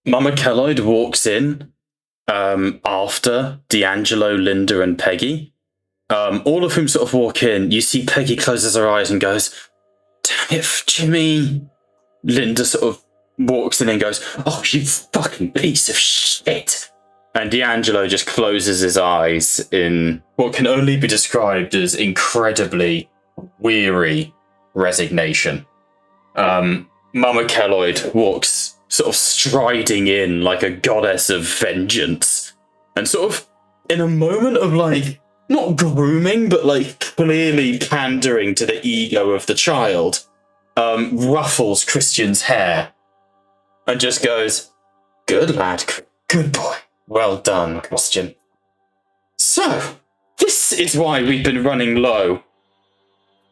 Mama Kelloyd walks in after D'Angelo, Linda, and Peggy. All of whom sort of walk in. You see Peggy closes her eyes and goes, "Damn it, Jimmy." Linda sort of walks in and goes, "Oh, you fucking piece of shit." And D'Angelo just closes his eyes in what can only be described as incredibly weary resignation. Mama Kelloyd walks sort of striding in like a goddess of vengeance. And sort of in a moment of like, not grooming, but like clearly pandering to the ego of the child, ruffles Christian's hair and just goes, "Good lad, good boy. Well done, Christian. So, this is why we've been running low.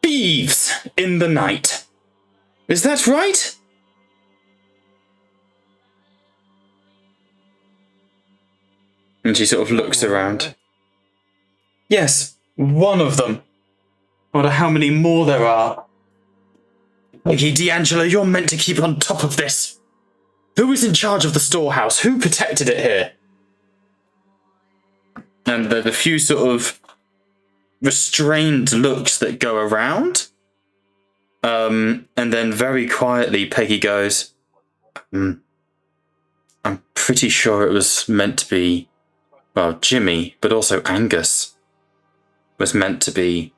Thieves in the night. Is that right?" And she sort of looks around. "Yes, one of them. I wonder how many more there are. Peggy, D'Angelo, you're meant to keep on top of this. Who is in charge of the storehouse? Who protected it here?" And there's a few sort of restrained looks that go around. And then very quietly, Peggy goes, "I'm pretty sure it was meant to be, well, Jimmy, but also Angus was meant to be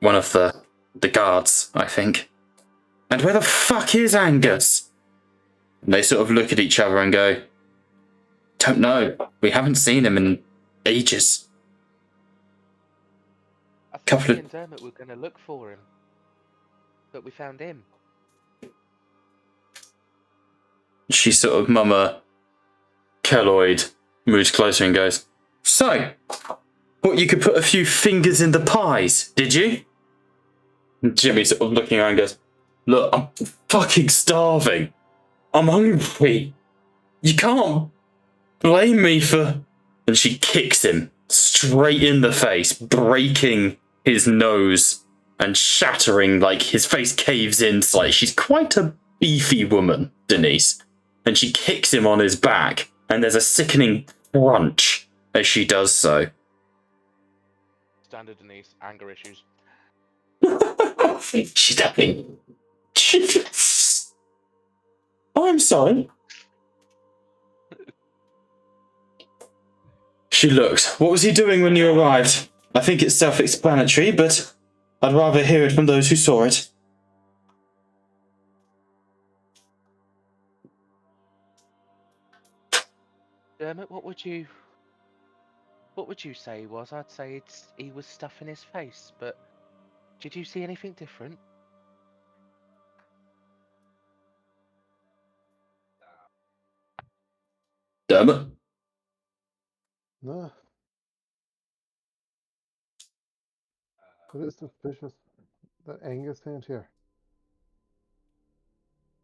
one of the guards, I think. And where the fuck is Angus?" And they sort of look at each other and go, "Don't know. We haven't seen him in ages." I thought me and Dermot were going to look for him, but we found him. She sort of, Mama Kelloyd moves closer and goes, "So, what, you could put a few fingers in the pies, did you?" And Jimmy sort of looking around and goes, "Look, I'm fucking starving. I'm hungry. You can't blame me for..." And she kicks him straight in the face, breaking his nose and shattering, like his face caves in slightly. She's quite a beefy woman, Denise, and she kicks him on his back, and there's a sickening crunch as she does so. Standard Denise, anger issues. She's having. Oh, I'm sorry. She looked. What was he doing when you arrived? I think it's self-explanatory, but I'd rather hear it from those who saw it. Dermot, what would you say he was? I'd say he was stuffing his face, but did you see anything different? Dermot? No. It is suspicious that Angus ain't here.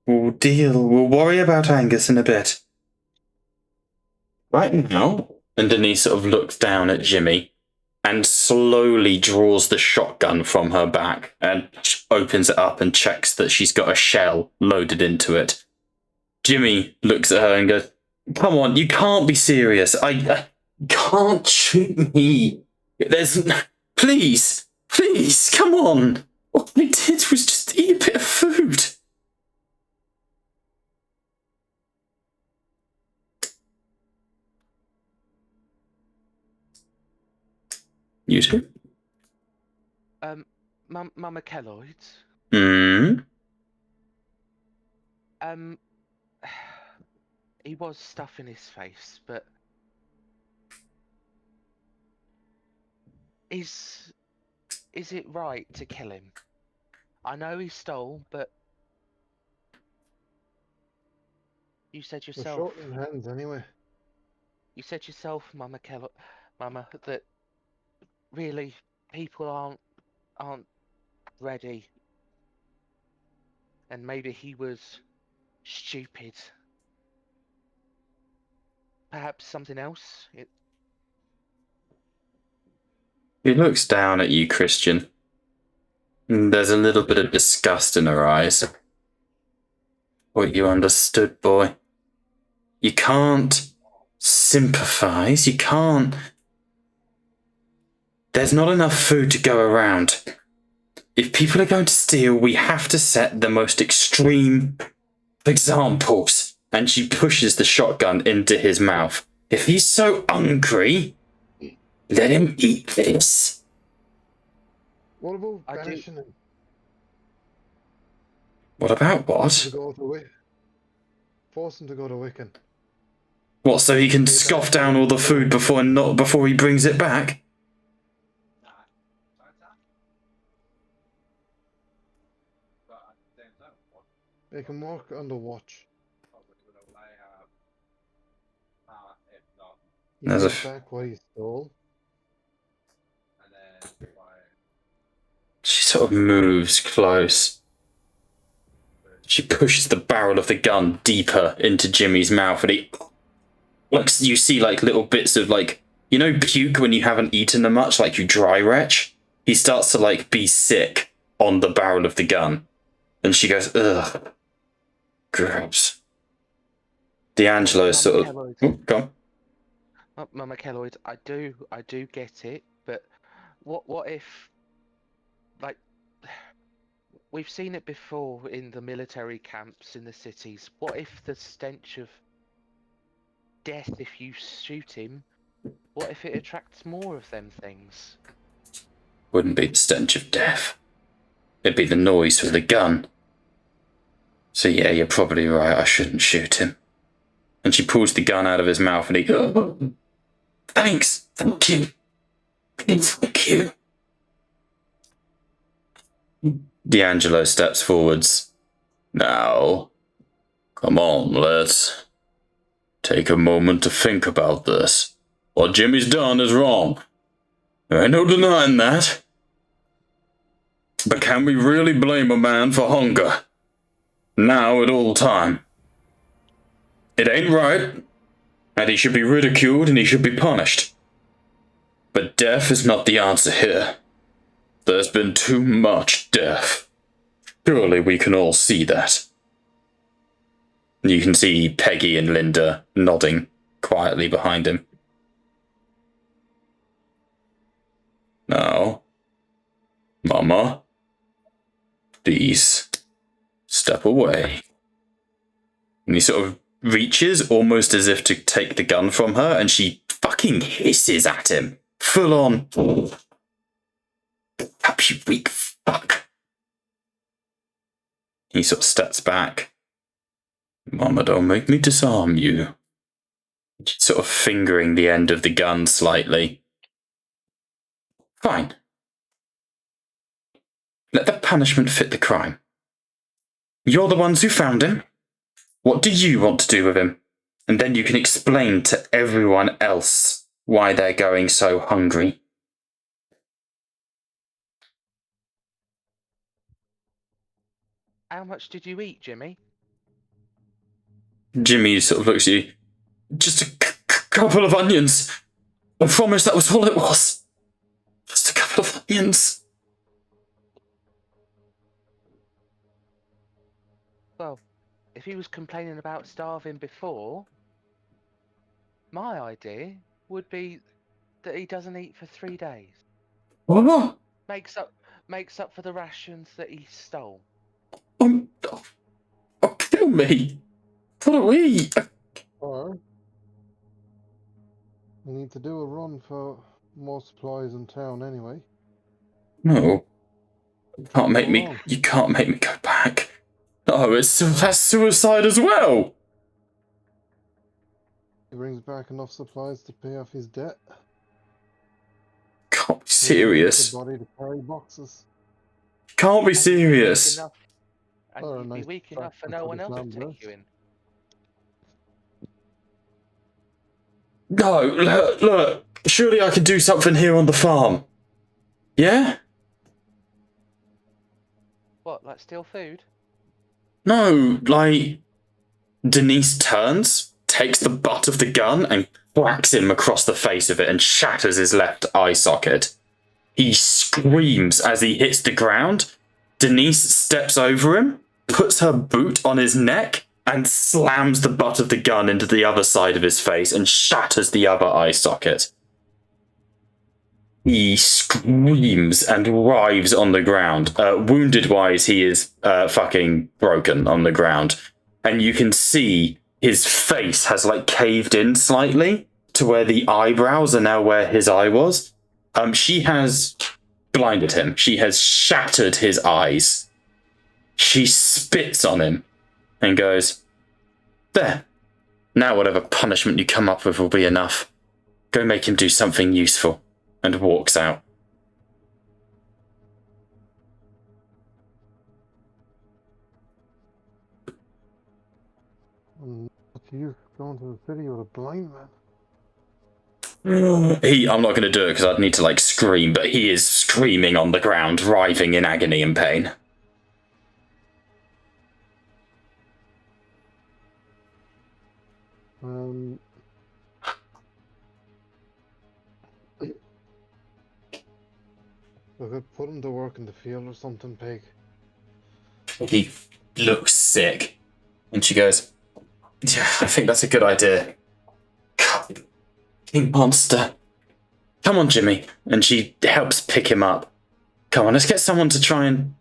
We'll deal. We'll worry about Angus in a bit. Right now, and Denise sort of looks down at Jimmy and slowly draws the shotgun from her back and opens it up and checks that she's got a shell loaded into it. Jimmy looks at her and goes, "Come on, you can't be serious. I can't shoot me. Please, come on. All I did was just eat a bit of food." You too? Mama Kelloyd. He was stuffing his face, but is it right to kill him? I know he stole, but you said We're yourself. short in hands anyway. You said yourself, Mama, that really people aren't ready, and maybe he was stupid. Perhaps something else. He looks down at you, Christian. There's a little bit of disgust in her eyes. What you understood, boy. You can't sympathize. You can't. There's not enough food to go around. If people are going to steal, we have to set the most extreme examples. And she pushes the shotgun into his mouth. If he's so hungry, let him eat this. What about banishing him? What about what? Force him to go to Wickerton. What, so he can scoff down all the food before he brings it back? They can work on the watch. There's back what he stole. She sort of moves close. She pushes the barrel of the gun deeper into Jimmy's mouth, and you see like little bits of puke when you haven't eaten them much, like you dry retch. He starts to be sick on the barrel of the gun, and she goes, "Ugh, gross." D'Angelo sort of. Oh, go on. Mama Kelloyd, I do get it, but what if, we've seen it before in the military camps in the cities. What if the stench of death, if you shoot him, what if it attracts more of them things? Wouldn't be the stench of death. It'd be the noise from the gun. So yeah, you're probably right, I shouldn't shoot him. And she pulls the gun out of his mouth and he goes, "Oh, thank you. Thank you." D'Angelo steps forwards. "Now, come on, let's take a moment to think about this. What Jimmy's done is wrong. There ain't no denying that. But can we really blame a man for hunger? Now at all time. It ain't right, and he should be ridiculed and he should be punished. But death is not the answer here. There's been too much death. Surely we can all see that. You can see Peggy and Linda nodding quietly behind him. Now, Mama, please step away. And he sort of reaches almost as if to take the gun from her, and she fucking hisses at him. Full on. Up, you weak fuck. He sort of steps back. Mama, don't make me disarm you. She's sort of fingering the end of the gun slightly. Fine. Let the punishment fit the crime. You're the ones who found him. What do you want to do with him? And then you can explain to everyone else why they're going so hungry. How much did you eat, Jimmy? Jimmy sort of looks at you. Just a couple of onions. I promise that was all it was. Just a couple of onions. Well, if he was complaining about starving before, my idea would be that he doesn't eat for 3 days. What? Makes up for the rations that he stole. Oh, kill me. What do we eat? Or we need to do a run for more supplies in town anyway. No. You can't make me go back. No, that's suicide as well. He brings back enough supplies to pay off his debt. Can't be serious. The body to carry boxes. Can't be serious. And Or a you'd be nice weak enough for no one else to take you in. No, look. Surely I can do something here on the farm. Yeah? What, like steal food? No, like... Denise turns, takes the butt of the gun, and whacks him across the face of it and shatters his left eye socket. He screams as he hits the ground. Denise steps over him, puts her boot on his neck, and slams the butt of the gun into the other side of his face and shatters the other eye socket. He screams and writhes on the ground. Wounded-wise, he is fucking broken on the ground. And you can see his face has like caved in slightly to where the eyebrows are now where his eye was. She has blinded him. She has shattered his eyes. She spits on him and goes, "There. Now whatever punishment you come up with will be enough. Go make him do something useful." And walks out. You going to the city with a blind man? I'm not going to do it because I'd need to like scream, but he is screaming on the ground, writhing in agony and pain. We could put him to work in the field or something, Peg. He looks sick. And she goes, "Yeah, I think that's a good idea. King monster. Come on, Jimmy." And she helps pick him up. Come on, let's get someone to try and...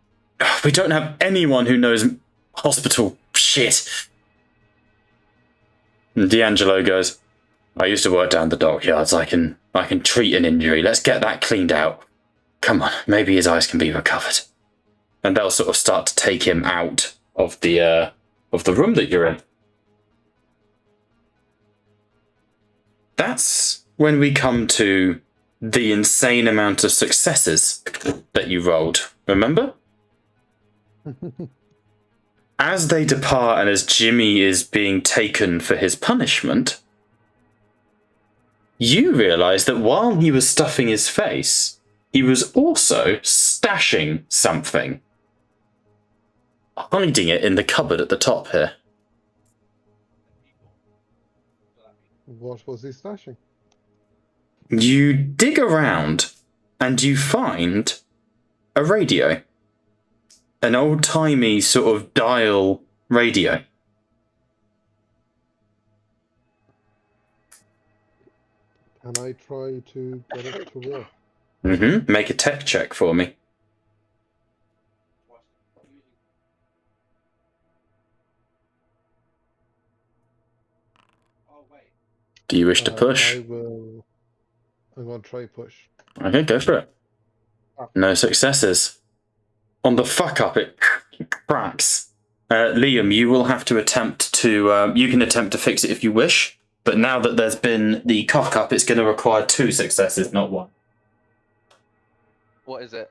We don't have anyone who knows hospital shit. And D'Angelo goes, "I used to work down the dockyards. I can treat an injury. Let's get that cleaned out. Come on, maybe his eyes can be recovered." And they'll sort of start to take him out of the room that you're in. That's when we come to the insane amount of successes that you rolled. Remember? As they depart and as Jimmy is being taken for his punishment, you realise that while he was stuffing his face, he was also stashing something. Hiding it in the cupboard at the top here. What was he stashing? You dig around and you find a radio. An old-timey sort of dial radio. Can I try to get it to work? Mm-hmm. Make a tech check for me. Do you wish to push? I'm going to try push. Okay, go for it. No successes. On the fuck up, it cracks. Liam, you will have to attempt to. You can attempt to fix it if you wish, but now that there's been the cock up, it's going to require 2 successes, not 1. What is it?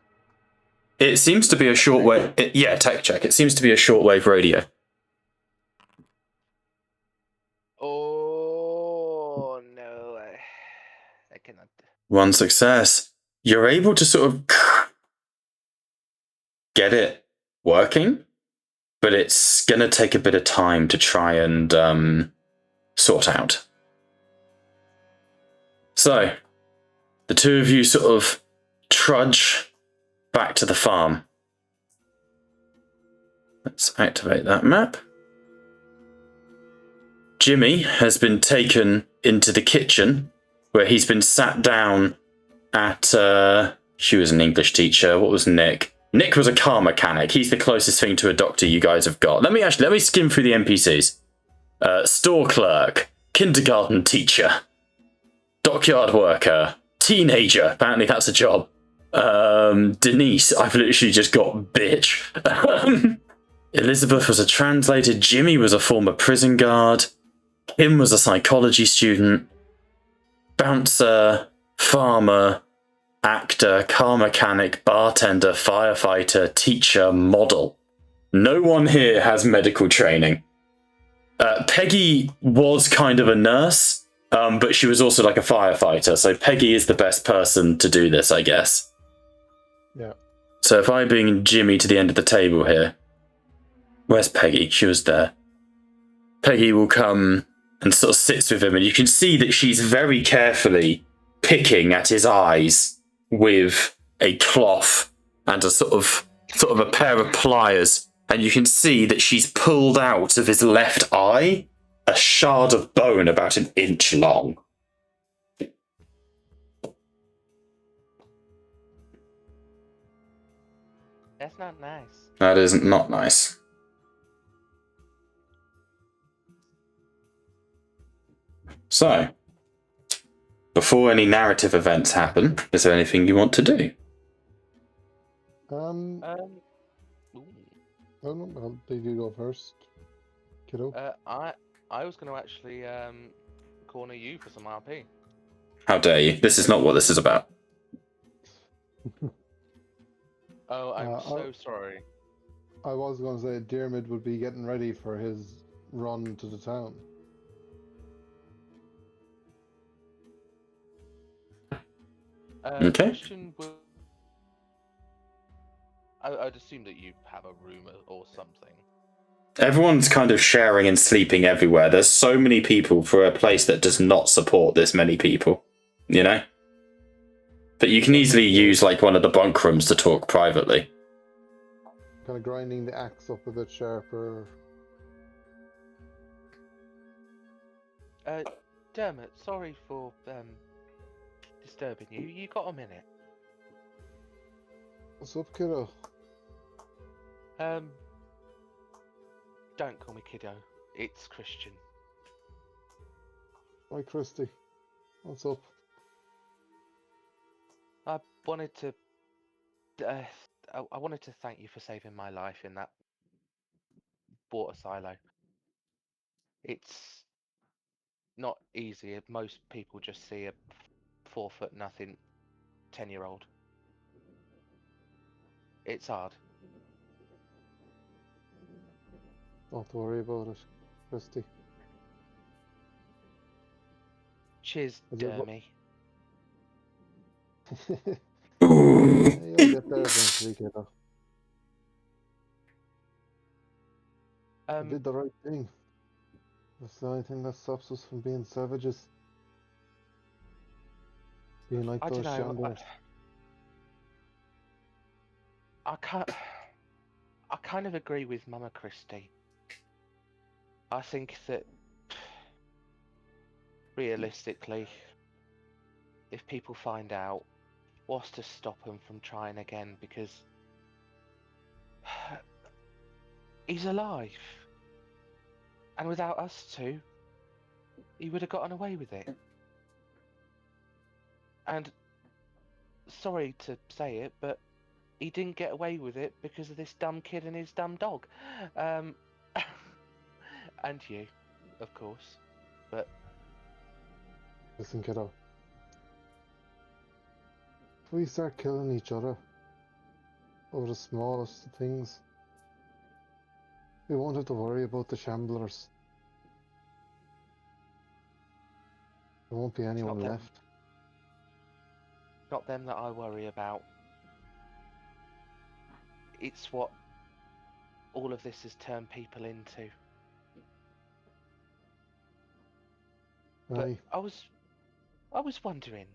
It seems to be a shortwave. Yeah, tech check. It seems to be a shortwave radio. Oh no, I cannot. 1 success. You're able to sort of get it working, but it's going to take a bit of time to try and sort out. So, the 2 of you sort of trudge back to the farm. Let's activate that map. Jimmy has been taken into the kitchen, where he's been sat down at... she was an English teacher. What was Nick? Nick was a car mechanic. He's the closest thing to a doctor you guys have got. Let me skim through the NPCs. Store clerk, kindergarten teacher, dockyard worker, teenager. Apparently that's a job. Denise, I've literally just got bitch. Elizabeth was a translator. Jimmy was a former prison guard. Kim was a psychology student. Bouncer, farmer, actor, car mechanic, bartender, firefighter, teacher, model. No one here has medical training. Peggy was kind of a nurse, but she was also like a firefighter, so Peggy is the best person to do this, I guess. Yeah. So if I bring Jimmy to the end of the table here, where's Peggy? She was there. Peggy will come and sort of sits with him, and you can see that she's very carefully picking at his eyes with a cloth and a sort of a pair of pliers, and you can see that she's pulled out of his left eye a shard of bone about 1 inch long. That's not nice. That is not nice. So, before any narrative events happen, is there anything you want to do? Ooh. I don't know. Did you go first, kiddo? I was going to actually corner you for some RP. How dare you? This is not what this is about. Oh, I'm so sorry. I was going to say Diarmid would be getting ready for his run to the town. Okay. Christian will... I'd assume that you have a room or something. Everyone's kind of sharing and sleeping everywhere. There's so many people for a place that does not support this many people, you know? But you can easily use like one of the bunk rooms to talk privately. Kind of grinding the axe up a bit sharper. Dermot, sorry for disturbing you. You got a minute? What's up, kiddo? Don't call me kiddo. It's Christian. Hi, Christy. What's up? I wanted to thank you for saving my life in that water silo. It's not easy. Most people just see a 4-foot nothing 10-year-old. It's hard. Don't worry about it, Christy. Cheers, Dermy. You'll get there eventually, kiddo. I did the right thing. That's the only thing that stops us from being savages. Being like I those don't know. Shandors. I can't. I kind of agree with Mama Christie. I think that realistically, if people find out, what's to stop them from trying again? Because he's alive, and without us two, he would have gotten away with it. And sorry to say it, but he didn't get away with it because of this dumb kid and his dumb dog. And you, of course. But Listen, kiddo. If we start killing each other over the smallest of things, we won't have to worry about the shamblers. There won't be anyone them. left. Not them that I worry about. It's what all of this has turned people into. But Aye. I was wondering,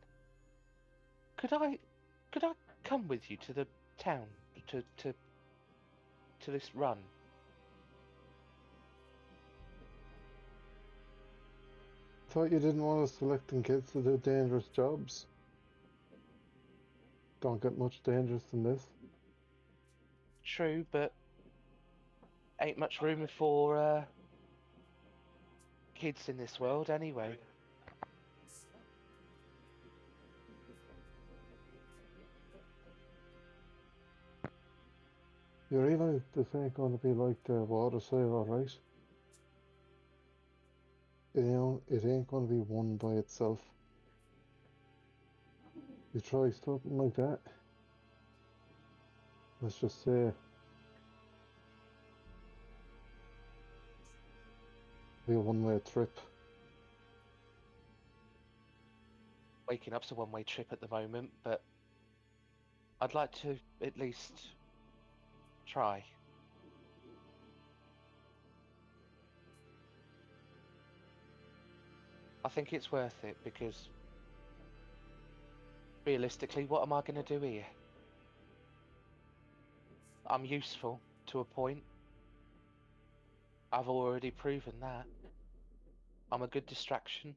could I come with you to the town to this run? Thought you didn't want us selecting kids to do dangerous jobs. Don't get much dangerous than this. True, but ain't much room for kids in this world anyway. You realise this ain't gonna be like the water sail, right? It ain't gonna be one by itself. You try something like that, let's just say, be a one-way trip. Waking up's a one-way trip at the moment, but I'd like to at least try. I think it's worth it because realistically, what am I going to do here? I'm useful to a point. I've already proven that. I'm a good distraction.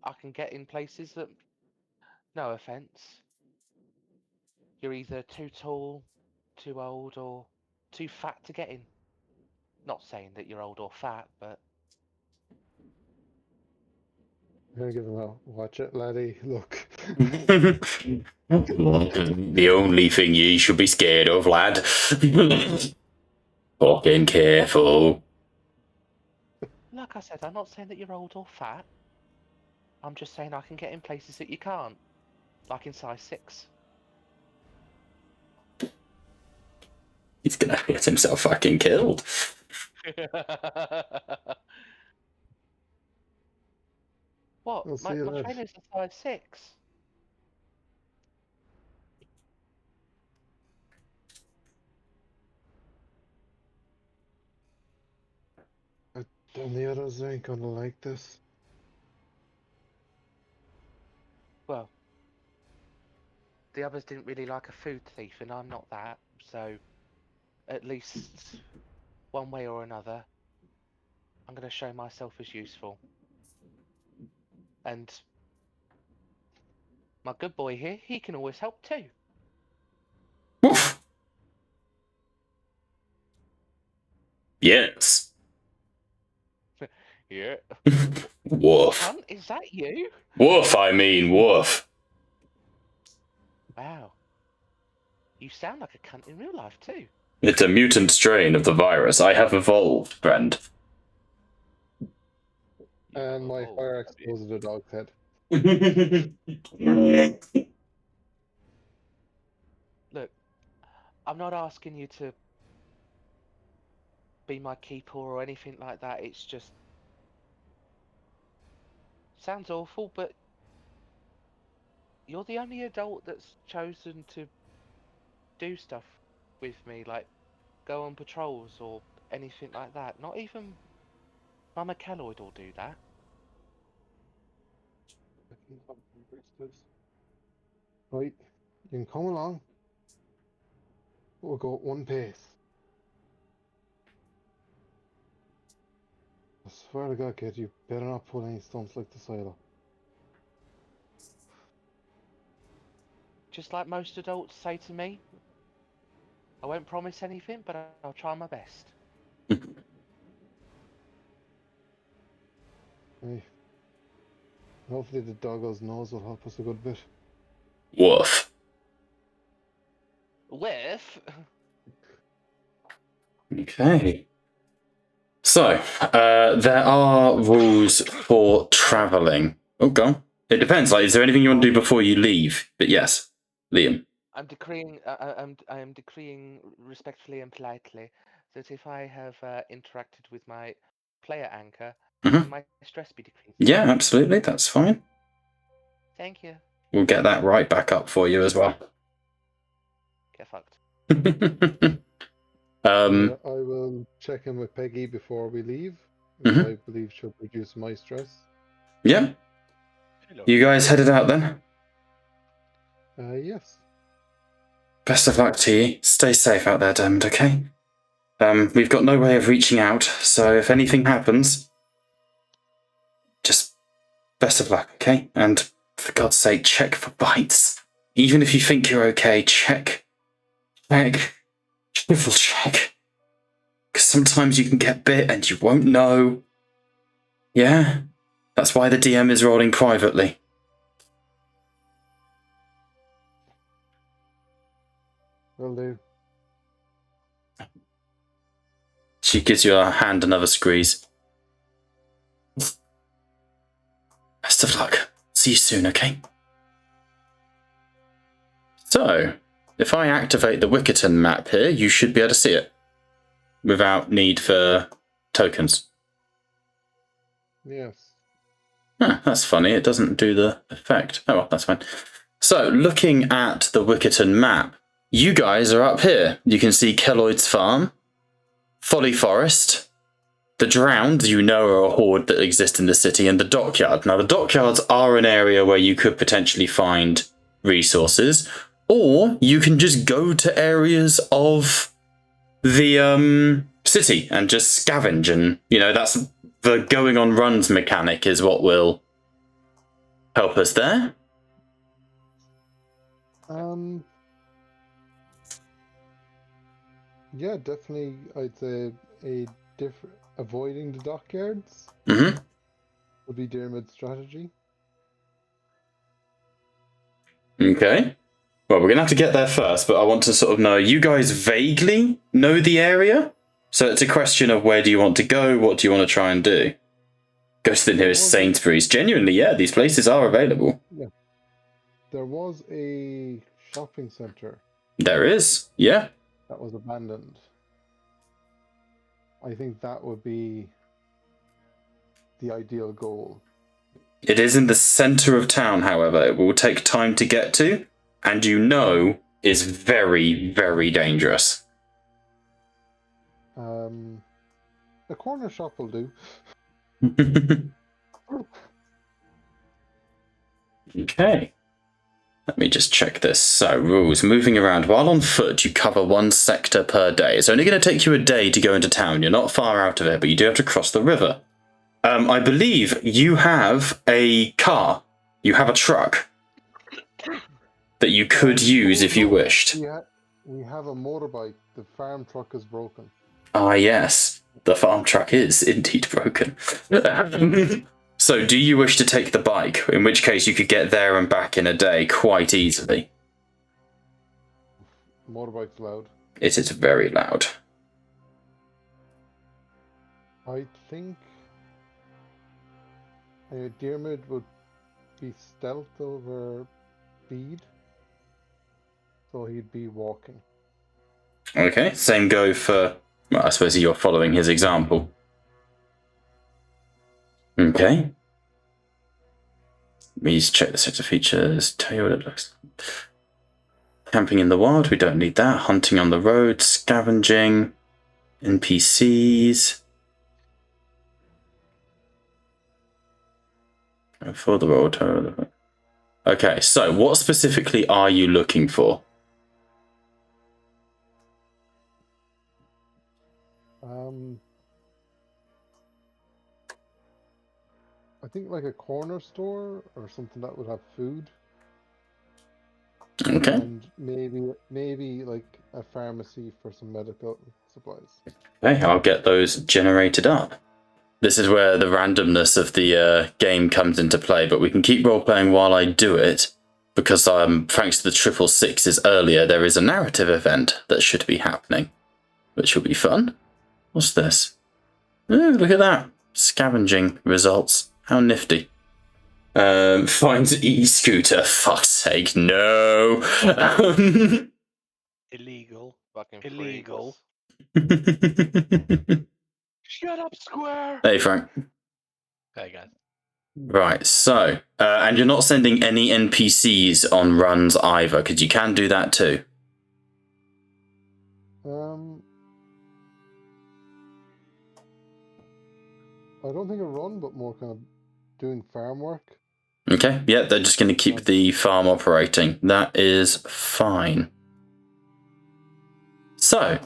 I can get in places that, no offence, you're either too tall, too old, or too fat to get in. Not saying that you're old or fat, but I'm gonna give him a watch it, laddie. Look. The only thing ye should be scared of, lad. Fucking careful. like I said, I'm not saying that you're old or fat. I'm just saying I can get in places that you can't, like in size 6. He's gonna get himself fucking killed. What? I'll see My you, lad. trainer's a size 6. And the others ain't gonna like this. Well, the others didn't really like a food thief, and I'm not that, so at least one way or another, I'm going to show myself as useful. And my good boy here, he can always help too. Woof. Yes. Yeah. Woof. Cunt, is that you? Woof, I mean woof. Wow. You sound like a cunt in real life too. It's a mutant strain of the virus. I have evolved, friend. And my fire explodes the dog's head. Look, I'm not asking you to be my keeper or anything like that. It's just... sounds awful, but you're the only adult that's chosen to do stuff with me, like go on patrols or anything like that. Not even Mama Kelloyd will do that. Right, you can come along. We'll go at one pace. I swear to God, kid, you better not pull any stunts like the silo. Just like most adults say to me, I won't promise anything, but I'll try my best. Hey. Hopefully the doggo's nose will help us a good bit. Woof. With Okay. So, there are rules for travelling. Oh, go on. It depends. Like, is there anything you want to do before you leave? But yes, Liam. I am decreeing respectfully and politely that if I have interacted with my player anchor, Mhm. can my stress be decreased? Yeah, absolutely. That's fine. Thank you. We'll get that right back up for you as well. Get fucked. I will check in with Peggy before we leave. Mhm. I believe she'll reduce my stress. Yeah. You guys headed out then? Yes. Best of luck to you. Stay safe out there, Dermot, okay? We've got no way of reaching out, so if anything happens, just best of luck, okay? And for God's sake, check for bites. Even if you think you're okay, check. Triple check. Because sometimes you can get bit and you won't know. Yeah? That's why the DM is rolling privately. Will do. She gives your hand another squeeze. Best of luck. See you soon, okay? So, if I activate the Wickerton map here, you should be able to see it without need for tokens. Yes. Huh, that's funny. It doesn't do the effect. Oh, well, that's fine. So, looking at the Wickerton map, you guys are up here. You can see Kelloyd's Farm, Folly Forest, the Drowned, you know, are a horde that exist in the city, and the Dockyard. Now, the Dockyards are an area where you could potentially find resources, or you can just go to areas of the city and just scavenge, and, you know, that's the going on runs mechanic is what will help us there. Yeah, definitely. I'd say a different avoiding the dockyards would be Dermot's strategy. Okay. Well, we're going to have to get there first, but I want to sort of know, you guys vaguely know the area? So it's a question of where do you want to go? What do you want to try and do? Go to the nearest Sainsbury's. Genuinely, yeah, these places are available. Yeah. There was a shopping centre. There is, yeah. That was abandoned. I think that would be the ideal goal. It is in the centre of town, however. It will take time to get to, and you know is very, very dangerous. A corner shop will do. Okay. Let me just check this. So, rules. Moving around. While on foot, you cover one sector per day. It's only going to take you a day to go into town. You're not far out of it, but you do have to cross the river. I believe you have a car. You have a truck that you could use if you wished. We have a motorbike. The farm truck is broken. Ah, yes. The farm truck is indeed broken. So, do you wish to take the bike? In which case, you could get there and back in a day quite easily. Motorbike's loud. It is very loud. I think Dermot would be stealth over speed, so he'd be walking. Okay, same go for... Well, I suppose you're following his example. Okay. Let me just check the set of features, tell you what it looks like. Camping in the wild, we don't need that. Hunting on the road, scavenging, NPCs. For the road. Okay, so what specifically are you looking for? I think like a corner store or something that would have food, Okay. and maybe like a pharmacy for some medical supplies. Okay, I'll get those generated up. This is where the randomness of the game comes into play, but we can keep role-playing while I do it, because thanks to the 666s earlier, there is a narrative event that should be happening, which will be fun. What's this? Ooh, look at that. Scavenging results. How nifty. Finds e-scooter. Fuck's sake, no. Illegal. Fucking Illegal. Shut up, Square! Hey, Frank. Okay, guys. Right, so, and you're not sending any NPCs on runs either, because you can do that too. I don't think a run, but more kind of doing farm work. Okay, yeah, they're just going to keep the farm operating. That is fine. So,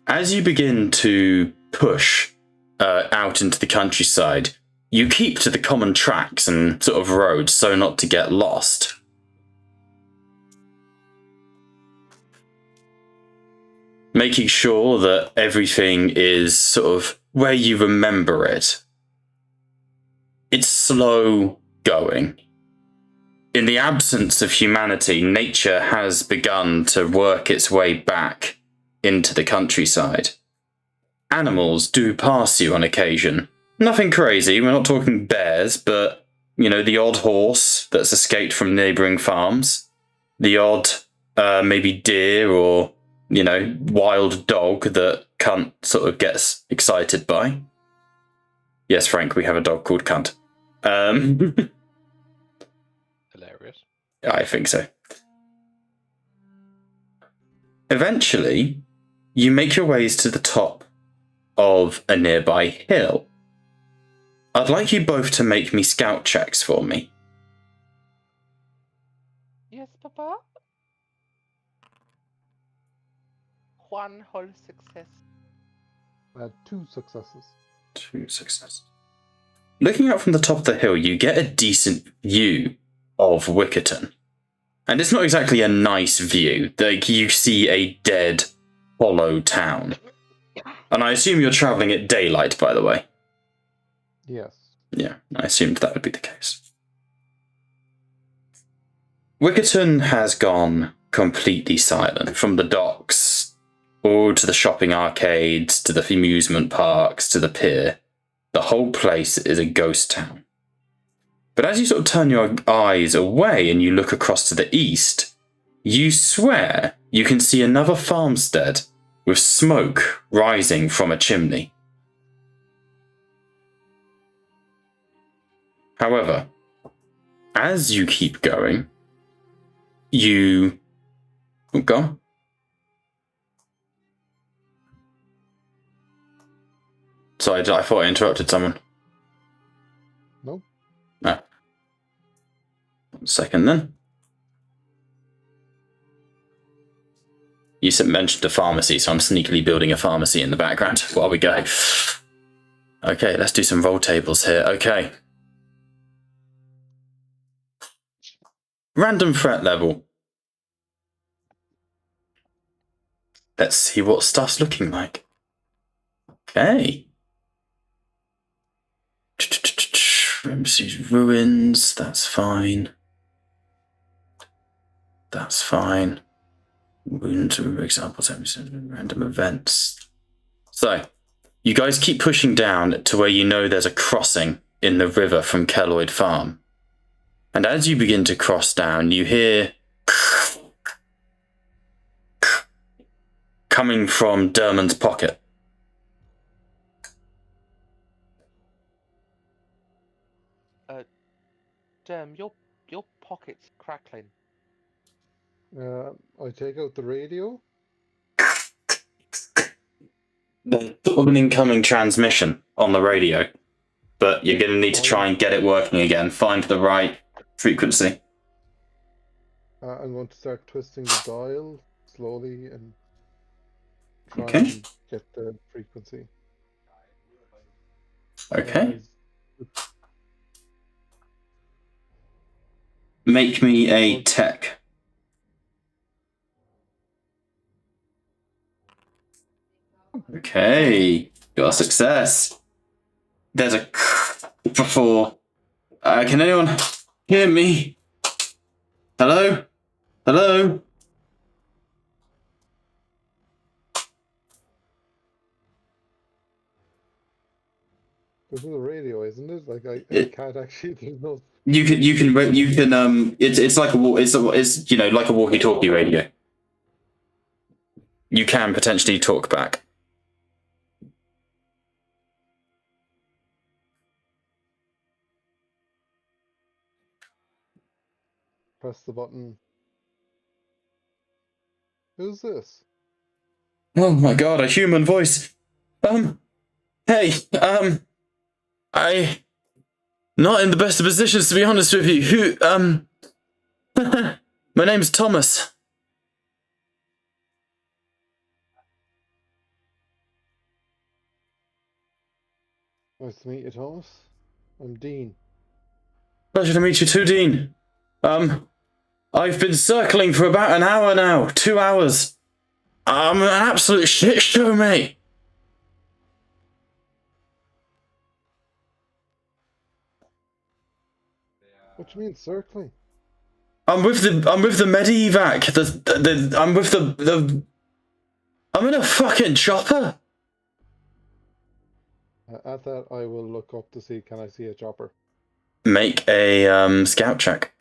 as you begin to push out into the countryside, you keep to the common tracks and sort of roads so not to get lost. Making sure that everything is sort of where you remember it. It's slow going. In the absence of humanity, nature has begun to work its way back into the countryside. Animals do pass you on occasion. Nothing crazy, we're not talking bears, but, you know, the odd horse that's escaped from neighbouring farms. The odd, maybe deer or, you know, wild dog that Cunt sort of gets excited by. Yes, Frank, we have a dog called Cunt. Hilarious. I think so. Eventually, you make your ways to the top of a nearby hill. I'd like you both to make me scout checks for me. Yes, Papa? One whole success. I had 2 successes. 2 successes. Looking up from the top of the hill, you get a decent view of Wickerton. And it's not exactly a nice view. Like, you see a dead, hollow town. And I assume you're travelling at daylight, by the way. Yes. Yeah, I assumed that would be the case. Wickerton has gone completely silent, from the docks, all to the shopping arcades, to the amusement parks, to the pier. The whole place is a ghost town. But as you sort of turn your eyes away and you look across to the east, you swear you can see another farmstead with smoke rising from a chimney. However, as you keep going, you... Oh, go on. Sorry, I thought I interrupted someone. No. No. 1 second then. You mentioned a pharmacy, so I'm sneakily building a pharmacy in the background while we go. Okay, let's do some roll tables here. Okay. Random threat level. Let's see what stuff's looking like. Okay. Ruins, that's fine. That's fine. Wounds, examples, random events. So, you guys keep pushing down to where you know there's a crossing in the river from Kelloyd Farm. And as you begin to cross down, you hear coming from Dermon's pocket. Your pocket's crackling. I take out the radio. There's sort of an incoming transmission on the radio, but you're going to need to try and get it working again. Find the right frequency. I'm going to start twisting the dial slowly and try Okay. and get the frequency. Okay. make me a tech. Okay, got a success. There's a before. Can anyone hear me? Hello? Hello? This is a radio, isn't it? Like I can't actually. There's no. You can. It's like it's you know, like a walkie-talkie radio. You can potentially talk back. Press the button. Who's this? Oh my god, a human voice. Hey, I not in the best of positions to be honest with you. Who, my name's Thomas. Nice to meet you, Thomas. I'm Dean. Pleasure to meet you too, Dean. I've been circling for about an hour now, 2 hours. I'm an absolute shit show, mate. What do you mean circling? I'm with the medevac. I'm in a fucking chopper. At that, I will look up to see. Can I see a chopper? Make a scout check.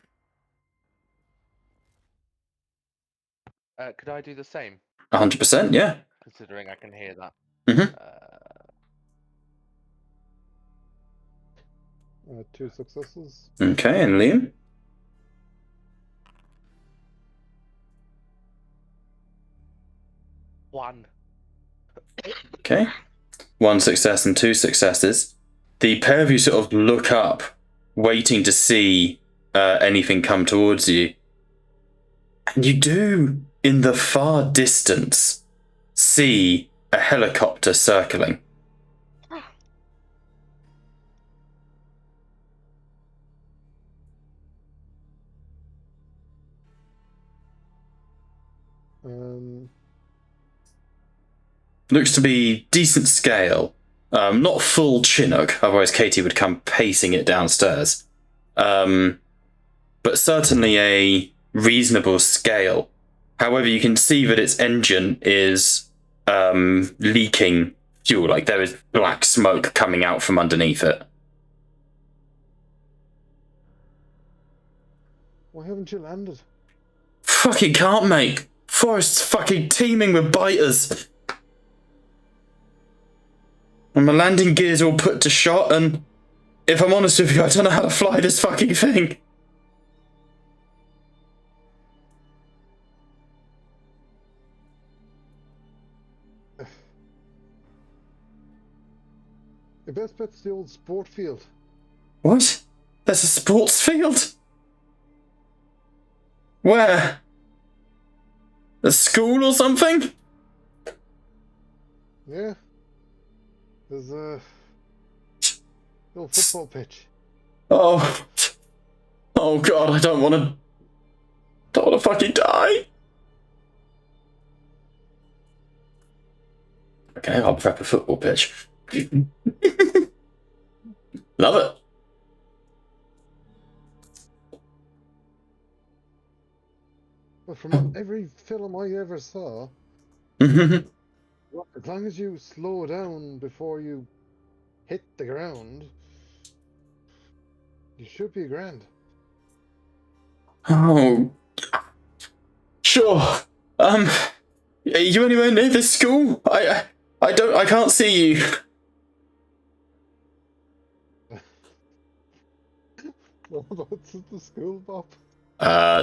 Could I do the same? 100%, yeah. Considering I can hear that. Mhm. 2 successes. Okay, and Liam? One. Okay. 1 success and 2 successes. The pair of you sort of look up, waiting to see anything come towards you. And you do, in the far distance, see a helicopter circling. Looks to be decent scale. Not full Chinook, otherwise Katie would come pacing it downstairs. But certainly a reasonable scale. However, you can see that its engine is leaking fuel, like there is black smoke coming out from underneath it. Why haven't you landed? Fucking can't, mate. Forest's fucking teeming with biters. And my landing gear's all put to shot, and if I'm honest with you, I don't know how to fly this fucking thing. Your best bet's the old sport field. What? There's a sports field? Where? A school or something? Yeah. There's a little football pitch. Oh. Oh god, I don't want to fucking die. Okay, I'll prep a football pitch. Love it. But from every film I ever saw, Mhm. as long as you slow down before you hit the ground, you should be grand. Oh. Sure. Are you anywhere near this school? I can't see you. What's the school, Bob?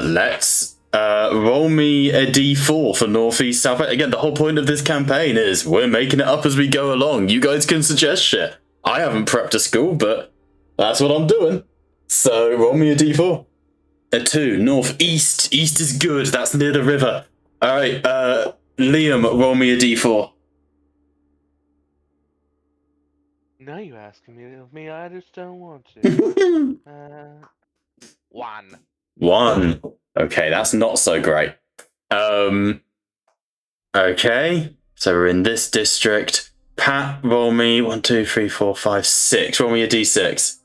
Let's roll me a d4 for Northeast South. Again, the whole point of this campaign is we're making it up as we go along. You guys can suggest shit. I haven't prepped a school, but that's what I'm doing. So roll me a d4. A 2. Northeast. East is good. That's near the river. All right. Liam, roll me a d4. Now you're asking me of me. I just don't want to. 1. 1. Okay, that's not so great. Okay, so we're in this district. Pat, roll me 1, 2, 3, 4, 5, 6. Roll me a d6.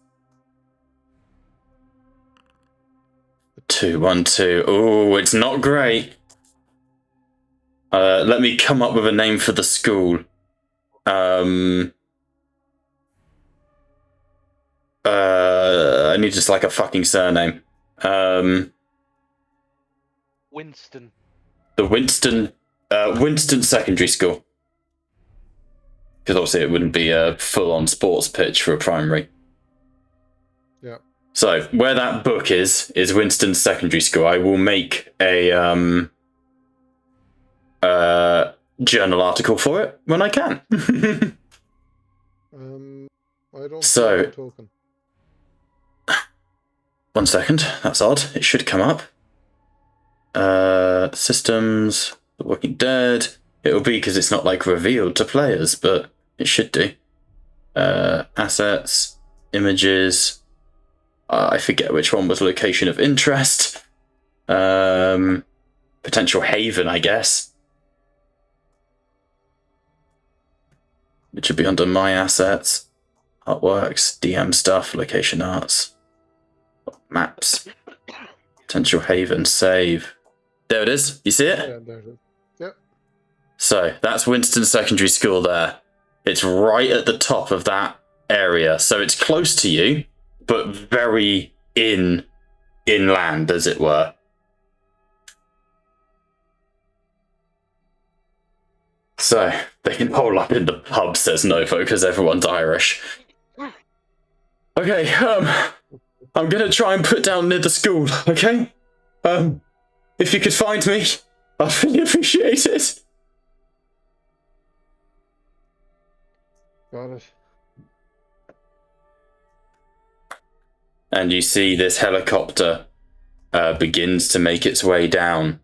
2, 1, 2. Oh, it's not great. Let me come up with a name for the school. I need just like a fucking surname. Winston. The Winston Secondary School. Because obviously it wouldn't be a full-on sports pitch for a primary. Yeah. So where that book is Winston Secondary School. I will make a journal article for it when I can. I don't So- see a token. 1 second. That's odd. It should come up. Systems, The Walking Dead. It'll be because it's not like revealed to players, but it should do. Assets, images. I forget which one was location of interest. Potential haven, I guess. It should be under my assets. Artworks, DM stuff, location arts. Maps. Potential haven, save. There it is. You see it? Yeah, there it is. Yep. So that's Winston Secondary School there. It's right at the top of that area. So it's close to you, but very inland, as it were. So they can hole up in the pub, says Novo, because everyone's Irish. Okay, I'm gonna try and put down near the school, okay? If you could find me, I'd really appreciate it. Got it. And you see this helicopter begins to make its way down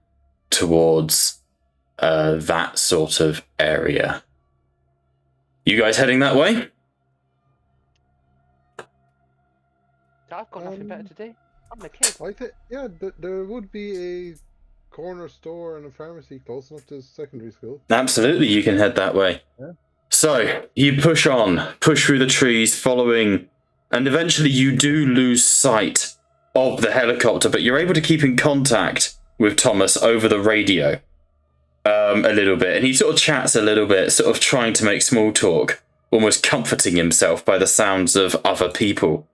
towards that sort of area. You guys heading that way? I've got nothing better to do. I'm a kid. I think, yeah, there would be a corner store and a pharmacy close enough to secondary school. Absolutely, you can head that way. Yeah. So you push through the trees, following, and eventually you do lose sight of the helicopter, but you're able to keep in contact with Thomas over the radio a little bit, and he sort of chats a little bit, sort of trying to make small talk, almost comforting himself by the sounds of other people.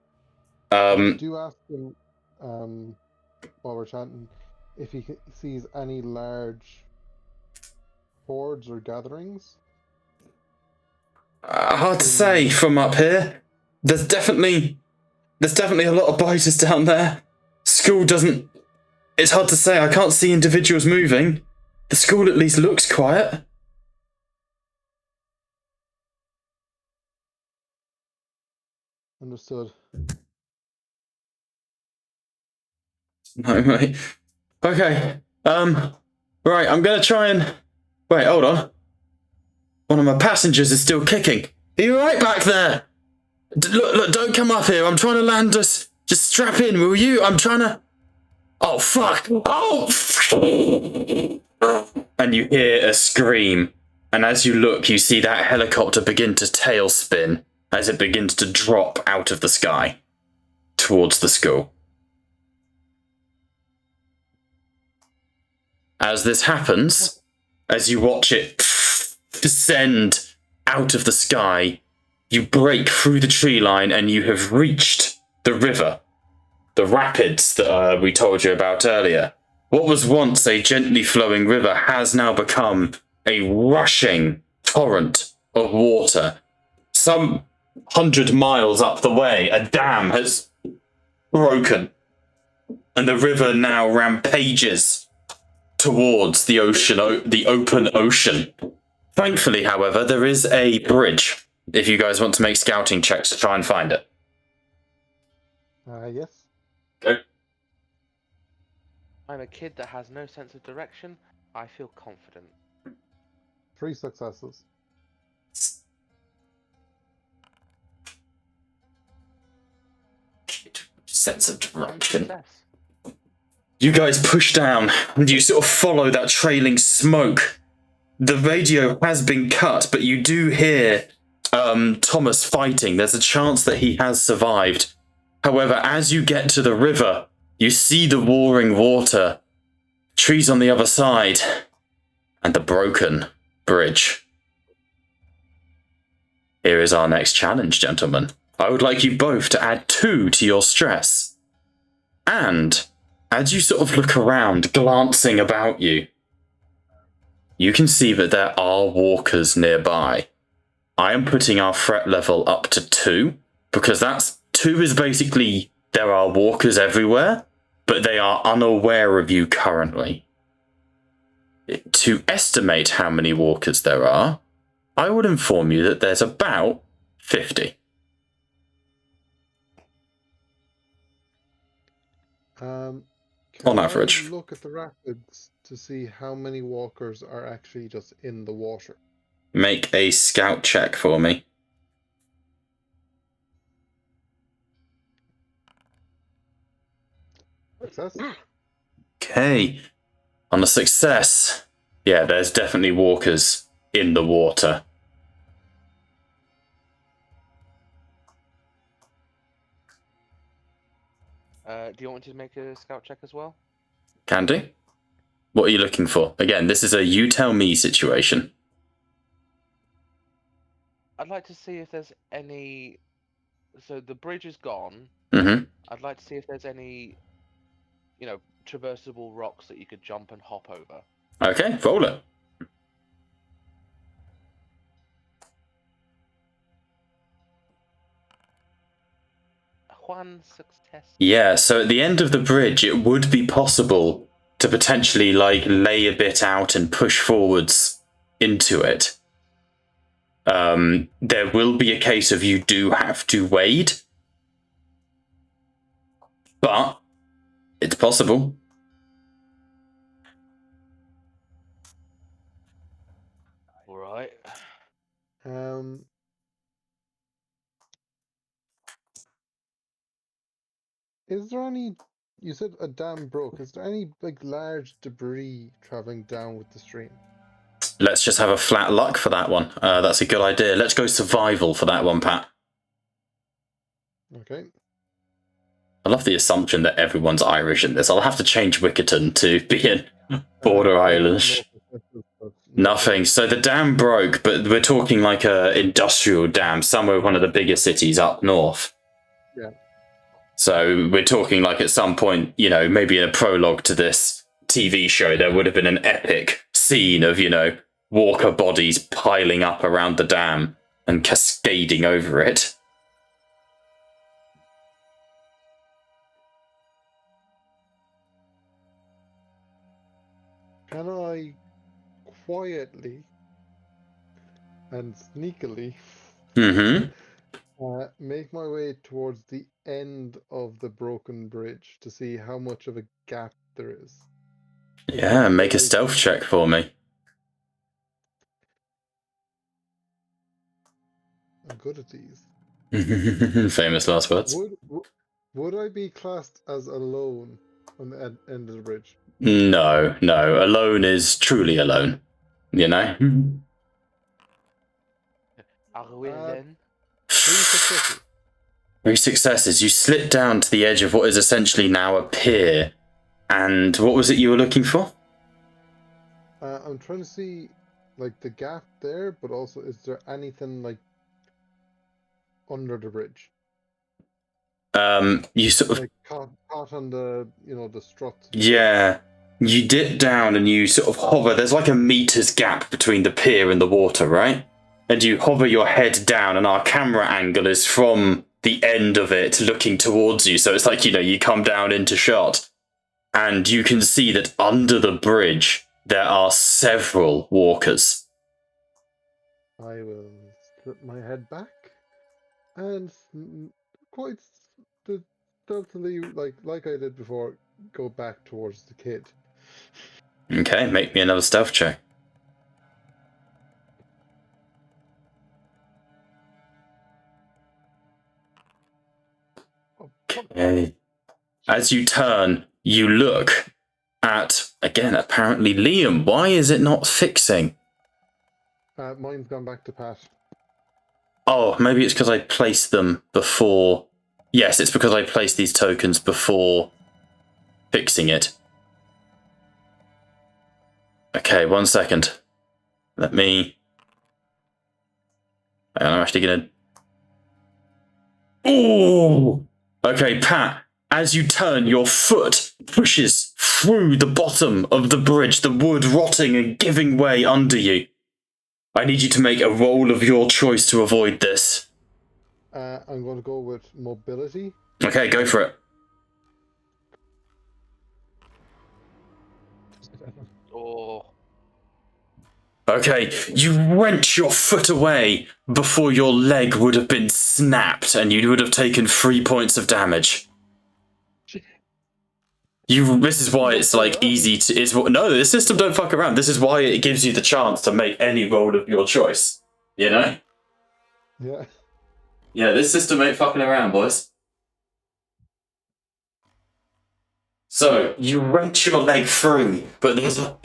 Do ask him, while we're chatting, if he sees any large hordes or gatherings. Hard to say from up here. There's definitely a lot of biters down there. School doesn't... It's hard to say. I can't see individuals moving. The school at least looks quiet. Understood. No, mate. Okay. Right, I'm gonna try and... Wait, hold on. One of my passengers is still kicking. Are you alright back there? Look, don't come up here. I'm trying to land us. Just strap in, will you? I'm trying to... Oh, fuck. Oh! And you hear a scream. And as you look, you see that helicopter begin to tailspin as it begins to drop out of the sky towards the school. As this happens, as you watch it descend out of the sky, you break through the tree line and you have reached the river, the rapids that we told you about earlier. What was once a gently flowing river has now become a rushing torrent of water. Some 100 miles up the way, a dam has broken, and the river now rampages towards the ocean, the open ocean. Thankfully, however, there is a bridge, if you guys want to make scouting checks to try and find it. Yes. Go. I'm a kid that has no sense of direction. I feel confident. 3 successes. Sense of One direction. success. You guys push down, and you sort of follow that trailing smoke. The radio has been cut, but you do hear Thomas fighting. There's a chance that he has survived. However, as you get to the river, you see the warring water, trees on the other side, and the broken bridge. Here is our next challenge, gentlemen. I would like you both to add 2 to your stress. And as you sort of look around, glancing about you, you can see that there are walkers nearby. I am putting our threat level up to 2, because 2 is basically there are walkers everywhere, but they are unaware of you currently. To estimate how many walkers there are, I would inform you that there's about 50. Can On I average. look at the rapids to see how many walkers are actually just in the water? Make a scout check for me. Success? Okay. On a success, yeah, there's definitely walkers in the water. Do you want me to make a scout check as well? Can do. What are you looking for? Again, this is a you tell me situation. I'd like to see if there's any. So the bridge is gone. Mm-hmm. I'd like to see if there's any, traversable rocks that you could jump and hop over. Okay, roll it. One success. Yeah, so at the end of the bridge, it would be possible to potentially lay a bit out and push forwards into it. There will be a case of you do have to wade, but it's possible. All right. Is there any? You said a dam broke. Is there any large debris traveling down with the stream? Let's just have a flat luck for that one. That's a good idea. Let's go survival for that one, Pat. Okay. I love the assumption that everyone's Irish in this. I'll have to change Wickerton to be in Border Irish. Nothing. So the dam broke, but we're talking like a industrial dam somewhere in one of the bigger cities up north. Yeah. So we're talking like at some point, maybe in a prologue to this TV show, there would have been an epic scene of, walker bodies piling up around the dam and cascading over it. Can I quietly and sneakily make my way towards the end of the broken bridge to see how much of a gap there is? Yeah, make a stealth check for me. I'm good at these. Famous last words. Would I be classed as alone on the end of the bridge? No. Alone is truly alone. Are we then? 3 successes. 3 successes. You slip down to the edge of what is essentially now a pier. And what was it you were looking for? I'm trying to see the gap there, but also is there anything under the bridge? You sort of caught on the the struts. Yeah. You dip down and you sort of hover. There's like a meter's gap between the pier and the water, right? And you hover your head down, and our camera angle is from the end of it looking towards you. So it's like, you come down into shot. And you can see that under the bridge, there are several walkers. I will slip my head back and quite stealthily, like I did before, go back towards the kid. Okay, make me another stealth check. Okay. As you turn, you look, at, again, apparently Liam. Why is it not fixing? Mine's gone back to Pat. Oh, maybe it's because I placed them before. Yes, it's because I placed these tokens before fixing it. Okay, 1 second. Let me... I'm actually going to... Ooh! Okay, Pat, as you turn, your foot pushes through the bottom of the bridge, the wood rotting and giving way under you. I need you to make a roll of your choice to avoid this. I'm going to go with mobility. Okay, go for it. Oh, Okay, you wrench your foot away before your leg would have been snapped and you would have taken 3 points of damage. This is why it's like easy to. No, the system don't fuck around. This is why it gives you the chance to make any roll of your choice. You know? Yeah. Yeah, this system ain't fucking around, boys. So, you wrench your leg through, but there's a...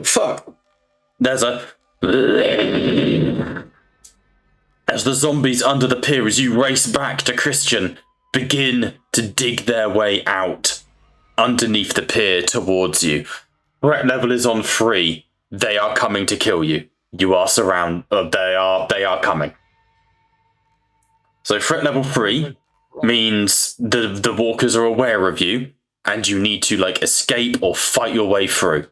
Fuck. There's a... As the zombies under the pier, as you race back to Christian, begin to dig their way out underneath the pier towards you. Threat level is on 3. They are coming to kill you. You are surrounded. They are coming. So threat level 3 means the walkers are aware of you, and you need to like escape or fight your way through.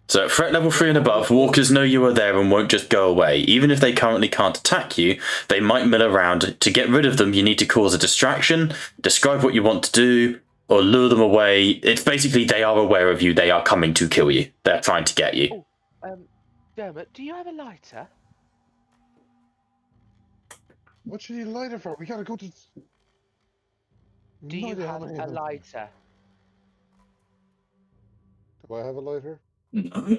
So at threat level 3 and above, walkers know you are there and won't just go away. Even if they currently can't attack you, they might mill around. To get rid of them, you need to cause a distraction, describe what you want to do, or lure them away. It's basically they are aware of you. They are coming to kill you. They're trying to get you. oh, Dermot, do you have a lighter? What should you light it for? We gotta go to... Do you have a lighter? Do I have a lighter? No.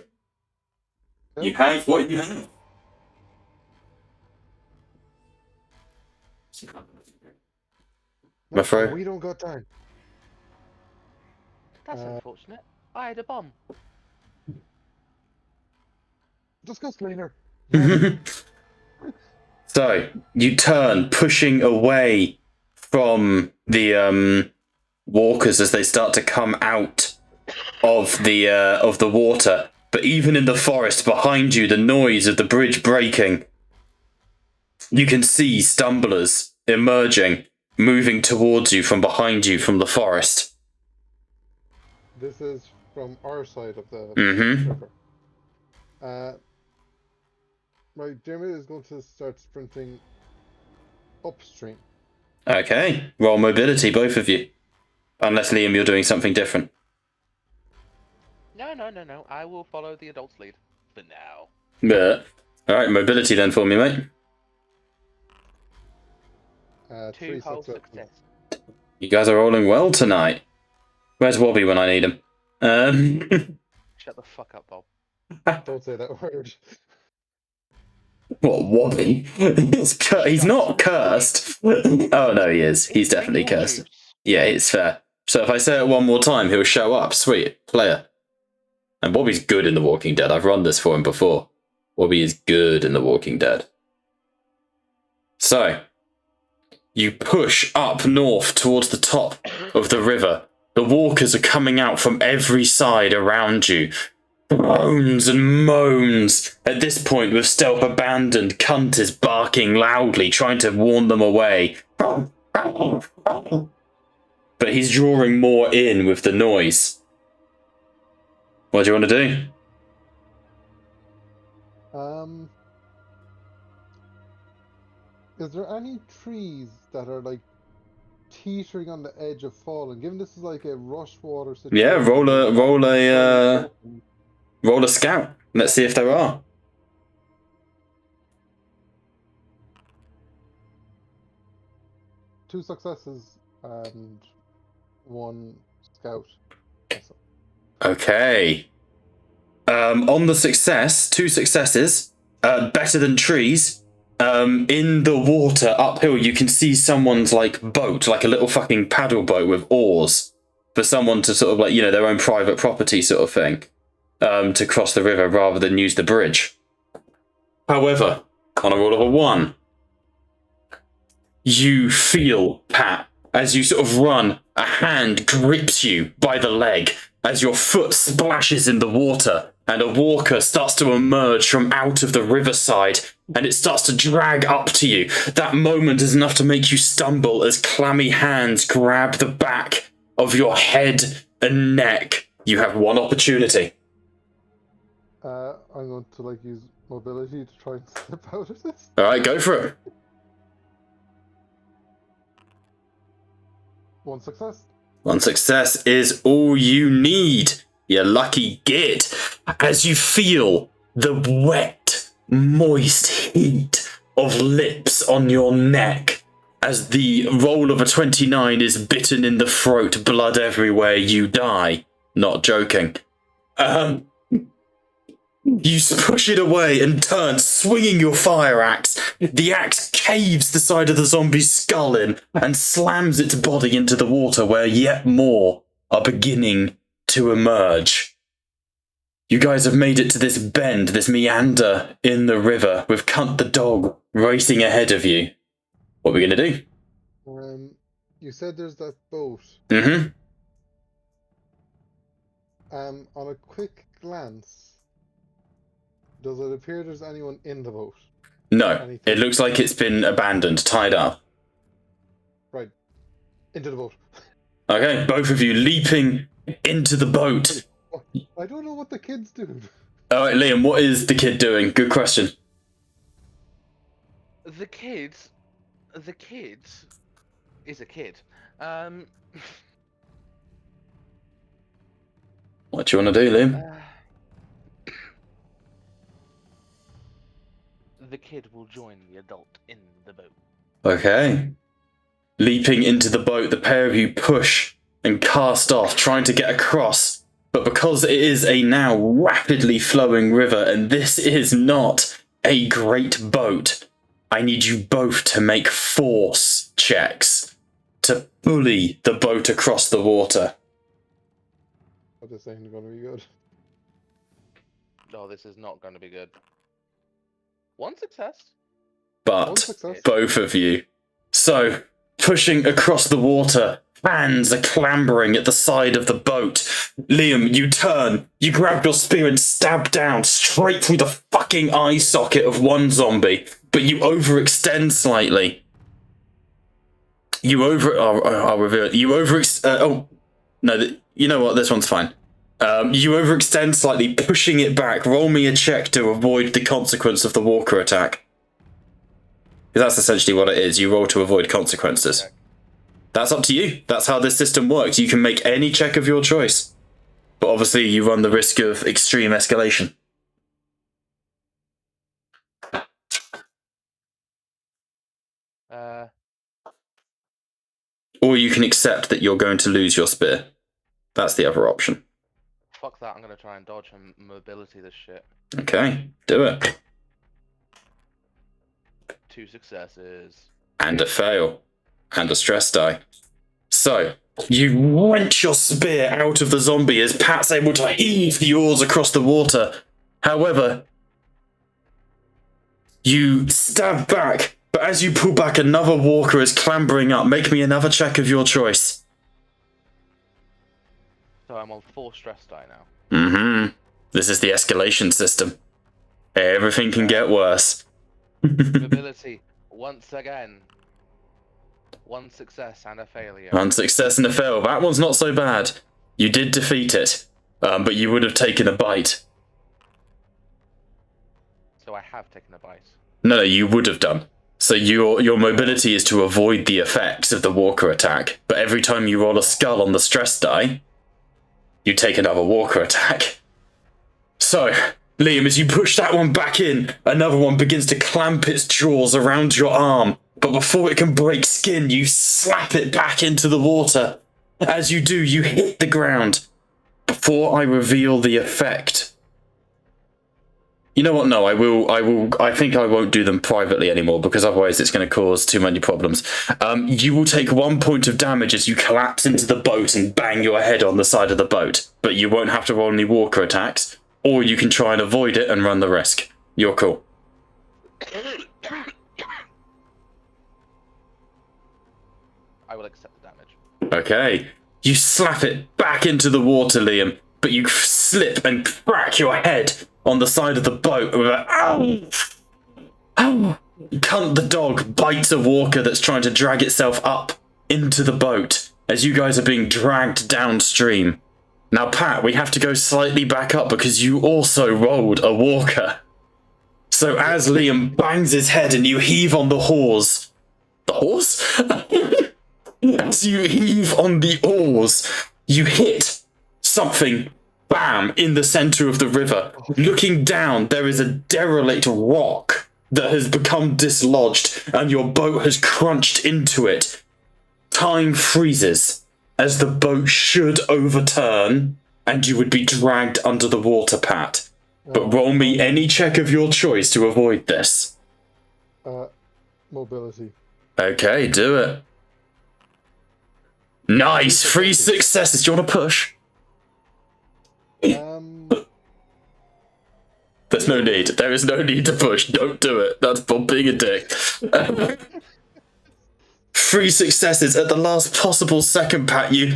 You have what you have. No, afraid. we don't got time. That's unfortunate. I had a bomb. Discuss later. So, you turn, pushing away from the walkers as they start to come out of the water. But even in the forest behind you, the noise of the bridge breaking, you can see stumblers emerging, moving towards you from behind you from the forest. This is from our side of the Mm-hmm. river. Right, Dermot is going to start sprinting upstream. Okay, roll mobility, both of you. Unless, Liam, you're doing something different. No. I will follow the adult's lead for now. Yeah. Alright, mobility then for me, mate. 3 Two-hole successes. success. You guys are rolling well tonight. Where's Wobby when I need him? Shut the fuck up, Bob. Don't say that word. What, Wobby? He's not cursed. Oh, no, he is. He's definitely cursed. Yeah, it's fair. So if I say it one more time, he'll show up. Sweet. Player. And Wobby's good in The Walking Dead. I've run this for him before. Wobby is good in The Walking Dead. So, you push up north towards the top of the river. The walkers are coming out from every side around you. Groans and moans. At this point, with stealth abandoned, Cunt is barking loudly, trying to warn them away. But he's drawing more in with the noise. What do you want to do? Is there any trees that are like teetering on the edge of falling? Given this is like a rush water situation. Yeah, roll a scout. Let's see if there are. Two successes and 1 scout. Awesome. Okay. On the success, 2 successes, better than trees. In the water uphill, you can see someone's like boat, like a little fucking paddle boat with oars for someone to sort of like, their own private property sort of thing, to cross the river rather than use the bridge. However, on a roll of a 1, you feel, Pat, as you sort of run, a hand grips you by the leg as your foot splashes in the water and a walker starts to emerge from out of the riverside and it starts to drag up to you. That moment is enough to make you stumble as clammy hands grab the back of your head and neck. You have one opportunity. I'm going to use mobility to try and slip out of this. All right, go for it. 1 success. 1 success is all you need, you lucky git, as you feel the wet, moist heat of lips on your neck as the roll of a 29 is bitten in the throat, blood everywhere, you die. Not joking. You push it away and turn, swinging your fire axe. The axe caves the side of the zombie's skull in and slams its body into the water where yet more are beginning to emerge. You guys have made it to this bend, this meander in the river with Cunt the dog racing ahead of you. What are we going to do? You said there's that boat. Mm-hmm. On a quick glance, does it appear there's anyone in the boat? No, Anything? it looks like it's been abandoned, tied up. Right. Into the boat. Okay, both of you leaping into the boat. I don't know what the kids do. All right, Liam, what is the kid doing? Good question. The kid is a kid. What do you want to do, Liam? The kid will join the adult in the boat. Okay. Leaping into the boat, the pair of you push and cast off, trying to get across. But because it is a now rapidly flowing river, and this is not a great boat, I need you both to make force checks to bully the boat across the water. What is saying going to be good? No, this is not going to be good. 1 success. But 1 success. both of you. So, pushing across the water, hands are clambering at the side of the boat. Liam, you turn, you grab your spear and stab down straight through the fucking eye socket of one zombie, but you overextend slightly. I'll reveal it. You you know what? This one's fine. You overextend slightly, pushing it back. Roll me a check to avoid the consequence of the walker attack. Because that's essentially what it is. You roll to avoid consequences. That's up to you. That's how this system works. You can make any check of your choice. But obviously you run the risk of extreme escalation. Or you can accept that you're going to lose your spear. That's the other option. Fuck that, I'm going to try and dodge and mobility this shit. Okay, do it. 2 successes. And a fail. And a stress die. So, you wrench your spear out of the zombie as Pat's able to heave the oars across the water. However, you stab back, but as you pull back, another walker is clambering up. Make me another check of your choice. So I'm on 4 stress die now. Mm-hmm. This is the escalation system. Everything can get worse. Mobility, once again. 1 success and a failure. 1 success and a fail. That one's not so bad. You did defeat it, but you would have taken a bite. So I have taken a bite. No, you would have done. So your mobility is to avoid the effects of the walker attack, but every time you roll a skull on the stress die, you take another walker attack. So, Liam, as you push that one back in, another one begins to clamp its jaws around your arm. But before it can break skin, you slap it back into the water. As you do, you hit the ground. Before I reveal the effect, You know what? No, I will. I think I won't do them privately anymore because otherwise it's going to cause too many problems. You will take 1 point of damage as you collapse into the boat and bang your head on the side of the boat, but you won't have to roll any walker attacks, or you can try and avoid it and run the risk. You're cool. I will accept the damage. Okay. You slap it back into the water, Liam, but you slip and crack your head on the side of the boat with a ow! Ow! Cunt the dog bites a walker that's trying to drag itself up into the boat as you guys are being dragged downstream. Now, Pat, we have to go slightly back up because you also rolled a walker. So as Liam bangs his head and you heave on the oars... The oars? As you heave on the oars, you hit something, bam, in the center of the river. Looking down, there is a derelict rock that has become dislodged, and your boat has crunched into it. Time freezes as the boat should overturn, and you would be dragged under the water, Pat. But roll me any check of your choice to avoid this. Mobility. Okay, do it. Nice! 3 successes. Do you want to push? There's no need. There is no need to push. Don't do it. That's Bob being a dick. 3 successes at the last possible second, Pat. You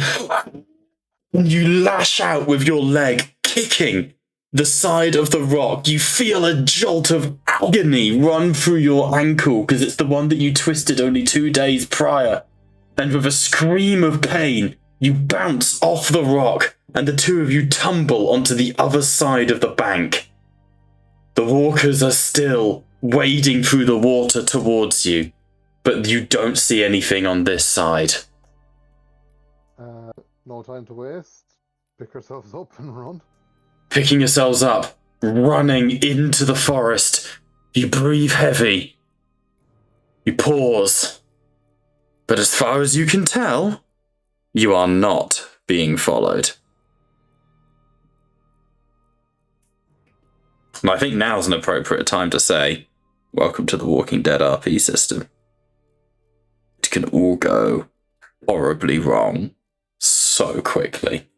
lash out with your leg, kicking the side of the rock. You feel a jolt of agony run through your ankle because it's the one that you twisted only 2 days prior. And with a scream of pain, you bounce off the rock, and the two of you tumble onto the other side of the bank. The walkers are still wading through the water towards you, but you don't see anything on this side. No time to waste. Pick ourselves up and run. Picking yourselves up, running into the forest, you breathe heavy. You pause. But as far as you can tell, you are not being followed. And I think now's an appropriate time to say, welcome to the Walking Dead RP system. It can all go horribly wrong so quickly.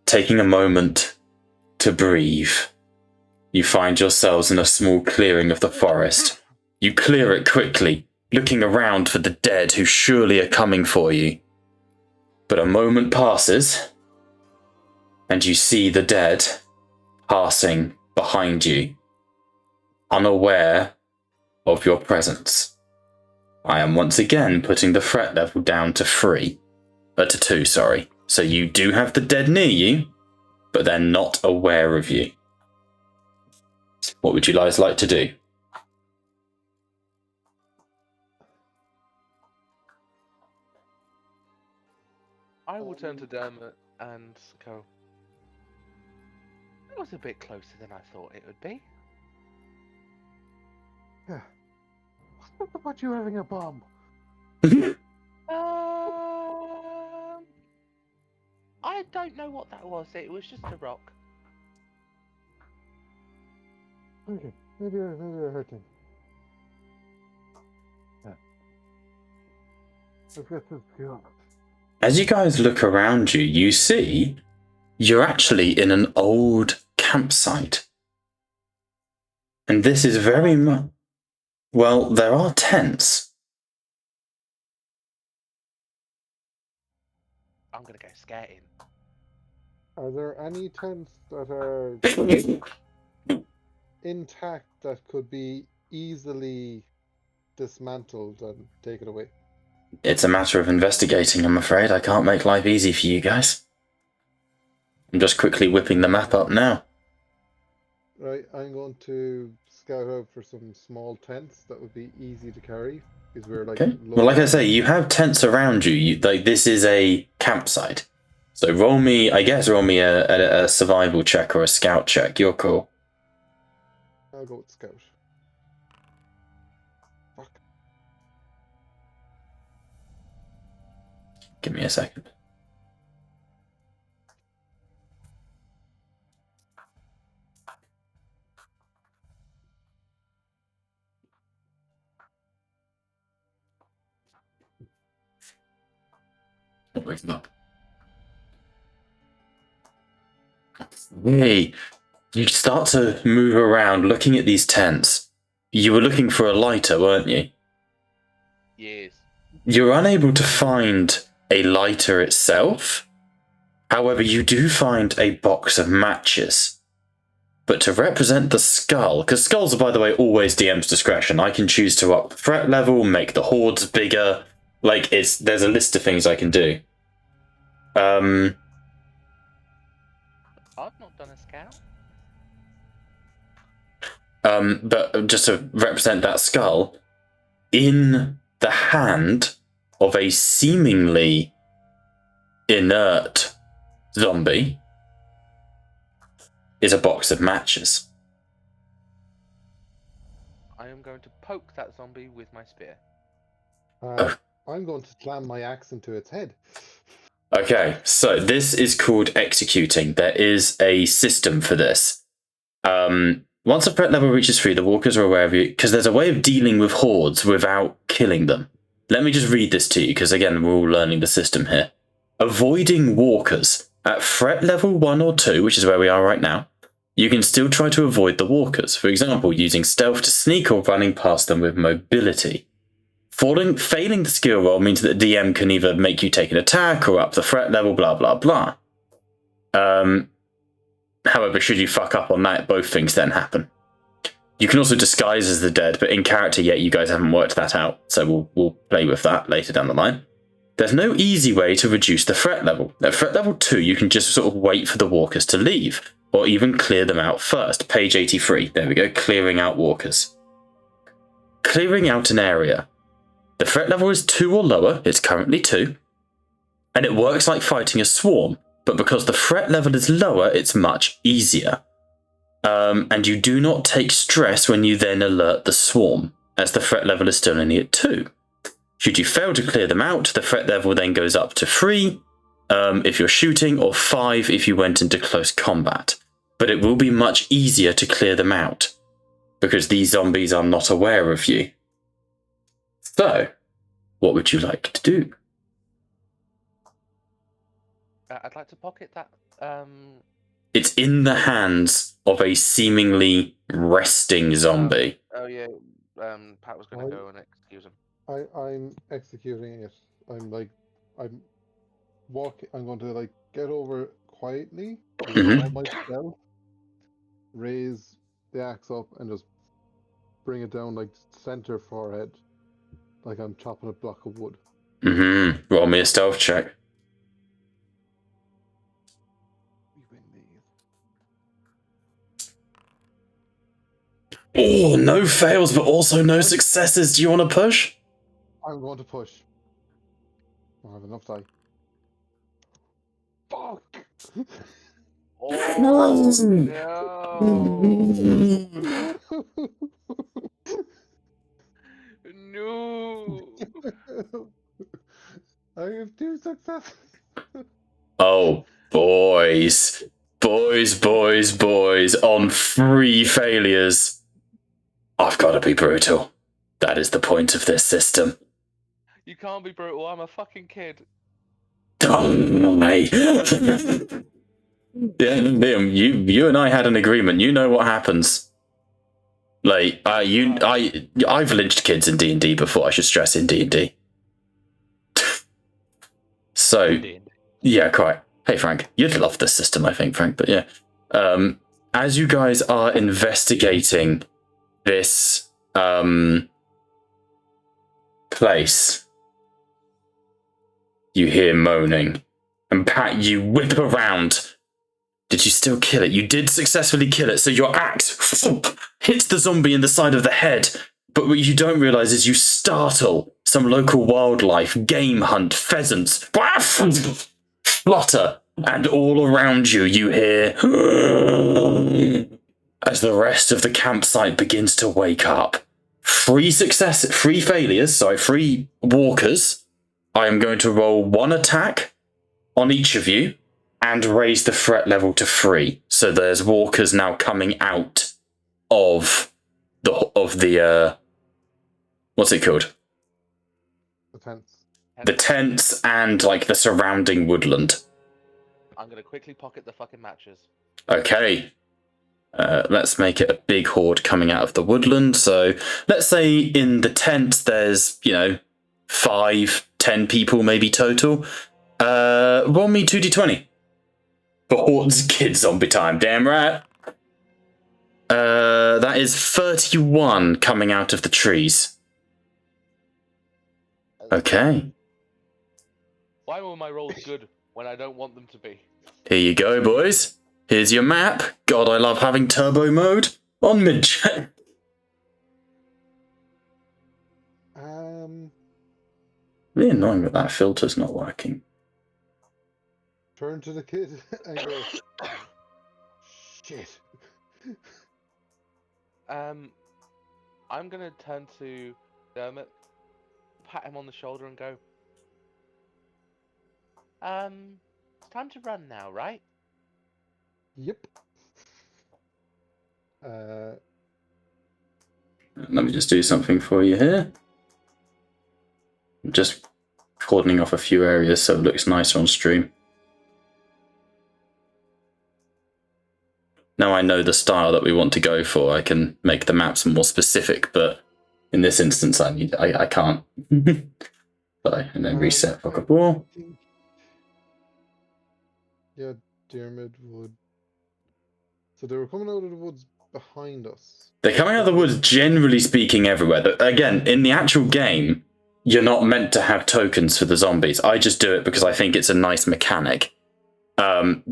Taking a moment to breathe, you find yourselves in a small clearing of the forest. You clear it quickly, looking around for the dead who surely are coming for you. But a moment passes, and you see the dead passing behind you, unaware of your presence. I am once again putting the threat level down to 2, sorry. So you do have the dead near you, but they're not aware of you. What would you guys like to do? I will turn to Dermot and go, that was a bit closer than I thought it would be. Yeah. What about you having a bomb? I don't know what that was. It was just a rock. Okay, maybe you're hurting. Yeah. Let's get this going. As you guys look around you, you see you're actually in an old campsite. And this is very much... Well, there are tents. I'm gonna go skating. Are there any tents that are intact that could be easily dismantled and taken away? It's a matter of investigating, I'm afraid. I can't make life easy for you guys. I'm just quickly whipping the map up now. Right, I'm going to scout out for some small tents that would be easy to carry. Because we're like... Okay. Well, like I say, you have tents around you. This is a campsite. So roll me a survival check or a scout check. You're cool. I'll go with scout. Fuck. Give me a second. Hey, you start to move around looking at these tents. You were looking for a lighter, weren't you? Yes. You're unable to find a lighter itself. However, you do find a box of matches. But to represent the skull, because skulls are, by the way, always DM's discretion. I can choose to up the threat level, make the hordes bigger. Like, there's a list of things I can do. I've not done a scout. But just to represent that skull, in the hand of a seemingly inert zombie is a box of matches. I am going to poke that zombie with my spear. I'm going to slam my axe into its head. Okay, so this is called executing. There is a system for this. Once a threat level reaches 3, the walkers are aware of you, because there's a way of dealing with hordes without killing them. Let me just read this to you, because again, we're all learning the system here. Avoiding walkers. At threat level 1 or 2, which is where we are right now, you can still try to avoid the walkers. For example, using stealth to sneak or running past them with mobility. Failing the skill roll means that the DM can either make you take an attack or up the threat level, blah, blah, blah. However, should you fuck up on that, both things then happen. You can also disguise as the dead, but in character yet you guys haven't worked that out, so we'll play with that later down the line. There's no easy way to reduce the threat level. At threat level 2, you can just sort of wait for the walkers to leave, or even clear them out first. Page 83, there we go, clearing out walkers. Clearing out an area. The threat level is 2 or lower, it's currently 2, and it works like fighting a swarm, but because the threat level is lower, it's much easier. And you do not take stress when you then alert the swarm, as the threat level is still only at 2. Should you fail to clear them out, the threat level then goes up to 3 if you're shooting, or 5 if you went into close combat. But it will be much easier to clear them out, because these zombies are not aware of you. So, what would you like to do? I'd like to pocket that. It's in the hands of a seemingly resting zombie. Oh yeah. Pat was going to go and excuse him. I'm executing it. I'm going to get over quietly, on myself, raise the axe up, and just bring it down center forehead, like I'm chopping a block of wood. Roll me a stealth check. Oh, no fails, but also no successes. Do you want to push? I'm going to push. I don't have enough die. Fuck! Oh no! No! I have 2 successes. Oh, boys. Boys. On 3 failures. I've got to be brutal. That is the point of this system. You can't be brutal. I'm a fucking kid. Mate. Yeah, Liam, you and I had an agreement. You know what happens. I've lynched kids in D&D before. I should stress, in D&D. So, yeah, quite. Hey, Frank, you'd love this system, I think, Frank. But yeah, as you guys are investigating this place, you hear moaning, and Pat, you whip around. Did you still kill it? You did successfully kill it, so your axe hits the zombie in the side of the head, but what you don't realise is you startle some local wildlife, game hunt, pheasants, flutter, and all around you you hear as the rest of the campsite begins to wake up. 3 walkers. I am going to roll 1 attack on each of you and raise the threat level to 3. So there's walkers now coming out of the what's it called? The tents. the tents and like the surrounding woodland. I'm gonna quickly pocket the fucking matches. Okay. Let's make it a big horde coming out of the woodland. So let's say in the tent there's, 5-10 people maybe total. Roll me 2d20. For hordes kid zombie time, damn right. That is 31 coming out of the trees. Okay. Why were my rolls good when I don't want them to be? Here you go, boys. Here's your map. God, I love having turbo mode on mid-check. Really annoying that that filter's not working. Turn to the kid and go, shit. I'm gonna turn to Dermot, pat him on the shoulder, and go. It's time to run now, right? Yep. Let me just do something for you here. Just cordoning off a few areas so it looks nicer on stream. Now I know the style that we want to go for, I can make the maps more specific, but in this instance I can't. Sorry, and then reset pocket wall. Yeah, Dermot would. So they were coming out of the woods behind us. They're coming out of the woods, generally speaking, everywhere. Again, in the actual game, you're not meant to have tokens for the zombies. I just do it because I think it's a nice mechanic.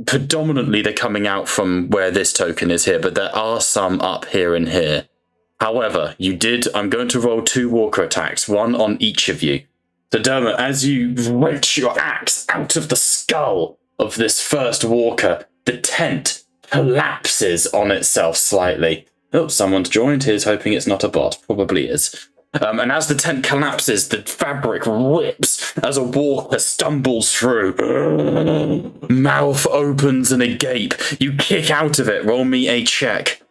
Predominantly, they're coming out from where this token is here, but there are some up here and here. However, I'm going to roll 2 walker attacks, one on each of you. So, Dermot, as you wrench your axe out of the skull of this first walker, the tent collapses on itself slightly. Oh, someone's joined. Here's hoping it's not a bot. Probably is. And as the tent collapses, the fabric rips as a walker stumbles through. Mouth opens in a gape. You kick out of it. Roll me a check.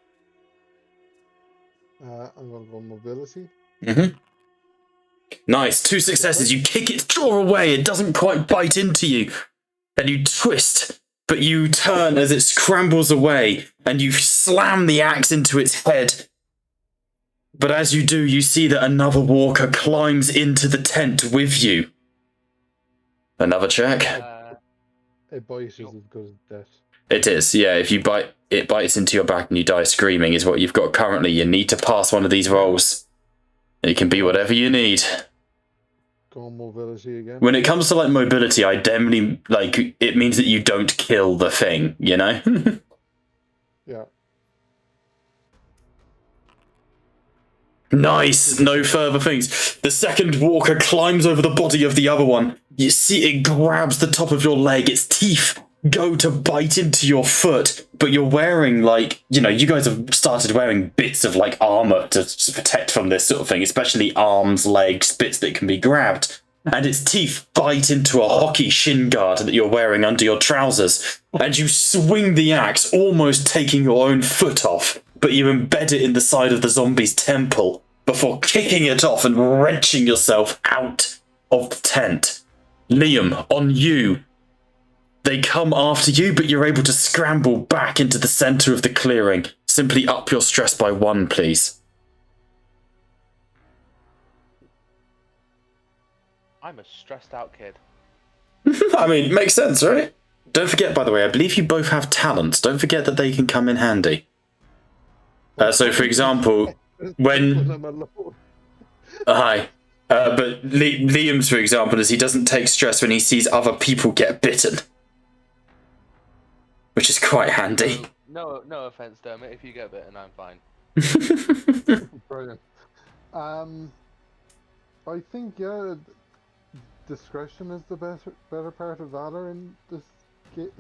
I'm going to go mobility. Mm-hmm. Nice. 2 successes. You kick its jaw away. It doesn't quite bite into you. And you twist, but you turn as it scrambles away, and you slam the axe into its head. But as you do, you see that another walker climbs into the tent with you. Another check. A bite is as good as death. It is, yeah. If you bite, it bites into your back and you die screaming is what you've got currently. You need to pass one of these rolls. It can be whatever you need. Go on mobility again. When it comes to like mobility, I definitely it means that you don't kill the thing, you know? Yeah. Nice! No further things. The second walker climbs over the body of the other one. You see it grabs the top of your leg. Its teeth go to bite into your foot, but you're wearing you guys have started wearing bits of armor to protect from this sort of thing, especially arms, legs, bits that can be grabbed. And its teeth bite into a hockey shin guard that you're wearing under your trousers, and you swing the axe, almost taking your own foot off, but you embed it in the side of the zombie's temple before kicking it off and wrenching yourself out of the tent. Liam, on you. They come after you, but you're able to scramble back into the center of the clearing. Simply up your stress by 1, please. I'm a stressed out kid. I mean, makes sense, right? Don't forget, by the way, I believe you both have talents. Don't forget that they can come in handy. So, for example, when... Hi. But Liam's, for example, is he doesn't take stress when he sees other people get bitten. Which is quite handy. No offense, Dermot. If you get bitten, I'm fine. Brilliant. I think, yeah, discretion is the better part of valor in this game.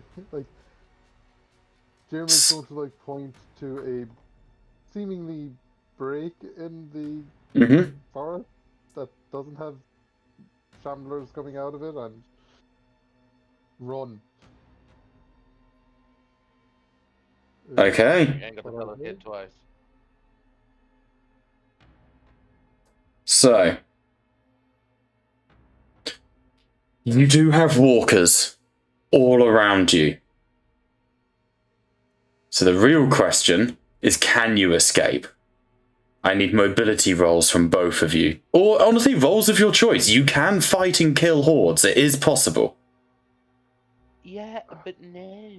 Jeremy's going to point to a seemingly break in the forest that doesn't have shamblers coming out of it, and run. Okay. You ain't got to tell a kid twice. So, You do have walkers all around you. So the real question is, can you escape? I need mobility rolls from both of you. Or, honestly, rolls of your choice. You can fight and kill hordes. It is possible. Yeah, but no.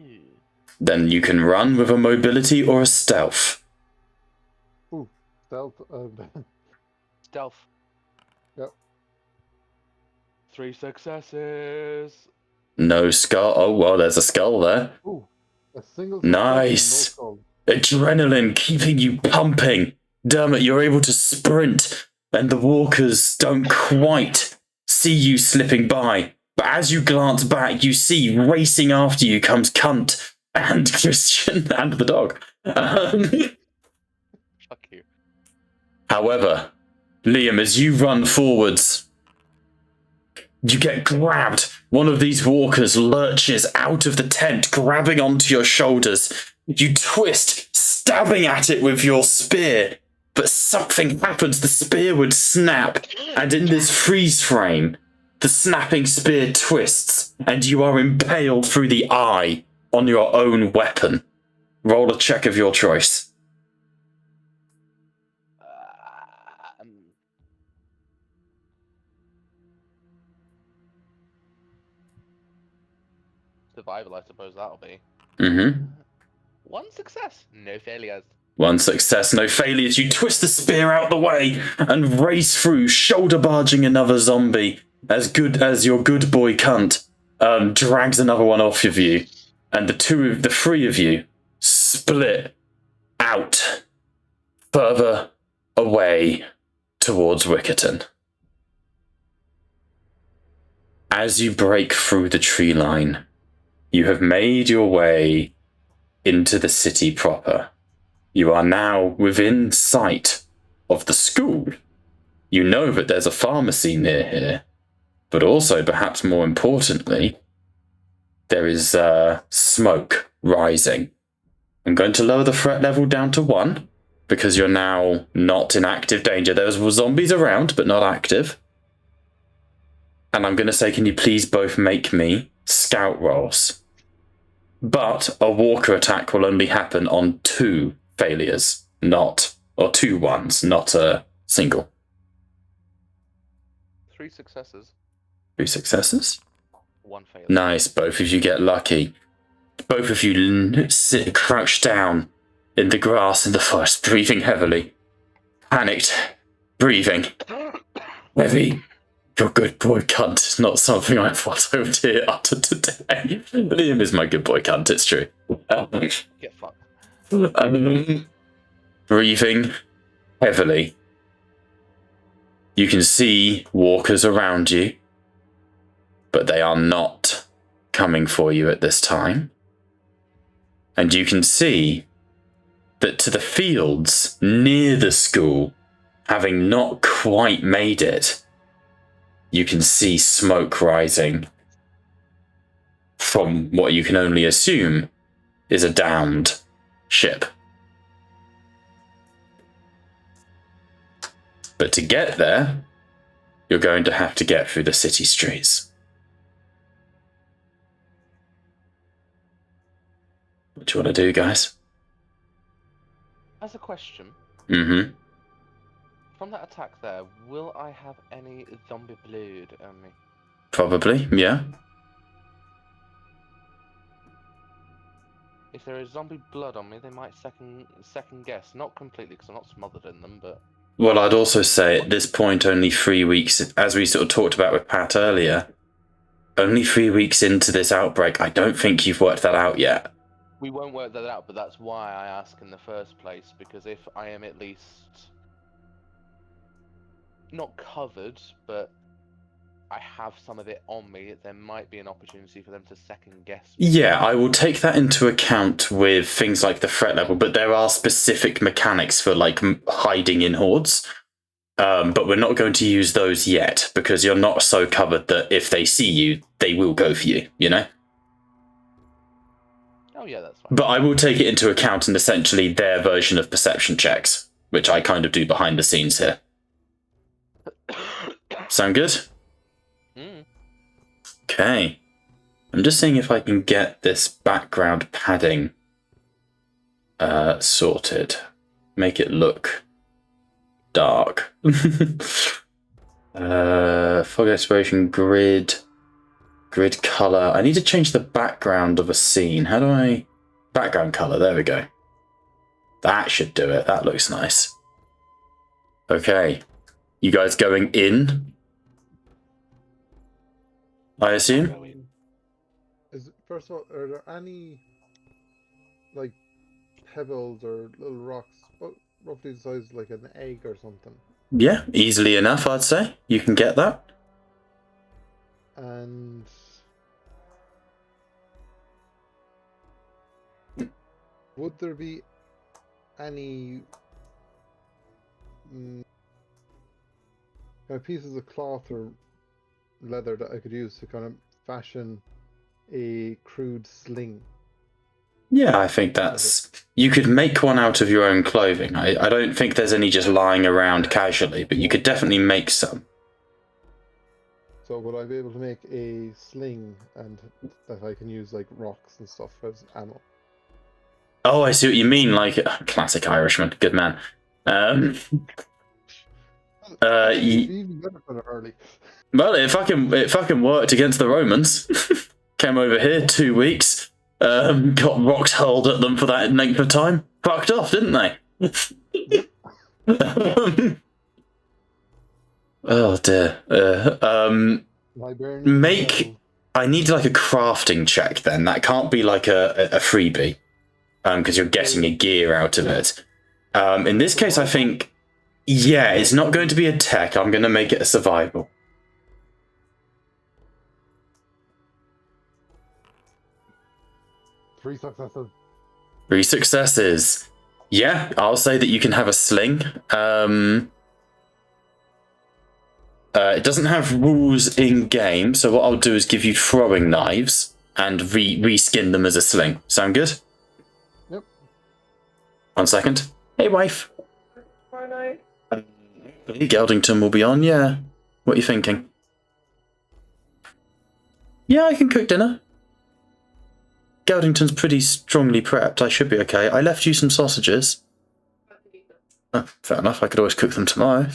Then you can run with a mobility or a stealth. Ooh, stealth. Stealth. Yep. 3 successes. No skull. Oh, well, there's a skull there. Ooh, a single. Nice. No Adrenaline keeping you pumping. Dermot, you're able to sprint, and the walkers don't quite see you slipping by. But as you glance back, you see racing after you comes Cunt and Christian and the dog. Fuck you. However, Liam, as you run forwards, you get grabbed. One of these walkers lurches out of the tent, grabbing onto your shoulders. You twist, stabbing at it with your spear, but something happens. The spear would snap, and in this freeze frame, the snapping spear twists, and you are impaled through the eye on your own weapon. Roll a check of your choice. Survival, I suppose that'll be. Mm-hmm. 1 success, no failures. 1 success, no failures. You twist the spear out the way and race through, shoulder barging another zombie. As good as your good boy Cunt drags another one off of you, and the three of you split out further away towards Wickerton. As you break through the tree line, you have made your way into the city proper. You are now within sight of the school. You know that there's a pharmacy near here, but also, perhaps more importantly, there is smoke rising. I'm going to lower the threat level down to 1, because you're now not in active danger. There's zombies around, but not active. And I'm going to say, can you please both make me scout rolls? But a walker attack will only happen on 2 failures, or 2 ones, not a single. 3 successes. 3 successes? 1 failure. Nice, both of you get lucky. Both of you sit crouched down in the grass in the forest, breathing heavily. Panicked, breathing heavy. Your good boy Cunt is not something I thought I would hear uttered today. Liam is my good boy Cunt, it's true. Get fucked. Breathing heavily. You can see walkers around you, but they are not coming for you at this time. And you can see that to the fields near the school, having not quite made it, you can see smoke rising from what you can only assume is a downed ship. But to get there, you're going to have to get through the city streets. What do you want to do, guys? As a question, Mm-hmm. from that attack there, will I have any zombie blood on me? Probably, yeah. If there is zombie blood on me, they might second guess. Not completely, because I'm not smothered in them, but... Well, I'd also say at this point, only 3 weeks, as we sort of talked about with Pat earlier, only 3 weeks into this outbreak, I don't think you've worked that out yet. We won't work that out, but that's why I ask in the first place, because if I am at least... not covered, but I have some of it on me, there might be an opportunity for them to second guess me. Yeah, I will take that into account with things like the threat level, but there are specific mechanics for like hiding in hordes. But we're not going to use those yet, because you're not so covered that if they see you, they will go for you, you know? Oh yeah, that's fine. But I will take it into account in essentially their version of perception checks, which I kind of do behind the scenes here. Sound good? Okay. I'm just seeing if I can get this background padding sorted. Make it look dark. Fog desperation, grid color. I need to change the background of a scene. How do I... Background color, there we go. That should do it. That looks nice. Okay. You guys going in? I assume? First of all, are there any like pebbles or little rocks, roughly the size of like an egg or something? Yeah, easily enough, I'd say. You can get that. And would there be any kind of pieces of cloth or leather that I could use to kind of fashion a crude sling? Yeah, I think that's... You could make one out of your own clothing. I don't think there's any just lying around casually, but you could definitely make some. So would I be able to make a sling and that I can use like rocks and stuff as ammo? Oh, I see what you mean. Like, classic Irishman. Good man. Even better for the early. Well, it fucking worked against the Romans. Came over here 2 weeks. Got rocks hurled at them for that length of time. Fucked off, didn't they? Oh dear. I need like a crafting check then. That can't be like a freebie. Because you're getting a gear out of it. In this case, I think, yeah, it's not going to be a tech. I'm going to make it a survival. 3 successes. 3 successes. Yeah, I'll say that you can have a sling. It doesn't have rules in game, so what I'll do is give you throwing knives and reskin them as a sling. Sound good? Yep. 1 second. Hey, wife. Geldington will be on, yeah. What are you thinking? Yeah, I can cook dinner. Geldington's pretty strongly prepped. I should be okay. I left you some sausages. Oh, fair enough. I could always cook them tomorrow.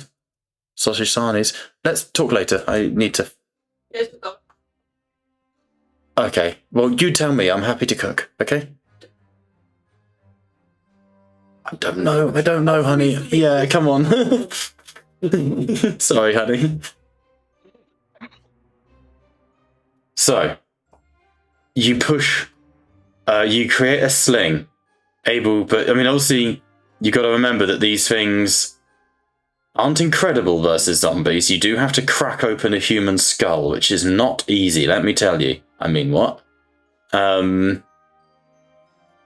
Sausage sarnies. Let's talk later. I need to... Yes, go. Okay. Well, you tell me. I'm happy to cook. Okay? I don't know, honey. Yeah, come on. Sorry, honey. So, you push... you create a sling. But I mean, obviously, you got to remember that these things aren't incredible versus zombies. You do have to crack open a human skull, which is not easy, let me tell you. I mean, what?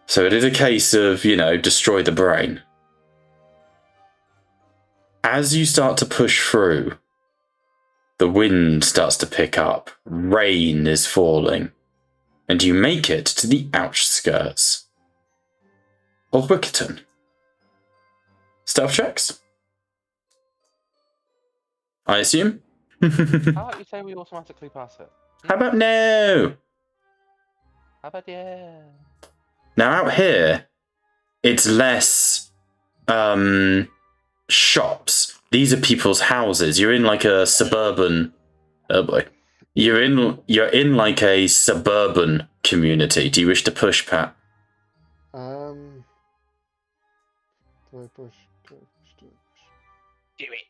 So it is a case of, destroy the brain. As you start to push through, the wind starts to pick up. Rain is falling. And you make it to the outskirts of Wickerton. Stealth checks? I assume? How about you say we automatically pass it? How about no? How about yeah? Now out here, it's less shops. These are people's houses. You're in like a suburban... Oh boy. You're in like a suburban community. Do you wish to push, Pat? Do I push? Do it.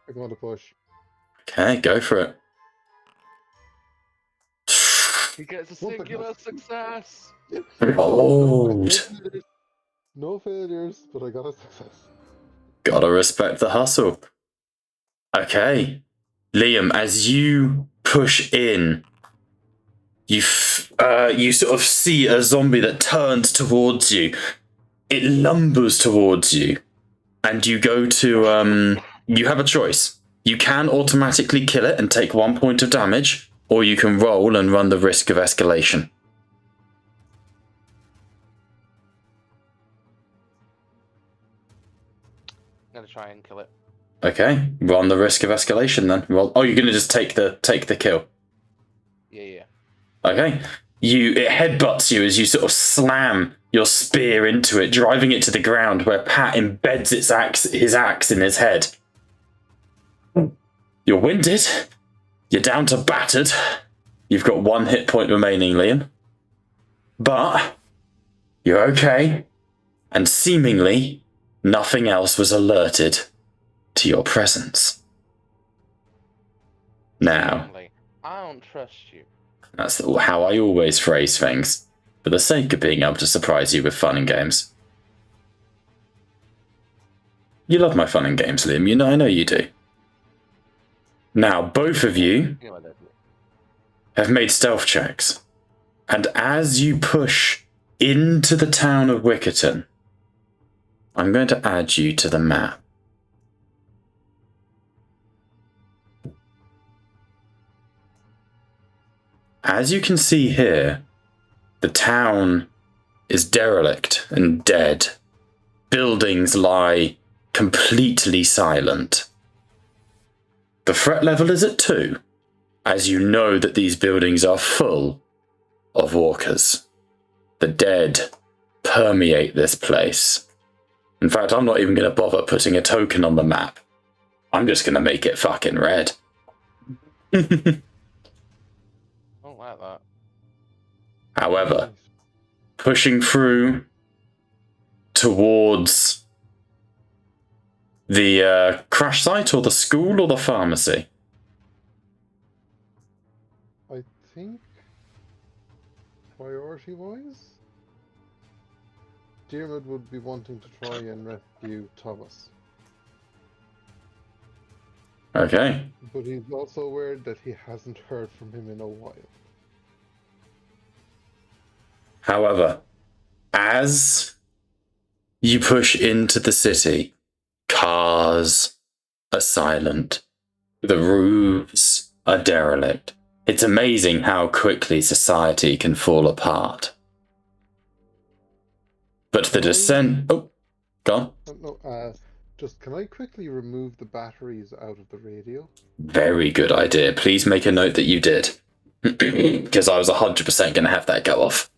I'm going to push. Okay, go for it. He gets a singular success. Old. No failures, but I got a success. Gotta respect the hustle. Okay. Liam, as you push in, you sort of see a zombie that turns towards you. It lumbers towards you. And you go to, you have a choice. You can automatically kill it and take 1 point of damage, or you can roll and run the risk of escalation. I'm gonna try and kill it. Okay, run the risk of escalation then. Well, oh, you're gonna just take the kill. Yeah. Okay. It headbutts you as you sort of slam your spear into it, driving it to the ground where Pat embeds his axe in his head. You're winded. You're down to battered. You've got 1 hit point remaining, Liam. But you're okay. And seemingly nothing else was alerted to your presence. Now, I don't trust you. that's how I always phrase things, for the sake of being able to surprise you with fun and games. You love my fun and games, Liam. I know you do. Now, both of you have made stealth checks, and as you push into the town of Wickerton, I'm going to add you to the map. As you can see here, the town is derelict and dead. Buildings lie completely silent. The threat level is at 2, as you know that these buildings are full of walkers. The dead permeate this place. In fact, I'm not even going to bother putting a token on the map. I'm just going to make it fucking red. I don't like that. However, pushing through towards the crash site or the school or the pharmacy? I think, priority-wise, Diarmid would be wanting to try and rescue Thomas. Okay. But he's also aware that he hasn't heard from him in a while. However, as you push into the city, cars are silent. The roofs are derelict. It's amazing how quickly society can fall apart. But the descent... Oh, go on. No, just can I quickly remove the batteries out of the radio? Very good idea. Please make a note that you did. Because I was 100% going to have that go off.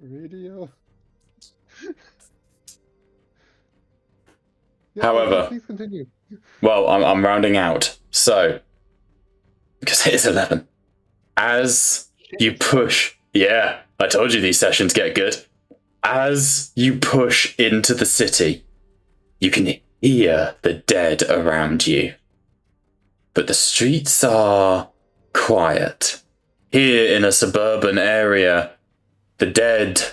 Radio? However, please continue. Well, I'm rounding out. So, because it is 11. As you push... Yeah, I told you these sessions get good. As you push into the city, you can hear the dead around you. But the streets are quiet. Here in a suburban area, the dead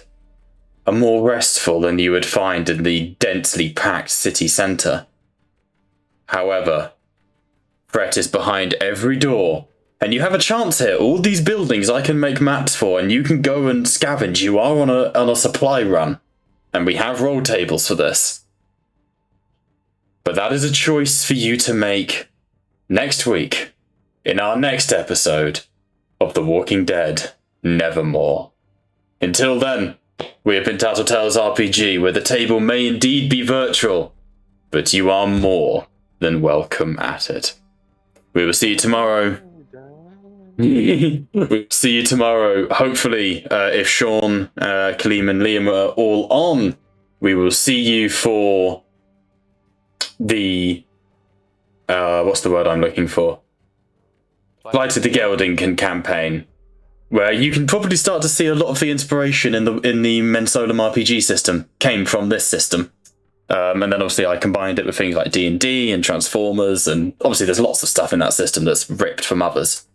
are more restful than you would find in the densely packed city centre. However, threat is behind every door, and you have a chance here. All these buildings I can make maps for, and you can go and scavenge. You are on a supply run, and we have roll tables for this. But that is a choice for you to make next week, in our next episode of The Walking Dead, Nevermore. Until then, we have been Tattletales RPG, where the table may indeed be virtual, but you are more than welcome at it. We will see you tomorrow. We'll see you tomorrow. Hopefully, if Sean, Kaleem, and Liam are all on, we will see you for the... what's the word I'm looking for? Flight of the Gelding campaign, where you can probably start to see a lot of the inspiration in the Mensolum RPG system came from this system. And then obviously I combined it with things like D&D and Transformers, and obviously there's lots of stuff in that system that's ripped from others.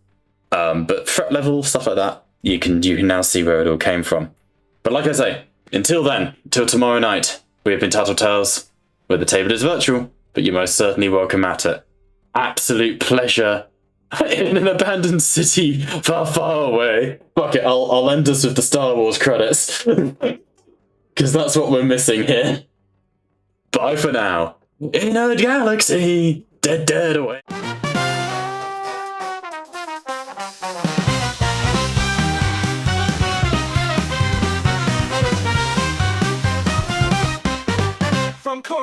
But threat level, stuff like that, you can now see where it all came from. But like I say, until then, till tomorrow night, we have been Tattletales, where the table is virtual, but you're most certainly welcome at it. Absolute pleasure in an abandoned city far, far away. Fuck it, I'll end us with the Star Wars credits. Because that's what we're missing here. Bye for now. In a galaxy, dead away.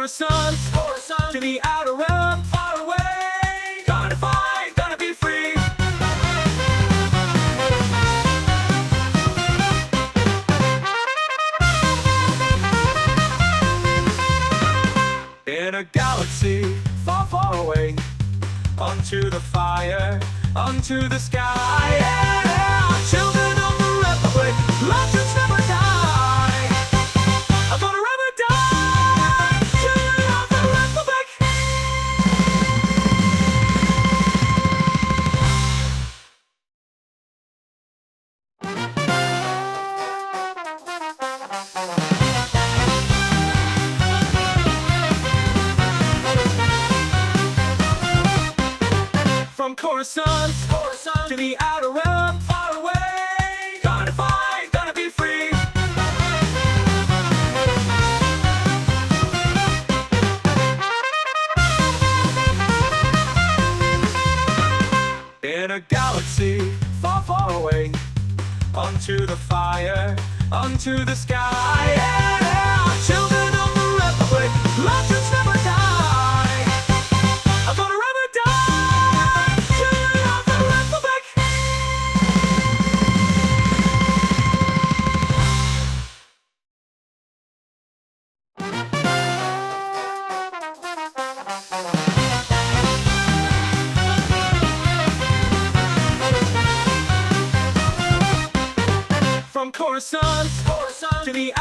Coruscant to the outer realm, far away. Gonna fight, gonna be free. In a galaxy far, far away, onto the fire, onto the sky. Yeah, children of the Republic, legends never die. I'm gonna never die. Children of the Republic. From Coruscant to the outer realm, far away. Gonna fight, gonna be free. In a galaxy far, far away, onto the fire, onto the sky. Yeah, children of the Republic, legends never die. I'm gonna never die. Children of the Republic. From Coruscant to the